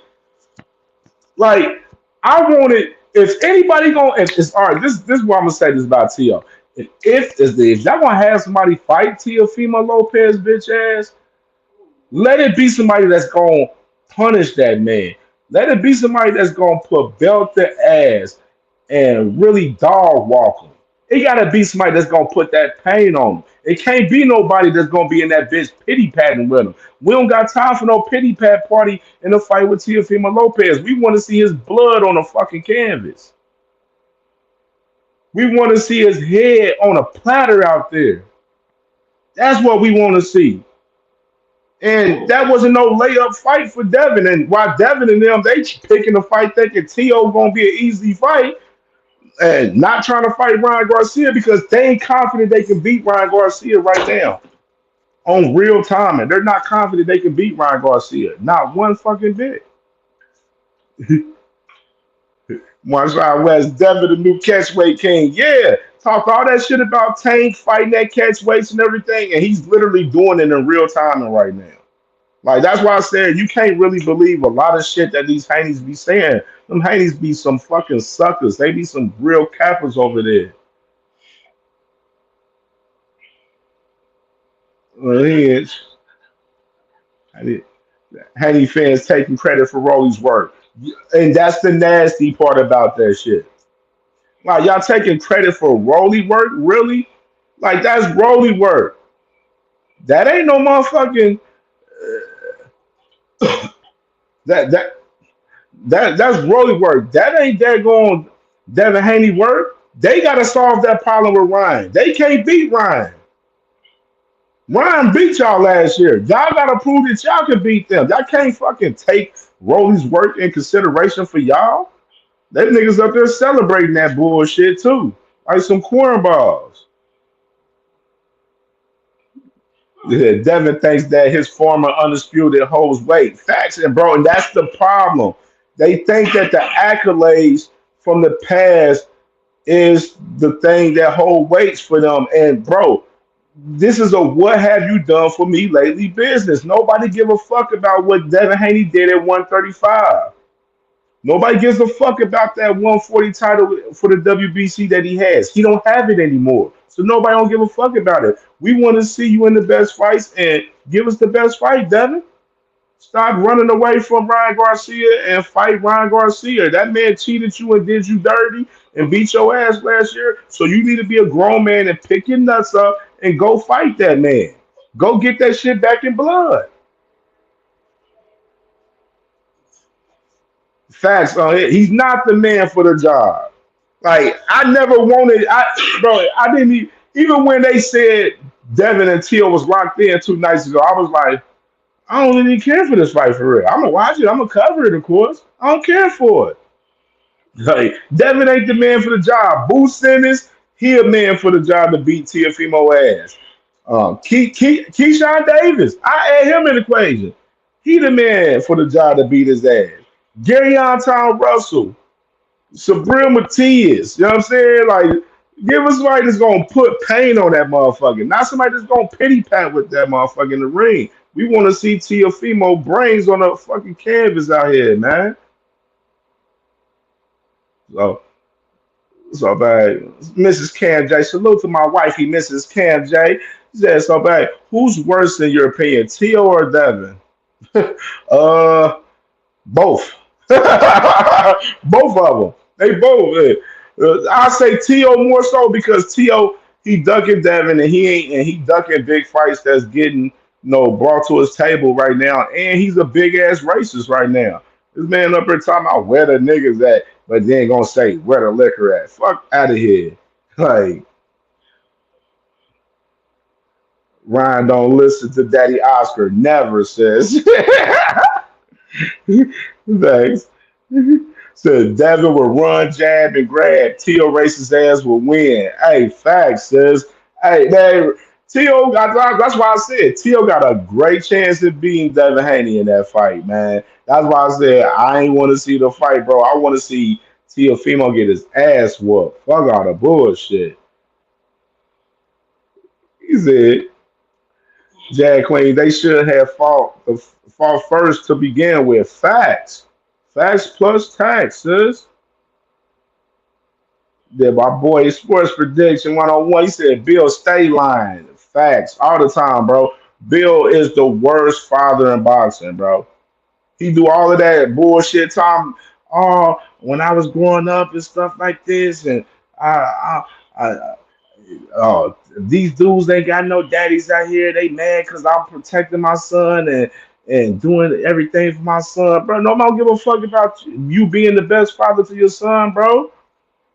Like I wanted, if anybody gonna, if it's all right, this is what I'm gonna say this about Tio. If y'all gonna have somebody fight Teofimo Lopez bitch ass, let it be somebody that's gonna punish that man. Let it be somebody that's gonna put belt to ass and really dog walk him. It gotta be somebody that's gonna put that pain on him. It can't be nobody that's gonna be in that bitch pity patting with him. We don't got time for no pity pat party in a fight with Teofimo Lopez. We want to see his blood on a fucking canvas. We want to see his head on a platter out there. That's what we want to see. And that wasn't no layup fight for Devin. And while Devin and them, they picking the fight thinking T.O. gonna be an easy fight and not trying to fight Ryan Garcia because they ain't confident they can beat Ryan Garcia right now on real time. And they're not confident they can beat Ryan Garcia. Not one fucking bit. One side West, Devin, the new catchweight king. Yeah, talk all that shit about Tank fighting that catchweights and everything. And he's literally doing it in real time right now. Like that's why I said you can't really believe a lot of shit that these Haneys be saying. Them Haneys be some fucking suckers. They be some real cappers over there. He is. Haney Haney fans taking credit for Rolly's work, and that's the nasty part about that shit. Like y'all taking credit for Rolly work, really? Like that's Rolly work. That ain't no motherfucking that that that's Rolly work. That ain't that going Devin Haney work. They got to solve that problem with Ryan. They can't beat Ryan. Ryan beat y'all last year. Y'all got to prove that y'all can beat them. Y'all can't fucking take Rolly's work in consideration for y'all. That niggas up there celebrating that bullshit too, like some cornballs. Yeah, Devin thinks that his former undisputed holds weight. Facts, and bro, and that's the problem. They think that the accolades from the past is the thing that hold weights for them. And bro, this is a what have you done for me lately business. Nobody give a fuck about what Devin Haney did at 135. Nobody gives a fuck about that 140 title for the WBC that he has. He don't have it anymore. So nobody don't give a fuck about it. We want to see you in the best fights and give us the best fight, Devin. Stop running away from Ryan Garcia and fight Ryan Garcia. That man cheated you and did you dirty and beat your ass last year. So you need to be a grown man and pick your nuts up and go fight that man. Go get that shit back in blood. Facts on it. He's not the man for the job. Like I never wanted, I didn't even when they said Devin and Teal was locked in 2 nights ago. I was like, I don't really care for this fight for real. I'm gonna watch it. I'm gonna cover it, of course. I don't care for it. Like Devin ain't the man for the job. Boo Simmons, he a man for the job to beat Teofimo ass. Keyshawn Davis, I add him in the equation. He the man for the job to beat his ass. Gary Anton Russell, Sabril Matias, you know what I'm saying? Like, give us somebody that's gonna put pain on that motherfucker, not somebody that's gonna pity pat with that motherfucker in the ring. We want to see Teofimo brains on a fucking canvas out here, man. So, so bad. Mrs. Cam J. Salute to my wifey, Mrs. Cam J. She said, so bad. Who's worse in your opinion, Tio or Devin? uh, both. Both of them. They both. I say T.O. more so because T.O. he ducking Devin and he ducking big fights that's getting brought to his table right now, and he's a big ass racist right now. This man up here talking about where the niggas at, but then gonna say where the liquor at. Fuck out of here. Like Ryan don't listen to Daddy Oscar. Never says. Thanks. Said Devin will run, jab, and grab. T.O. racist ass will win. Hey, facts, says. Hey, man, T.O. got that's why I said T.O. got a great chance of beating Devin Haney in that fight, man. That's why I said I ain't want to see the fight, bro. I want to see TEOFIMO get his ass whooped. Fuck all the bullshit. He said, Jag Queen, they should have fought first to begin with. Facts. Facts plus tax, sis. Yeah, my boy Sports Prediction 101. He said Bill stay lying. Facts all the time, bro. Bill is the worst father in boxing, bro. He do all of that bullshit time. Oh, when I was growing up and stuff like this, and I oh, these dudes ain't got no daddies out here. They mad because I'm protecting my son and doing everything for my son, bro. No man give a fuck about you being the best father to your son, bro.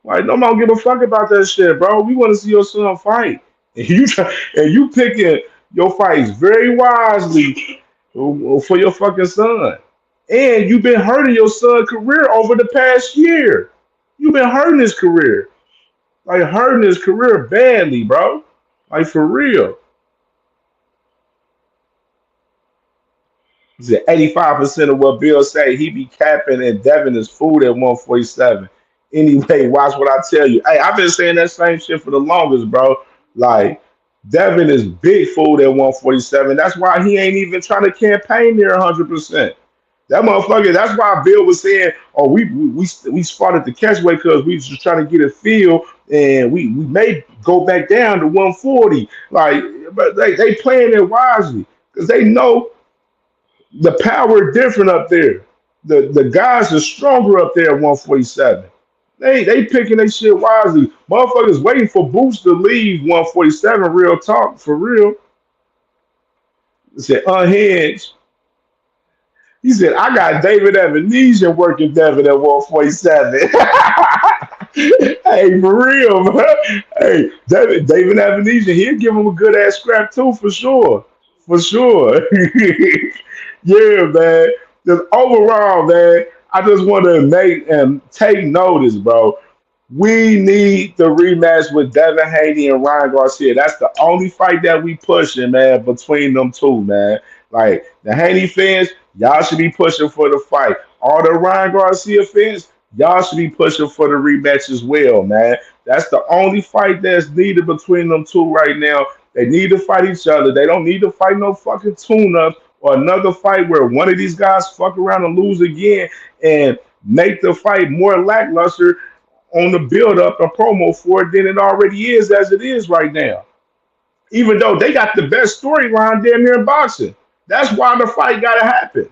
Like, no man give a fuck about that shit, bro. We want to see your son fight, and you picking your fights very wisely for your fucking son, and you've been hurting your son's career over the past year. You've been hurting his career, like hurting his career badly, bro. Like for real. He said 85% of what Bill say he be capping and Devin is food at 147. Anyway, watch what I tell you. Hey, I've been saying that same shit for the longest, bro. Like Devin is big food at 147. That's why he ain't even trying to campaign near 100%. That motherfucker. That's why Bill was saying, "Oh, we spotted the catchway because we was just trying to get a feel, and we may go back down to 140." Like, but they playing it wisely because they know the power different up there. The guys are stronger up there at 147. They picking their shit wisely. Motherfuckers waiting for Boots to leave 147. Real talk for real. It said unhinged. He said, I got David Amnesia working Devin at 147. Hey, for real, man. Hey, David Amnesia, he'll give him a good ass scrap too, for sure. For sure. Yeah, man. Just overall, man, I just want to make and take notice, bro. We need the rematch with Devin Haney and Ryan Garcia. That's the only fight that we pushing, man, between them two, man. Like the Haney fans, y'all should be pushing for the fight. All the Ryan Garcia fans, y'all should be pushing for the rematch as well, man. That's the only fight that's needed between them two right now. They need to fight each other. They don't need to fight no fucking tune-ups or another fight where one of these guys fuck around and lose again and make the fight more lackluster on the build up and promo for it than it already is as it is right now. Even though they got the best storyline damn near in boxing. That's why the fight gotta happen.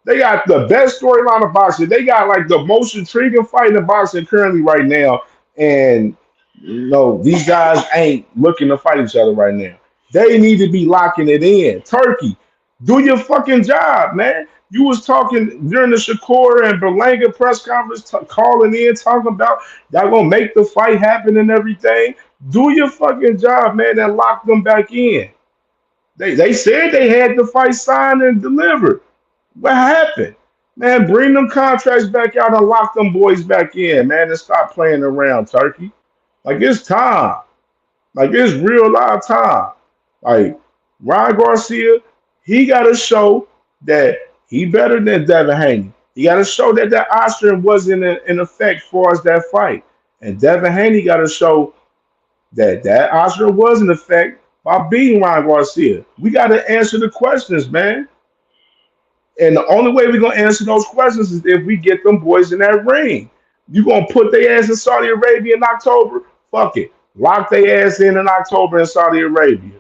They got the best storyline of boxing. They got like the most intriguing fight in boxing currently right now. And these guys ain't looking to fight each other right now. They need to be locking it in. Turkey, do your fucking job, man. You was talking during the Shakur and Berlanga press conference, calling in, talking about y'all gonna make the fight happen and everything. Do your fucking job, man, and lock them back in. They said they had the fight signed and delivered. What happened? Man, bring them contracts back out and lock them boys back in, man, and stop playing around, Turkey. Like it's time. Like it's real live time. Like Ryan Garcia, he got to show that he better than Devin Haney. He got to show that that Austrian wasn't in effect for us that fight. And Devin Haney got to show that that Austrian was in effect by beating Ryan Garcia. We got to answer the questions, man. And the only way we're going to answer those questions is if we get them boys in that ring. You going to put their ass in Saudi Arabia in October? Fuck it. Lock their ass in October in Saudi Arabia.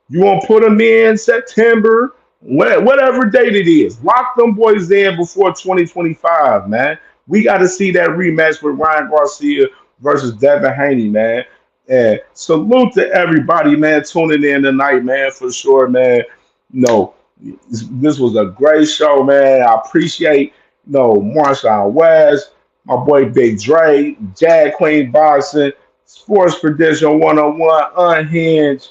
You want to put them in September Whatever date it is, lock them boys in before 2025, man. We got to see that rematch with Ryan Garcia versus Devin Haney, man. And salute to everybody, man, tuning in tonight, man, for sure, man. You know, this was a great show, man. I appreciate, Marshawn West, my boy Big Dre, Jag Queen Boxing, Sports Prediction 101, Unhinged,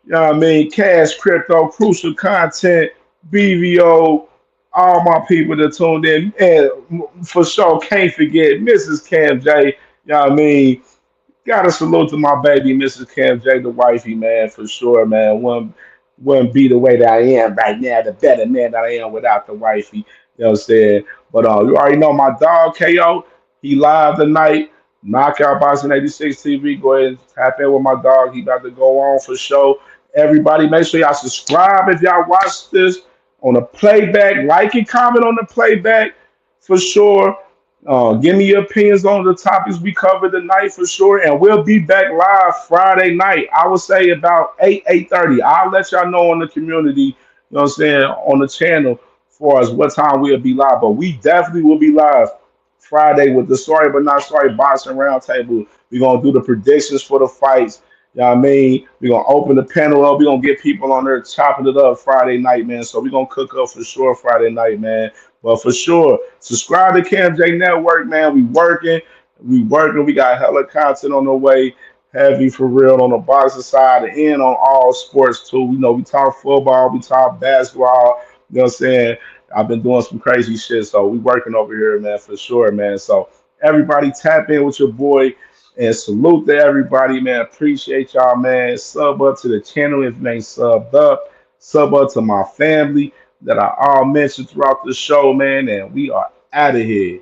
you know what I mean, Cash Crypto, Crucial Content, BVO, all my people that tuned in. And for sure, can't forget Mrs. Cam J. You know what I mean? Gotta salute to my baby, Mrs. Cam J, the wifey, man, for sure, man. Wouldn't be the way that I am right now, the better man that I am without the wifey. You know what I'm saying? But you already know my dog KO. He live tonight. Knockout Boxing 86 TV. Go ahead and tap in with my dog. He about to go on for sure. Everybody, make sure y'all subscribe if y'all watch this on the playback. Like and comment on the playback for sure. Give me your opinions on the topics we covered tonight for sure, and we'll be back live Friday night. I would say about 8:30. I'll let y'all know on the community, you know what I'm saying, on the channel for us what time we'll be live. But we definitely will be live Friday with the Sorry But Not Sorry Boxing Roundtable. We're gonna do the predictions for the fights. You know what I mean? We're gonna open the panel up. We're gonna get people on there chopping it up Friday night, man. So we're gonna cook up for sure Friday night, man. But for sure, subscribe to CamJNetwork, man. We working. We got hella content on the way. Heavy for real on the boxing side and on all sports too. We talk football, we talk basketball. You know what I'm saying? I've been doing some crazy shit, so we working over here, man, for sure, man. So everybody tap in with your boy and salute to everybody, man. Appreciate y'all, man. Sub up to the channel if you ain't subbed up. Sub up to my family that I all mentioned throughout the show, man. And we are out of here.